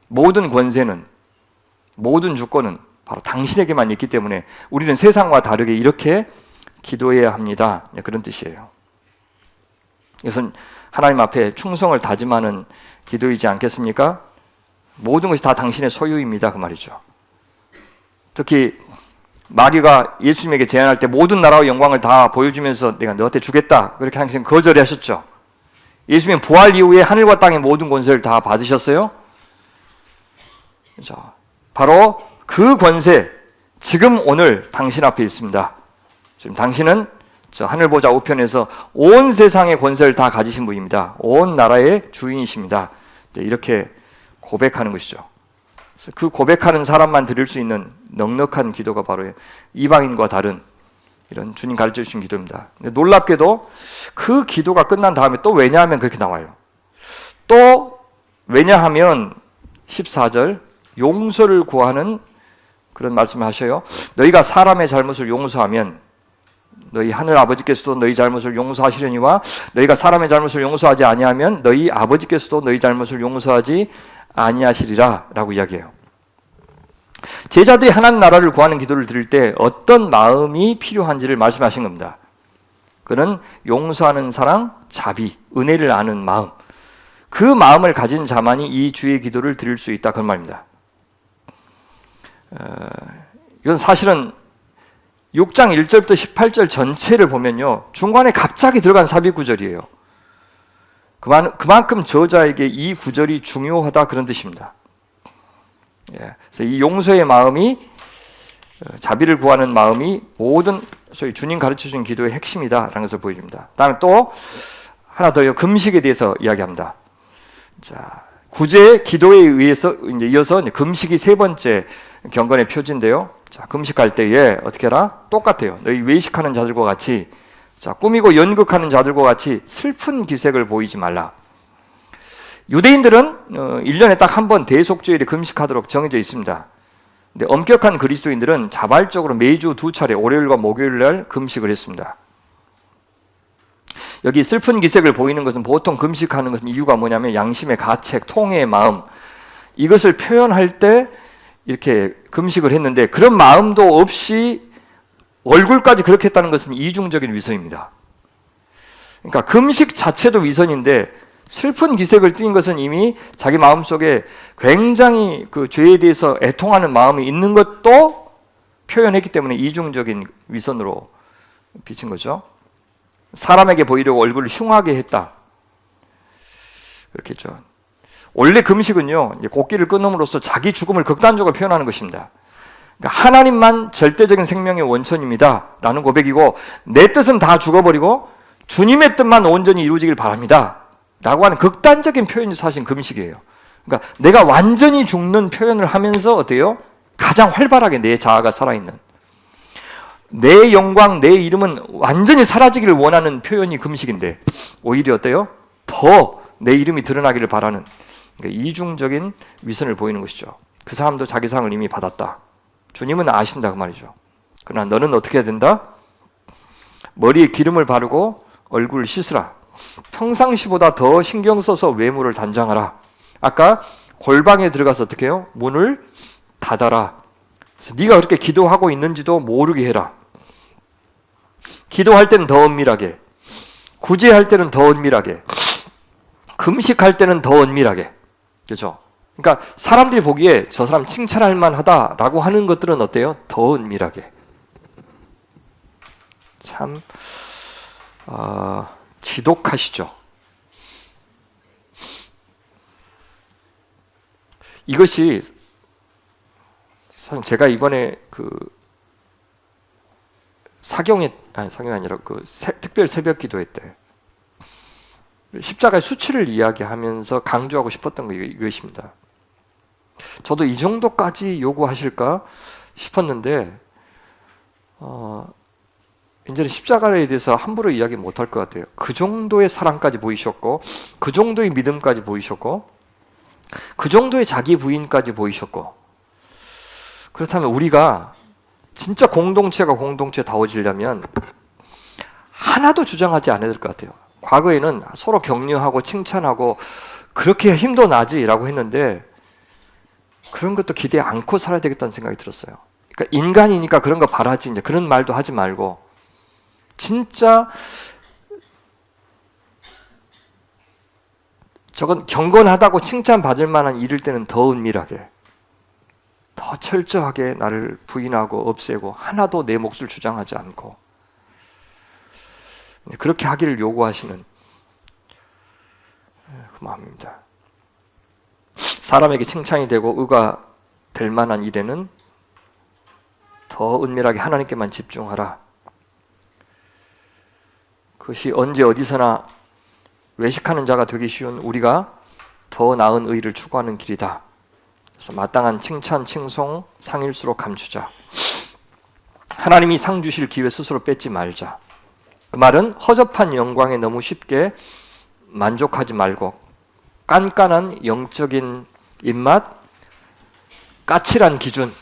모든 권세는, 모든 주권은 바로 당신에게만 있기 때문에 우리는 세상과 다르게 이렇게 기도해야 합니다. 그런 뜻이에요. 이것은 하나님 앞에 충성을 다짐하는 기도이지 않겠습니까? 모든 것이 다 당신의 소유입니다. 그 말이죠. 특히 마귀가 예수님에게 제안할 때 모든 나라와 영광을 다 보여주면서 내가 너한테 주겠다 그렇게 항상 거절하셨죠. 예수님은 부활 이후에 하늘과 땅의 모든 권세를 다 받으셨어요. 그렇죠. 바로 그 권세 지금 오늘 당신 앞에 있습니다. 지금 당신은 저 하늘보좌 우편에서 온 세상의 권세를 다 가지신 분입니다. 온 나라의 주인이십니다. 이렇게 고백하는 것이죠. 그 고백하는 사람만 드릴 수 있는 넉넉한 기도가 바로 이방인과 다른 이런 주님 가르쳐 주신 기도입니다. 근데 놀랍게도 그 기도가 끝난 다음에 또 왜냐하면 그렇게 나와요. 또 왜냐하면 14절 용서를 구하는 그런 말씀을 하셔요. 너희가 사람의 잘못을 용서하면 너희 하늘 아버지께서도 너희 잘못을 용서하시려니와 너희가 사람의 잘못을 용서하지 아니하면 너희 아버지께서도 너희 잘못을 용서하지 아니하시리라 라고 이야기해요. 제자들이 하나님 나라를 구하는 기도를 드릴 때 어떤 마음이 필요한지를 말씀하신 겁니다. 그는 용서하는 사랑, 자비, 은혜를 아는 마음, 그 마음을 가진 자만이 이 주의 기도를 드릴 수 있다 그런 말입니다. 이건 사실은 6장 1절부터 18절 전체를 보면요 중간에 갑자기 들어간 삽입 구절이에요. 그만큼 저자에게 이 구절이 중요하다 그런 뜻입니다. 그래서 이 용서의 마음이 자비를 구하는 마음이 모든 소위 주님 가르쳐준 기도의 핵심이다라는 것을 보여줍니다. 다음에 또 하나 더요 금식에 대해서 이야기합니다. 자, 구제 기도에 의해서 이어서 금식이 세 번째 경건의 표지인데요. 자, 금식할 때에 어떻게 해라? 똑같아요. 너희 외식하는 자들과 같이 자, 꾸미고 연극하는 자들과 같이 슬픈 기색을 보이지 말라. 유대인들은 1년에 딱 한 번 대속주일에 금식하도록 정해져 있습니다. 근데 엄격한 그리스도인들은 자발적으로 매주 2차례 월요일과 목요일 날 금식을 했습니다. 여기 슬픈 기색을 보이는 것은 보통 금식하는 것은 이유가 뭐냐면 양심의 가책, 통회의 마음 이것을 표현할 때 이렇게 금식을 했는데 그런 마음도 없이 얼굴까지 그렇게 했다는 것은 이중적인 위선입니다. 그러니까 금식 자체도 위선인데 슬픈 기색을 띈 것은 이미 자기 마음속에 굉장히 그 죄에 대해서 애통하는 마음이 있는 것도 표현했기 때문에 이중적인 위선으로 비친 거죠. 사람에게 보이려고 얼굴을 흉하게 했다. 그렇게 했죠. 원래 금식은요, 곡기를 끊음으로써 자기 죽음을 극단적으로 표현하는 것입니다. 그러니까 하나님만 절대적인 생명의 원천입니다. 라는 고백이고, 내 뜻은 다 죽어버리고, 주님의 뜻만 온전히 이루어지길 바랍니다. 라고 하는 극단적인 표현이 사실 금식이에요. 그러니까 내가 완전히 죽는 표현을 하면서 어때요? 가장 활발하게 내 자아가 살아있는. 내 영광, 내 이름은 완전히 사라지기를 원하는 표현이 금식인데, 오히려 어때요? 더 내 이름이 드러나기를 바라는 그러니까 이중적인 위선을 보이는 것이죠. 그 사람도 자기 상을 이미 받았다. 주님은 아신다 그 말이죠. 그러나 너는 어떻게 해야 된다? 머리에 기름을 바르고 얼굴을 씻으라. 평상시보다 더 신경 써서 외모를 단장하라. 아까 골방에 들어가서 어떻게 해요? 문을 닫아라. 그래서 네가 그렇게 기도하고 있는지도 모르게 해라. 기도할 때는 더 은밀하게, 구제할 때는 더 은밀하게, 금식할 때는 더 은밀하게. 그렇죠? 그러니까 사람들이 보기에 저 사람 칭찬할 만하다라고 하는 것들은 어때요? 더 은밀하게. 참 지독하시죠. 이것이 제가 이번에 사경이 아니라 특별 새벽 기도회 때 십자가의 수치를 이야기하면서 강조하고 싶었던 게 이것입니다. 저도 이 정도까지 요구하실까 싶었는데 이제는 십자가에 대해서 함부로 이야기 못할 것 같아요. 그 정도의 사랑까지 보이셨고, 그 정도의 믿음까지 보이셨고, 그 정도의 자기 부인까지 보이셨고, 그렇다면 우리가 진짜 공동체가 공동체다워지려면 하나도 주장하지 않아야 될 것 같아요. 과거에는 서로 격려하고 칭찬하고 그렇게 힘도 나지라고 했는데 그런 것도 기대 않고 살아야 되겠다는 생각이 들었어요. 그러니까 인간이니까 그런 거 바라지, 이제 그런 말도 하지 말고 진짜 저건 경건하다고 칭찬받을 만한 일일 때는 더 은밀하게, 더 철저하게 나를 부인하고 없애고 하나도 내 몫을 주장하지 않고 그렇게 하기를 요구하시는 그 마음입니다. 사람에게 칭찬이 되고 의가 될 만한 일에는 더 은밀하게 하나님께만 집중하라. 그것이 언제 어디서나 외식하는 자가 되기 쉬운 우리가 더 나은 의를 추구하는 길이다. 그래서 마땅한 칭찬, 칭송, 상일수록 감추자. 하나님이 상 주실 기회 스스로 뺏지 말자. 그 말은 허접한 영광에 너무 쉽게 만족하지 말고 깐깐한 영적인 입맛, 까칠한 기준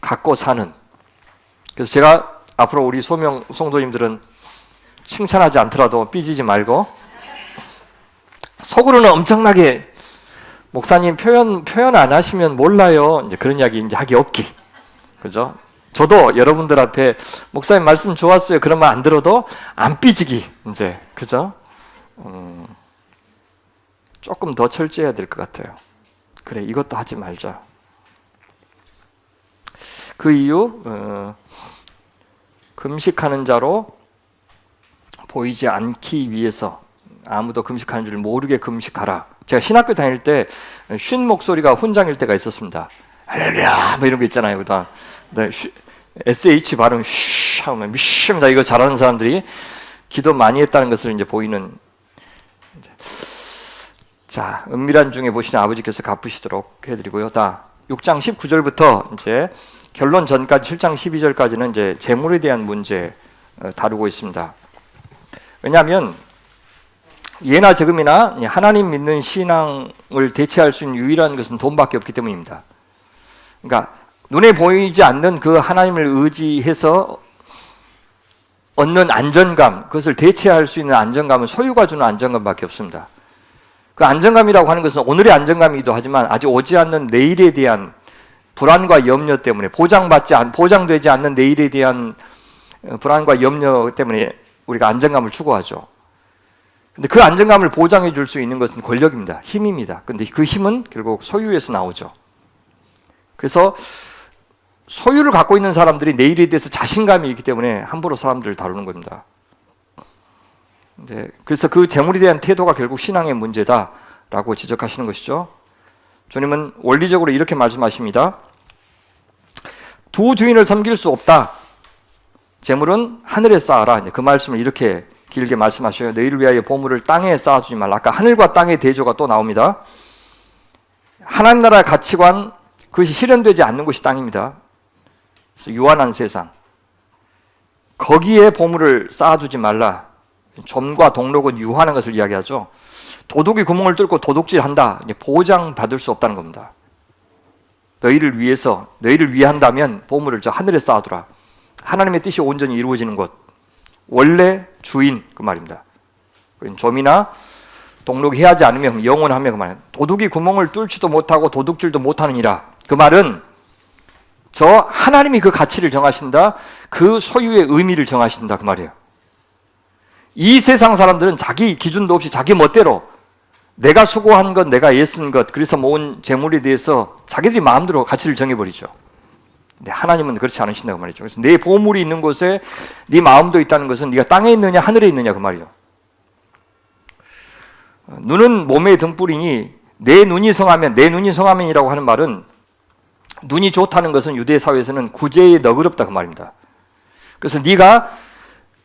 갖고 사는. 그래서 제가 앞으로 우리 소명 성도님들은 칭찬하지 않더라도 삐지지 말고 속으로는 엄청나게 목사님 표현 안 하시면 몰라요. 이제 그런 이야기 이제 하기 없기. 그죠? 저도 여러분들 앞에 목사님 말씀 좋았어요. 그런 말 안 들어도 안 삐지기. 이제 그죠? 조금 더 철저해야 될 것 같아요. 그래, 이것도 하지 말자. 그 이유 금식하는 자로 보이지 않기 위해서 아무도 금식하는 줄 모르게 금식하라. 제가 신학교 다닐 때 쉰 목소리가 훈장일 때가 있었습니다. 할렐루야 뭐 이런 거 있잖아요. 그다음 SH 발음 쉬 하면 미십니다. 이거 잘하는 사람들이 기도 많이 했다는 것을 이제 보이는. 자, 은밀한 중에 보시는 아버지께서 갚으시도록 해드리고요. 6장 19절부터 이제 결론 전까지 7장 12절까지는 이제 재물에 대한 문제 다루고 있습니다. 왜냐하면 예나 지금이나 하나님 믿는 신앙을 대체할 수 있는 유일한 것은 돈밖에 없기 때문입니다. 그러니까 눈에 보이지 않는 그 하나님을 의지해서 얻는 안정감, 그것을 대체할 수 있는 안정감은 소유가 주는 안정감밖에 없습니다. 그 안정감이라고 하는 것은 오늘의 안정감이기도 하지만 아직 오지 않는 내일에 대한 불안과 염려 때문에 보장되지 않는 내일에 대한 불안과 염려 때문에 우리가 안정감을 추구하죠. 근데 그 안정감을 보장해 줄 수 있는 것은 권력입니다. 힘입니다. 근데 그 힘은 결국 소유에서 나오죠. 그래서 소유를 갖고 있는 사람들이 내일에 대해서 자신감이 있기 때문에 함부로 사람들을 다루는 겁니다. 그래서 그 재물에 대한 태도가 결국 신앙의 문제다라고 지적하시는 것이죠. 주님은 원리적으로 이렇게 말씀하십니다. 두 주인을 섬길 수 없다. 재물은 하늘에 쌓아라. 그 말씀을 이렇게 길게 말씀하셔요. 너희를 위하여 보물을 땅에 쌓아주지 말라. 아까 하늘과 땅의 대조가 또 나옵니다. 하나님 나라의 가치관, 그것이 실현되지 않는 곳이 땅입니다. 그래서 유한한 세상, 거기에 보물을 쌓아주지 말라. 점과 동록은 유한한 것을 이야기하죠. 도둑이 구멍을 뚫고 도둑질한다. 보장받을 수 없다는 겁니다. 너희를 위한다면 보물을 저 하늘에 쌓아두라. 하나님의 뜻이 온전히 이루어지는 곳, 원래 주인 그 말입니다. 점이나 동록이 해하지 않으면 영원하며 그 말이에요. 도둑이 구멍을 뚫지도 못하고 도둑질도 못하느니라. 그 말은 저 하나님이 그 가치를 정하신다. 그 소유의 의미를 정하신다 그 말이에요. 이 세상 사람들은 자기 기준도 없이 자기 멋대로 내가 수고한 것, 내가 애쓴 것, 그래서 모은 재물에 대해서 자기들이 마음대로 가치를 정해버리죠. 근데 하나님은 그렇지 않으신다고 말이죠. 그래서 내 보물이 있는 곳에 네 마음도 있다는 것은 네가 땅에 있느냐 하늘에 있느냐 그 말이에요. 눈은 몸의 등불이니 내 눈이 성하면이라고 하는 말은 눈이 좋다는 것은 유대 사회에서는 구제에 너그럽다 그 말입니다. 그래서 네가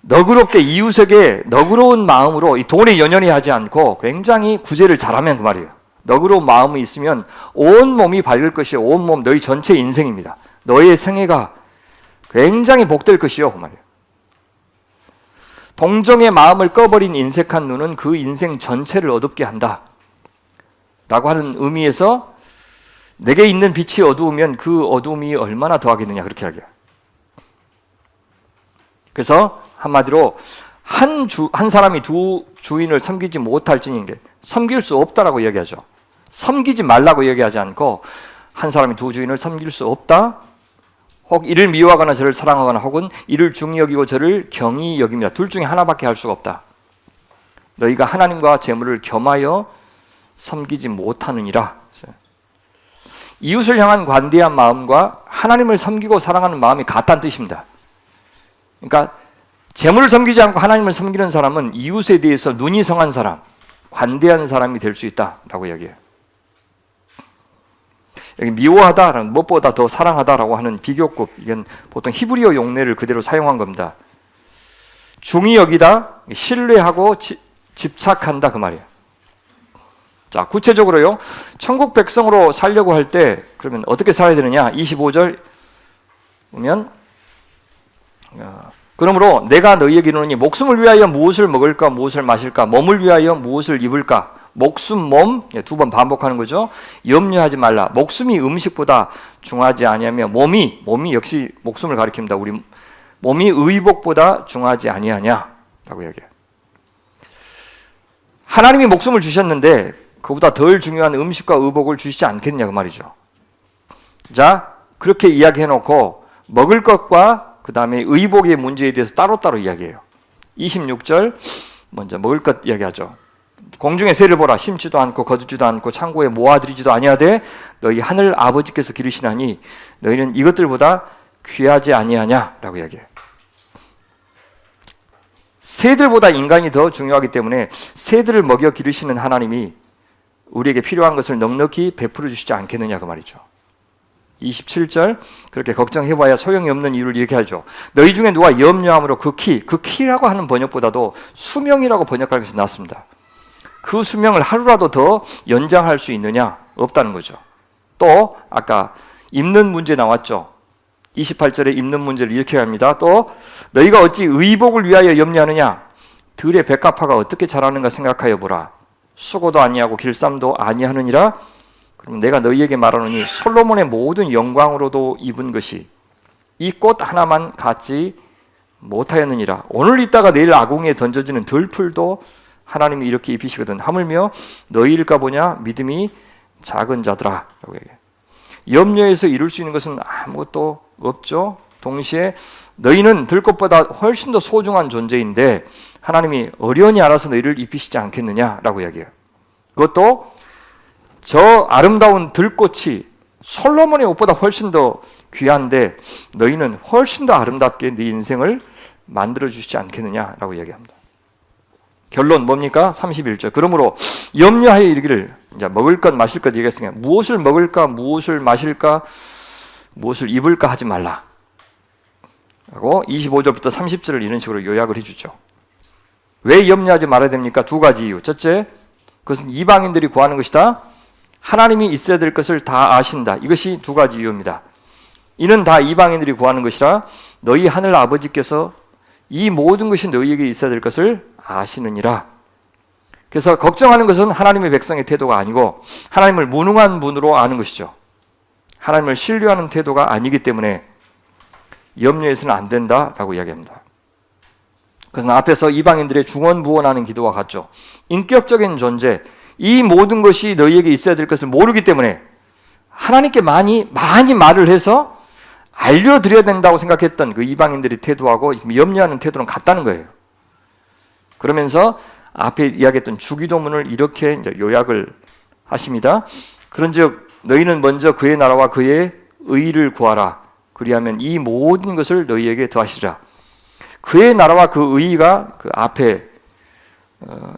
너그럽게 이웃에게 너그러운 마음으로 이 돈에 연연해 하지 않고 굉장히 구제를 잘하면 그 말이에요. 너그러운 마음이 있으면 온 몸이 밝을 것이요 온 몸 너희 전체 인생입니다. 너의 생애가 굉장히 복될 것이요 그 말이에요. 동정의 마음을 꺼버린 인색한 눈은 그 인생 전체를 어둡게 한다 라고 하는 의미에서 내게 있는 빛이 어두우면 그 어두움이 얼마나 더하겠느냐 그렇게 이야기해요. 그래서 한마디로 한 사람이 두 주인을 섬기지 못할지니 섬길 수 없다라고 얘기하죠. 섬기지 말라고 얘기하지 않고 한 사람이 두 주인을 섬길 수 없다. 혹 이를 미워하거나 저를 사랑하거나 혹은 이를 중히 여기고 저를 경히 여깁니다. 둘 중에 하나밖에 할 수가 없다. 너희가 하나님과 재물을 겸하여 섬기지 못하느니라. 이웃을 향한 관대한 마음과 하나님을 섬기고 사랑하는 마음이 같다는 뜻입니다. 그러니까 재물을 섬기지 않고 하나님을 섬기는 사람은 이웃에 대해서 눈이 성한 사람, 관대한 사람이 될 수 있다라고 이야기해요. 여기 미워하다라는 무엇보다 더 사랑하다라고 하는 비교급, 이건 보통 히브리어 용례를 그대로 사용한 겁니다. 중히 여기다, 신뢰하고 집착한다 그 말이에요. 자, 구체적으로요. 천국 백성으로 살려고 할 때 그러면 어떻게 살아야 되느냐? 25절 보면 그러므로 내가 너희에게 이르노니 목숨을 위하여 무엇을 먹을까 무엇을 마실까 몸을 위하여 무엇을 입을까 목숨 몸 두 번 반복하는 거죠. 염려하지 말라. 목숨이 음식보다 중하지 아니하며 몸이 역시 목숨을 가리킵니다. 우리 몸이 의복보다 중하지 아니하냐라고 얘기해요. 하나님이 목숨을 주셨는데 그보다 덜 중요한 음식과 의복을 주시지 않겠냐 그 말이죠. 자, 그렇게 이야기해놓고 먹을 것과 그 다음에 의복의 문제에 대해서 따로따로 이야기해요. 26절 먼저 먹을 것 이야기하죠. 공중의 새를 보라. 심지도 않고 거두지도 않고 창고에 모아들이지도 아니하되 너희 하늘 아버지께서 기르시나니 너희는 이것들보다 귀하지 아니하냐라고 이야기해요. 새들보다 인간이 더 중요하기 때문에 새들을 먹여 기르시는 하나님이 우리에게 필요한 것을 넉넉히 베풀어 주시지 않겠느냐 그 말이죠. 27절 그렇게 걱정해봐야 소용이 없는 이유를 이렇게 하죠. 너희 중에 누가 염려함으로 그 키라고 하는 번역보다도 수명이라고 번역하는 것이 낫습니다. 그 수명을 하루라도 더 연장할 수 있느냐? 없다는 거죠. 또 아까 입는 문제 나왔죠. 28절에 입는 문제를 이렇게 합니다. 또 너희가 어찌 의복을 위하여 염려하느냐? 들의 백합화가 어떻게 자라는가 생각하여 보라. 수고도 아니하고 길쌈도 아니하느니라. 그럼 내가 너희에게 말하노니 솔로몬의 모든 영광으로도 입은 것이 이 꽃 하나만 갖지 못하였느니라. 오늘 있다가 내일 아궁이에 던져지는 들풀도 하나님이 이렇게 입히시거든. 하물며 너희일까 보냐 믿음이 작은 자들아 라고 얘기해요. 염려에서 이룰 수 있는 것은 아무것도 없죠. 동시에 너희는 들꽃보다 훨씬 더 소중한 존재인데 하나님이 어련히 알아서 너희를 입히시지 않겠느냐라고 이야기해요. 그것도 저 아름다운 들꽃이 솔로몬의 옷보다 훨씬 더 귀한데 너희는 훨씬 더 아름답게 네 인생을 만들어주시지 않겠느냐라고 이야기합니다. 결론 뭡니까? 31절. 그러므로 염려하여 이르기를 이제 먹을 것 마실 것 얘기했으니까 무엇을 먹을까 무엇을 마실까 무엇을 입을까 하지 말라 하고 25절부터 30절을 이런 식으로 요약을 해주죠. 왜 염려하지 말아야 됩니까? 두 가지 이유. 첫째, 그것은 이방인들이 구하는 것이다. 하나님이 있어야 될 것을 다 아신다. 이것이 두 가지 이유입니다. 이는 다 이방인들이 구하는 것이라 너희 하늘 아버지께서 이 모든 것이 너희에게 있어야 될 것을 아시느니라. 그래서 걱정하는 것은 하나님의 백성의 태도가 아니고 하나님을 무능한 분으로 아는 것이죠. 하나님을 신뢰하는 태도가 아니기 때문에 염려해서는 안 된다라고 이야기합니다. 그래서 앞에서 이방인들의 중언부언하는 기도와 같죠. 인격적인 존재, 이 모든 것이 너희에게 있어야 될 것을 모르기 때문에 하나님께 많이 말을 해서 알려드려야 된다고 생각했던 그 이방인들의 태도하고 염려하는 태도는 같다는 거예요. 그러면서 앞에 이야기했던 주기도문을 이렇게 이제 요약을 하십니다. 그런즉 너희는 먼저 그의 나라와 그의 의를 구하라. 그리하면 이 모든 것을 너희에게 더하시리라. 그의 나라와 그 의의가 그 앞에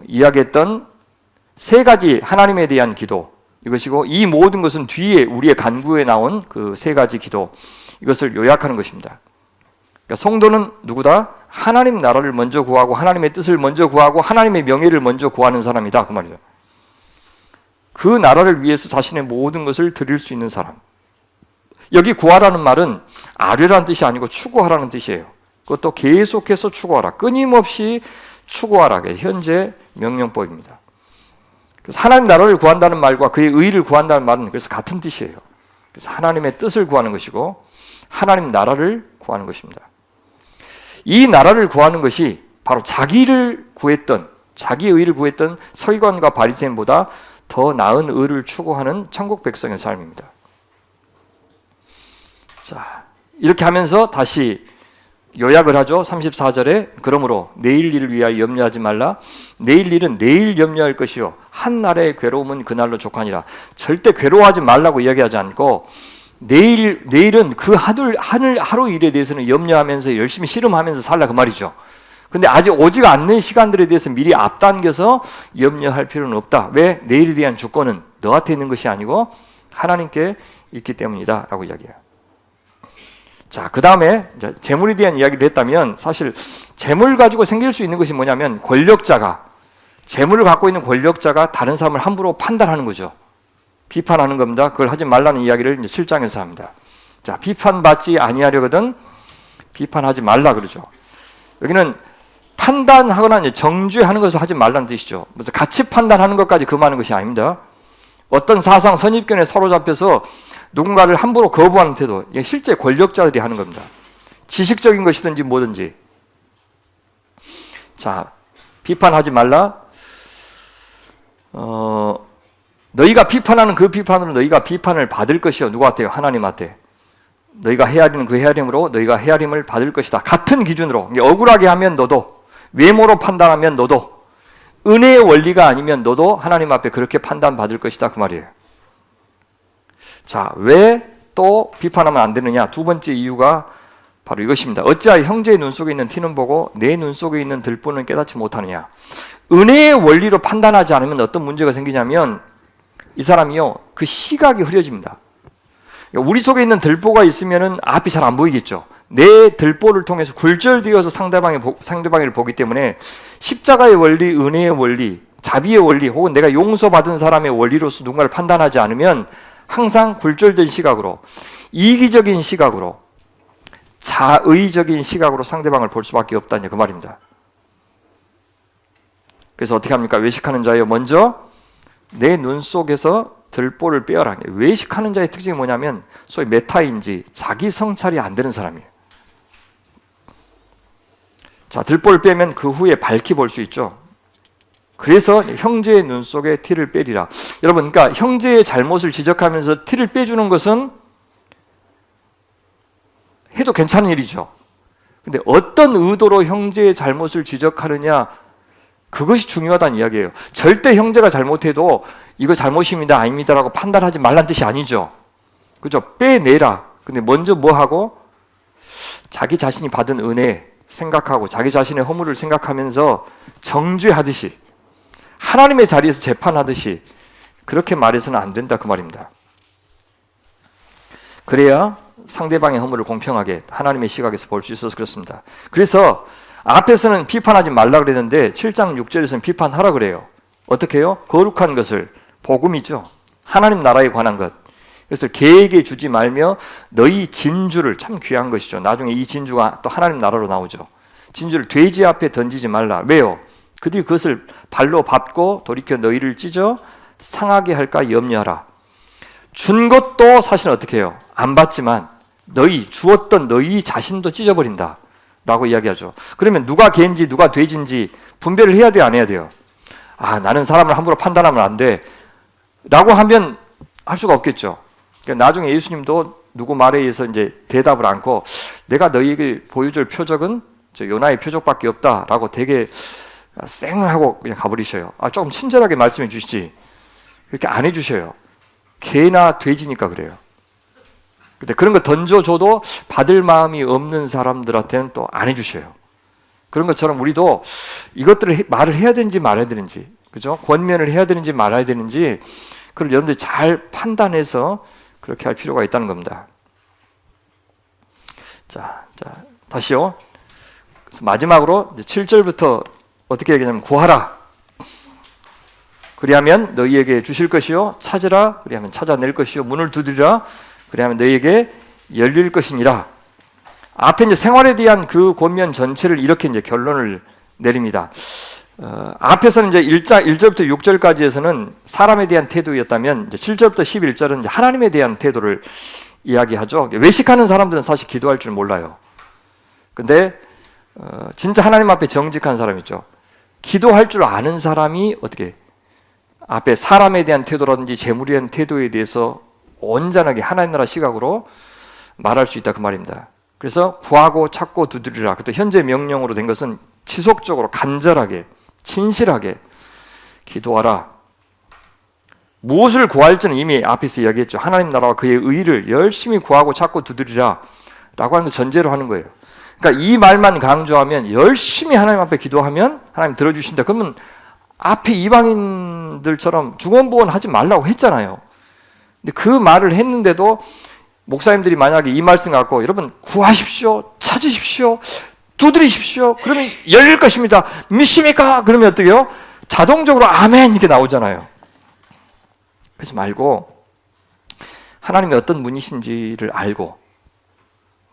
이야기했던 세 가지 하나님에 대한 기도 이것이고, 이 모든 것은 뒤에 우리의 간구에 나온 그 세 가지 기도, 이것을 요약하는 것입니다. 그러니까 성도는 누구다? 하나님 나라를 먼저 구하고 하나님의 뜻을 먼저 구하고 하나님의 명예를 먼저 구하는 사람이다, 그 말이죠. 그 나라를 위해서 자신의 모든 것을 드릴 수 있는 사람. 여기 구하라는 말은 아뢰라는 뜻이 아니고 추구하라는 뜻이에요. 그것도 계속해서 추구하라, 끊임없이 추구하라, 현재 명령법입니다. 그래서 하나님 나라를 구한다는 말과 그의 의를 구한다는 말은 그래서 같은 뜻이에요. 그래서 하나님의 뜻을 구하는 것이고 하나님 나라를 구하는 것입니다. 이 나라를 구하는 것이 바로 자기를 구했던, 자기의 의를 구했던 서기관과 바리새인보다 더 나은 의를 추구하는 천국 백성의 삶입니다. 자, 이렇게 하면서 다시 요약을 하죠. 34절에 그러므로 내일 일을 위하여 염려하지 말라. 내일 일은 내일 염려할 것이요 한 날의 괴로움은 그날로 족하니라. 절대 괴로워하지 말라고 이야기하지 않고 내일은 그 하루 일에 대해서는 염려하면서 열심히 씨름하면서 살라, 그 말이죠. 근데 아직 오지 않는 시간들에 대해서 미리 앞당겨서 염려할 필요는 없다. 왜? 내일에 대한 주권은 너한테 있는 것이 아니고 하나님께 있기 때문이다 라고 이야기해요. 자, 그 다음에 재물에 대한 이야기를 했다면, 사실 재물 가지고 생길 수 있는 것이 뭐냐면 재물을 갖고 있는 권력자가 다른 사람을 함부로 판단하는 거죠. 비판하는 겁니다. 그걸 하지 말라는 이야기를 이제 7장에서 합니다. 자, 비판받지 아니하려거든 비판하지 말라 그러죠. 여기는 판단하거나 이제 정죄하는 것을 하지 말라는 뜻이죠. 그래서 가치 판단하는 것까지 금하는 것이 아닙니다. 어떤 사상 선입견에 사로잡혀서 누군가를 함부로 거부하는 태도, 이게 실제 권력자들이 하는 겁니다. 지식적인 것이든지 뭐든지. 자, 비판하지 말라. 너희가 비판하는 그 비판으로 너희가 비판을 받을 것이요. 누구한테요? 하나님한테. 너희가 헤아리는 그 헤아림으로 너희가 헤아림을 받을 것이다. 같은 기준으로. 억울하게 하면 너도, 외모로 판단하면 너도, 은혜의 원리가 아니면 너도 하나님 앞에 그렇게 판단받을 것이다, 그 말이에요. 자, 왜 또 비판하면 안 되느냐? 두 번째 이유가 바로 이것입니다. 어찌하여 형제의 눈 속에 있는 티는 보고 내 눈 속에 있는 들보는 깨닫지 못하느냐? 은혜의 원리로 판단하지 않으면 어떤 문제가 생기냐면 이 사람이요, 그 시각이 흐려집니다. 우리 속에 있는 들보가 있으면은 앞이 잘 안 보이겠죠. 내 들보를 통해서 굴절되어서 상대방을 보기 때문에 십자가의 원리, 은혜의 원리, 자비의 원리, 혹은 내가 용서받은 사람의 원리로서 누군가를 판단하지 않으면 항상 굴절된 시각으로, 이기적인 시각으로, 자의적인 시각으로 상대방을 볼 수밖에 없다는 그 말입니다. 그래서 어떻게 합니까? 외식하는 자여, 먼저 내 눈 속에서 들보를 빼어라. 외식하는 자의 특징이 뭐냐면 소위 메타인지 자기 성찰이 안 되는 사람이에요. 자, 들보를 빼면 그 후에 밝히 볼 수 있죠. 그래서 형제의 눈 속에 티를 빼리라. 여러분, 그러니까 형제의 잘못을 지적하면서 티를 빼주는 것은 해도 괜찮은 일이죠. 근데 어떤 의도로 형제의 잘못을 지적하느냐, 그것이 중요하다는 이야기예요. 절대 형제가 잘못해도 이거 잘못입니다, 아닙니다라고 판단하지 말란 뜻이 아니죠. 그죠? 빼내라. 근데 먼저 뭐 하고? 자기 자신이 받은 은혜 생각하고 자기 자신의 허물을 생각하면서 정죄하듯이, 하나님의 자리에서 재판하듯이 그렇게 말해서는 안 된다, 그 말입니다. 그래야 상대방의 허물을 공평하게 하나님의 시각에서 볼 수 있어서 그렇습니다. 그래서 앞에서는 비판하지 말라 그랬는데 7장 6절에서는 비판하라 그래요. 어떻게 해요? 거룩한 것을, 복음이죠. 하나님 나라에 관한 것. 그래서 개에게 주지 말며 너희 진주를, 참 귀한 것이죠. 나중에 이 진주가 또 하나님 나라로 나오죠. 진주를 돼지 앞에 던지지 말라. 왜요? 그들이 그것을 발로 밟고 돌이켜 너희를 찢어 상하게 할까 염려하라. 준 것도 사실은 어떻게 해요? 안 받지만 주었던 너희 자신도 찢어버린다 라고 이야기하죠. 그러면 누가 개인지 누가 돼지인지 분별을 해야 돼요, 안 해야 돼요? 아, 나는 사람을 함부로 판단하면 안 돼 라고 하면 할 수가 없겠죠. 그러니까 나중에 예수님도 누구 말에 의해서 이제 대답을 않고 내가 너희에게 보여줄 표적은 저 요나의 표적밖에 없다라고 되게 쌩하고 그냥 가버리셔요. 아, 조금 친절하게 말씀해 주시지. 그렇게 안 해주셔요. 개나 돼지니까 그래요. 근데 그런 거 던져줘도 받을 마음이 없는 사람들한테는 또 안 해주셔요. 그런 것처럼 우리도 이것들을 말을 해야 되는지 말아야 되는지, 그죠? 권면을 해야 되는지 말아야 되는지, 그걸 여러분들이 잘 판단해서 그렇게 할 필요가 있다는 겁니다. 자, 다시요. 그래서 마지막으로 7절부터 어떻게 얘기하냐면, 구하라. 그리하면 너희에게 주실 것이요. 찾으라. 그리하면 찾아낼 것이요. 문을 두드리라. 그리하면 너희에게 열릴 것이니라. 앞에 이제 생활에 대한 그 권면 전체를 이렇게 이제 결론을 내립니다. 앞에서는 이제 1절부터 6절까지에서는 사람에 대한 태도였다면, 이제 7절부터 11절은 이제 하나님에 대한 태도를 이야기하죠. 외식하는 사람들은 사실 기도할 줄 몰라요. 근데 진짜 하나님 앞에 정직한 사람 있죠. 기도할 줄 아는 사람이 어떻게 앞에 사람에 대한 태도라든지 재물에 대한 태도에 대해서 온전하게 하나님 나라 시각으로 말할 수 있다, 그 말입니다. 그래서 구하고 찾고 두드리라. 그것도 현재 명령으로 된 것은 지속적으로 간절하게 진실하게 기도하라. 무엇을 구할지는 이미 앞에서 이야기했죠. 하나님 나라와 그의 의를 열심히 구하고 찾고 두드리라 라고 하는 거 전제로 하는 거예요. 그러니까 이 말만 강조하면, 열심히 하나님 앞에 기도하면 하나님 들어주신다. 그러면 앞에 이방인들처럼 중언부언 하지 말라고 했잖아요. 근데 그 말을 했는데도 목사님들이 만약에 이 말씀 갖고 여러분 구하십시오, 찾으십시오, 두드리십시오, 그러면 열릴 것입니다, 믿습니까? 그러면 어떻게요? 자동적으로 아멘 이렇게 나오잖아요. 그러지 말고 하나님이 어떤 분이신지를 알고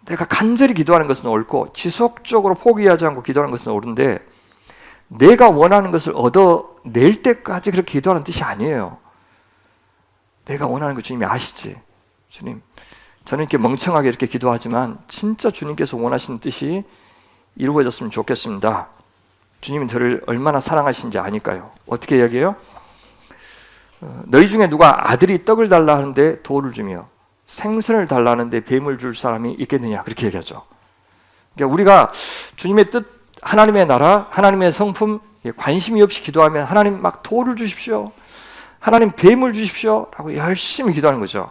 내가 간절히 기도하는 것은 옳고 지속적으로 포기하지 않고 기도하는 것은 옳은데, 내가 원하는 것을 얻어낼 때까지 그렇게 기도하는 뜻이 아니에요. 내가 원하는 거 주님이 아시지. 주님, 저는 이렇게 멍청하게 이렇게 기도하지만 진짜 주님께서 원하시는 뜻이 이루어졌으면 좋겠습니다. 주님은 저를 얼마나 사랑하시는지 아니까요. 어떻게 이야기해요? 너희 중에 누가 아들이 떡을 달라 하는데 돌을 주며 생선을 달라 하는데 뱀을 줄 사람이 있겠느냐, 그렇게 얘기하죠. 그러니까 우리가 주님의 뜻, 하나님의 나라, 하나님의 성품 관심이 없이 기도하면 하나님 막 돌을 주십시오, 하나님 뱀을 주십시오 라고 열심히 기도하는 거죠.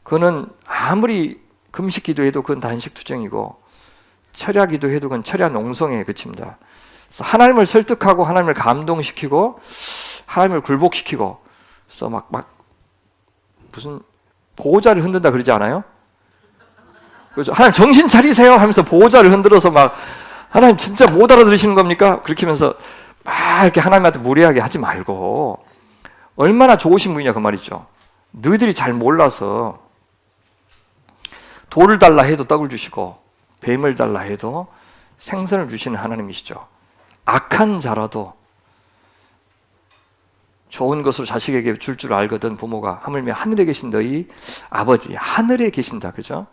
그거는 아무리 금식 기도해도 그건 단식 투정이고, 철야 기도해도 그건 철야 농성에 그칩니다. 그래서 하나님을 설득하고 하나님을 감동시키고 하나님을 굴복시키고, 그래서 막 무슨 보호자를 흔든다 그러지 않아요? 그렇죠? 하나님 정신 차리세요 하면서 보호자를 흔들어서 막 하나님 진짜 못 알아들으시는 겁니까? 그렇게 하면서 막 이렇게 하나님한테 무례하게 하지 말고, 얼마나 좋으신 분이냐 그 말이죠. 너희들이 잘 몰라서 돌을 달라 해도 떡을 주시고 뱀을 달라 해도 생선을 주시는 하나님이시죠. 악한 자라도 좋은 것으로 자식에게 줄 알거든 부모가, 하물며 하늘에 계신 너희 아버지, 하늘에 계신다, 그죠?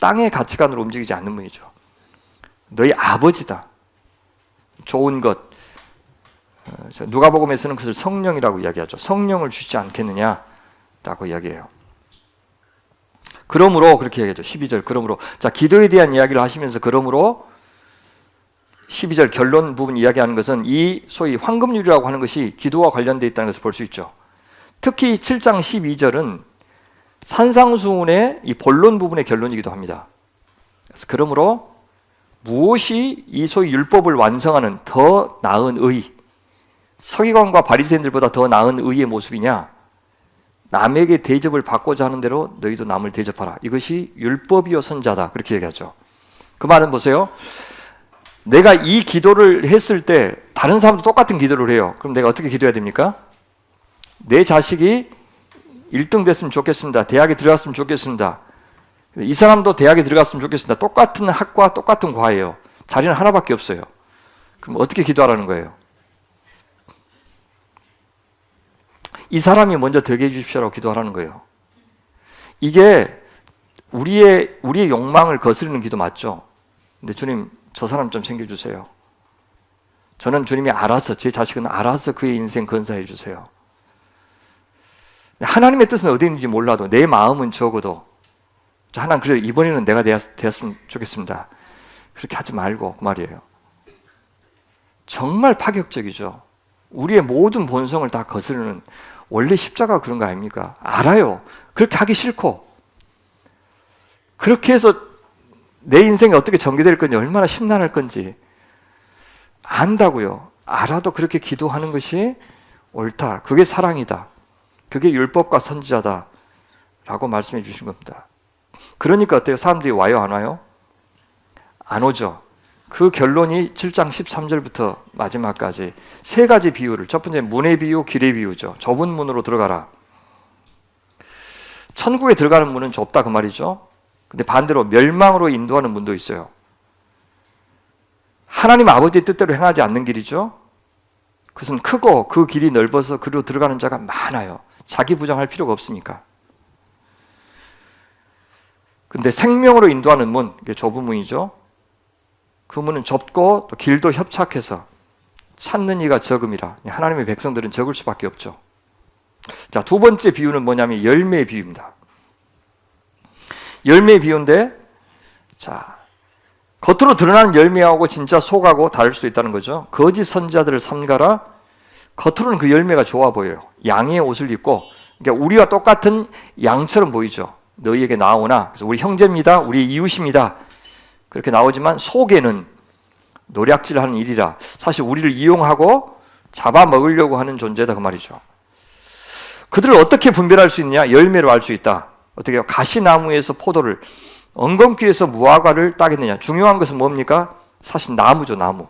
땅의 가치관으로 움직이지 않는 분이죠. 너희 아버지다. 좋은 것, 누가복음에서는 그것을 성령이라고 이야기하죠. 성령을 주시지 않겠느냐라고 이야기해요. 그러므로 그렇게 얘기하죠. 12절 그러므로. 자, 기도에 대한 이야기를 하시면서 그러므로 12절 결론 부분 이야기하는 것은 이 소위 황금률이라고 하는 것이 기도와 관련되어 있다는 것을 볼 수 있죠. 특히 7장 12절은 산상수훈의 이 본론 부분의 결론이기도 합니다. 그래서 그러므로 무엇이 이 소위 율법을 완성하는 더 나은 의, 서기관과 바리새인들보다 더 나은 의의 모습이냐? 남에게 대접을 받고자 하는 대로 너희도 남을 대접하라. 이것이 율법이요 선자다. 그렇게 얘기하죠. 그 말은 보세요. 내가 이 기도를 했을 때 다른 사람도 똑같은 기도를 해요. 그럼 내가 어떻게 기도해야 됩니까? 내 자식이 1등 됐으면 좋겠습니다. 대학에 들어갔으면 좋겠습니다. 이 사람도 대학에 들어갔으면 좋겠습니다. 똑같은 학과 똑같은 과예요. 자리는 하나밖에 없어요. 그럼 어떻게 기도하라는 거예요? 이 사람이 먼저 되게 해주십시오라고 기도하라는 거예요. 이게 우리의 욕망을 거스르는 기도 맞죠? 근데 주님, 저 사람 좀 챙겨주세요. 저는 주님이 알아서, 제 자식은 알아서 그의 인생 건사해 주세요. 하나님의 뜻은 어디 있는지 몰라도 내 마음은 적어도 하나님, 그래도 이번에는 내가 되었으면 좋겠습니다. 그렇게 하지 말고 그 말이에요. 정말 파격적이죠. 우리의 모든 본성을 다 거스르는, 원래 십자가가 그런 거 아닙니까? 알아요. 그렇게 하기 싫고, 그렇게 해서 내 인생이 어떻게 전개될 건지, 얼마나 심란할 건지 안다고요. 알아도 그렇게 기도하는 것이 옳다. 그게 사랑이다. 그게 율법과 선지자다. 라고 말씀해 주신 겁니다. 그러니까 어때요? 사람들이 와요, 안 와요? 안 오죠. 그 결론이 7장 13절부터 마지막까지 세 가지 비유를, 첫 번째 문의 비유, 길의 비유죠. 좁은 문으로 들어가라. 천국에 들어가는 문은 좁다 그 말이죠. 근데 반대로 멸망으로 인도하는 문도 있어요. 하나님 아버지의 뜻대로 행하지 않는 길이죠. 그것은 크고 그 길이 넓어서 그리로 들어가는 자가 많아요. 자기 부정할 필요가 없으니까. 근데 생명으로 인도하는 문, 이게 좁은 문이죠. 그 문은 좁고 또 길도 협착해서 찾는 이가 적음이라. 하나님의 백성들은 적을 수밖에 없죠. 자, 두 번째 비유는 뭐냐면 열매 비유입니다. 열매 비유인데, 자, 겉으로 드러나는 열매하고 진짜 속하고 다를 수도 있다는 거죠. 거짓 선지자들을 삼가라. 겉으로는 그 열매가 좋아 보여요. 양의 옷을 입고, 그러니까 우리와 똑같은 양처럼 보이죠. 너희에게 나오나, 그래서 우리 형제입니다, 우리 이웃입니다, 그렇게 나오지만 속에는 노략질하는 일이라, 사실 우리를 이용하고 잡아먹으려고 하는 존재다 그 말이죠. 그들을 어떻게 분별할 수 있냐? 열매로 알 수 있다. 어떻게 해요? 가시나무에서 포도를, 엉겅퀴에서 무화과를 따겠느냐? 중요한 것은 뭡니까? 사실 나무죠, 나무.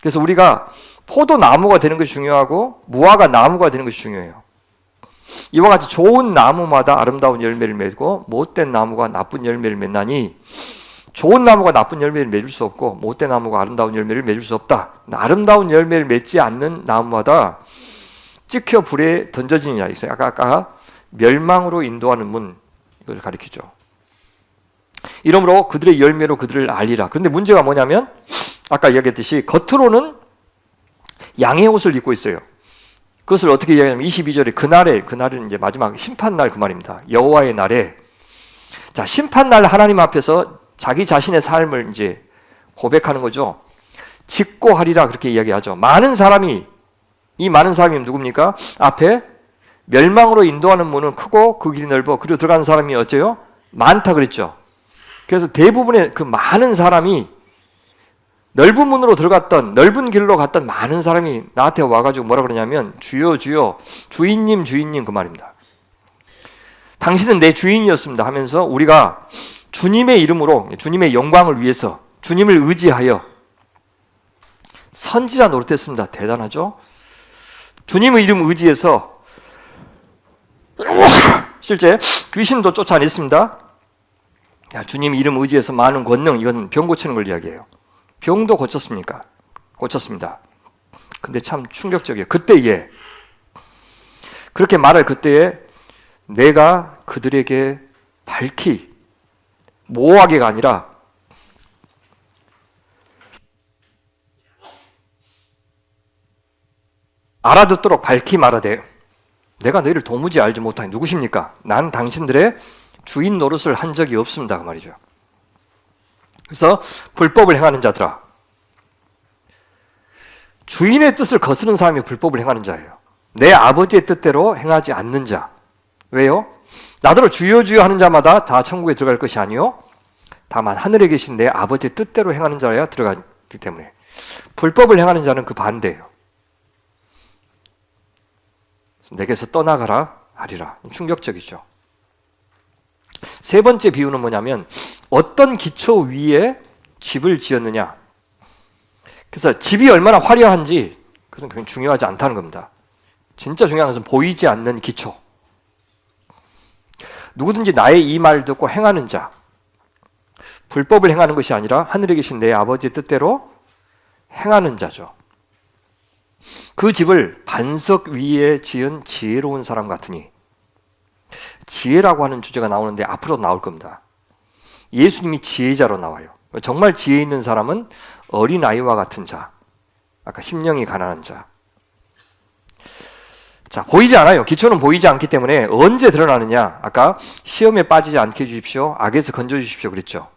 그래서 우리가 포도나무가 되는 것이 중요하고 무화과 나무가 되는 것이 중요해요. 이와 같이 좋은 나무마다 아름다운 열매를 맺고 못된 나무가 나쁜 열매를 맺나니, 좋은 나무가 나쁜 열매를 맺을 수 없고 못된 나무가 아름다운 열매를 맺을 수 없다. 아름다운 열매를 맺지 않는 나무마다 찍혀 불에 던져지느냐. 아까 멸망으로 인도하는 문, 이걸 가리키죠. 이러므로 그들의 열매로 그들을 알리라. 그런데 문제가 뭐냐면 아까 이야기했듯이 겉으로는 양의 옷을 입고 있어요. 그것을 어떻게 이야기하냐면 22절에 그날은 이제 마지막 심판날 그 말입니다. 여호와의 날에, 자, 심판날 하나님 앞에서 자기 자신의 삶을 이제 고백하는 거죠. 직고하리라 그렇게 이야기하죠. 이 많은 사람이 누굽니까? 앞에 멸망으로 인도하는 문은 크고 그 길이 넓어 그리고 들어가는 사람이 어째요? 많다 그랬죠. 그래서 대부분의 그 많은 사람이, 넓은 문으로 들어갔던, 넓은 길로 갔던 많은 사람이 나한테 와가지고 뭐라 그러냐면 주여 주여, 주인님 주인님 그 말입니다. 당신은 내 주인이었습니다 하면서 우리가 주님의 이름으로, 주님의 영광을 위해서, 주님을 의지하여 선지자 노릇했습니다. 대단하죠? 주님의 이름 의지해서 실제 귀신도 쫓아냈습니다. 주님 이름 의지해서 많은 권능, 이건 병 고치는 걸 이야기해요. 병도 고쳤습니까? 고쳤습니다. 근데 참 충격적이에요. 그때에, 그렇게 말할 그때에 내가 그들에게 밝히, 모호하게가 아니라 알아듣도록 밝히 말하되, 내가 너희를 도무지 알지 못하니 누구십니까? 난 당신들의 주인 노릇을 한 적이 없습니다 그 말이죠. 그래서 불법을 행하는 자들아, 주인의 뜻을 거스른 사람이 불법을 행하는 자예요. 내 아버지의 뜻대로 행하지 않는 자. 왜요? 나더러 주여 주여 하는 자마다 다 천국에 들어갈 것이 아니요 다만 하늘에 계신 내 아버지의 뜻대로 행하는 자라야 들어가기 때문에, 불법을 행하는 자는 그 반대예요. 내게서 떠나가라 하리라. 충격적이죠. 세 번째 비유는 뭐냐면 어떤 기초 위에 집을 지었느냐. 그래서 집이 얼마나 화려한지 그것은 그냥 중요하지 않다는 겁니다. 진짜 중요한 것은 보이지 않는 기초. 누구든지 나의 이 말을 듣고 행하는 자, 불법을 행하는 것이 아니라 하늘에 계신 내 아버지의 뜻대로 행하는 자죠. 그 집을 반석 위에 지은 지혜로운 사람 같으니, 지혜라고 하는 주제가 나오는데 앞으로 나올 겁니다. 예수님이 지혜자로 나와요. 정말 지혜 있는 사람은 어린아이와 같은 자, 아까 심령이 가난한 자. 자, 보이지 않아요. 기초는 보이지 않기 때문에 언제 드러나느냐. 아까 시험에 빠지지 않게 해주십시오, 악에서 건져주십시오 그랬죠.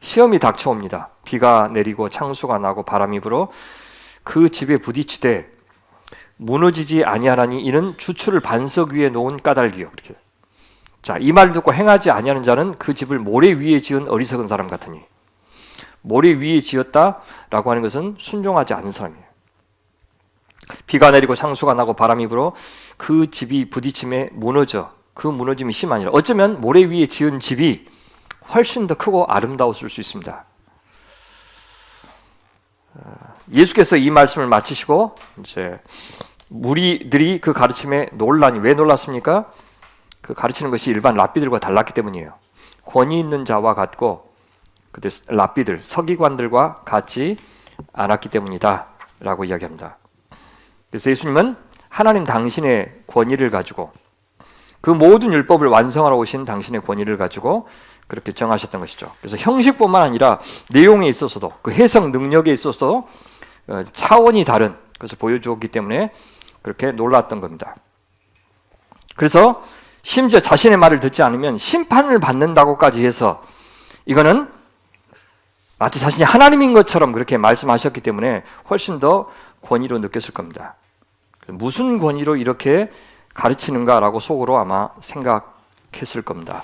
시험이 닥쳐옵니다. 비가 내리고 창수가 나고 바람이 불어 그 집에 부딪히되 무너지지 아니하나니 이는 주추를 반석 위에 놓은 까닭이요. 이렇게 자, 이 말을 듣고 행하지 아니하는 자는 그 집을 모래 위에 지은 어리석은 사람 같으니, 모래 위에 지었다라고 하는 것은 순종하지 않는 사람이에요. 비가 내리고 창수가 나고 바람이 불어 그 집이 부딪힘에 무너져 그 무너짐이 심하니라. 어쩌면 모래 위에 지은 집이 훨씬 더 크고 아름다웠을 수 있습니다. 예수께서 이 말씀을 마치시고 이제 무리들이 그 가르침에 놀라니, 왜 놀랐습니까? 그 가르치는 것이 일반 랍비들과 달랐기 때문이에요. 권위 있는 자와 같고 그때 랍비들, 서기관들과 같지 않았기 때문이다 라고 이야기합니다. 그래서 예수님은 하나님 당신의 권위를 가지고, 그 모든 율법을 완성하러 오신 당신의 권위를 가지고 그렇게 정하셨던 것이죠. 그래서 형식뿐만 아니라 내용에 있어서도, 그 해석 능력에 있어서 차원이 다른 것을 보여주었기 때문에 그렇게 놀랐던 겁니다. 그래서 심지어 자신의 말을 듣지 않으면 심판을 받는다고까지 해서, 이거는 마치 자신이 하나님인 것처럼 그렇게 말씀하셨기 때문에 훨씬 더 권위로 느꼈을 겁니다. 무슨 권위로 이렇게 가르치는가라고 속으로 아마 생각했을 겁니다.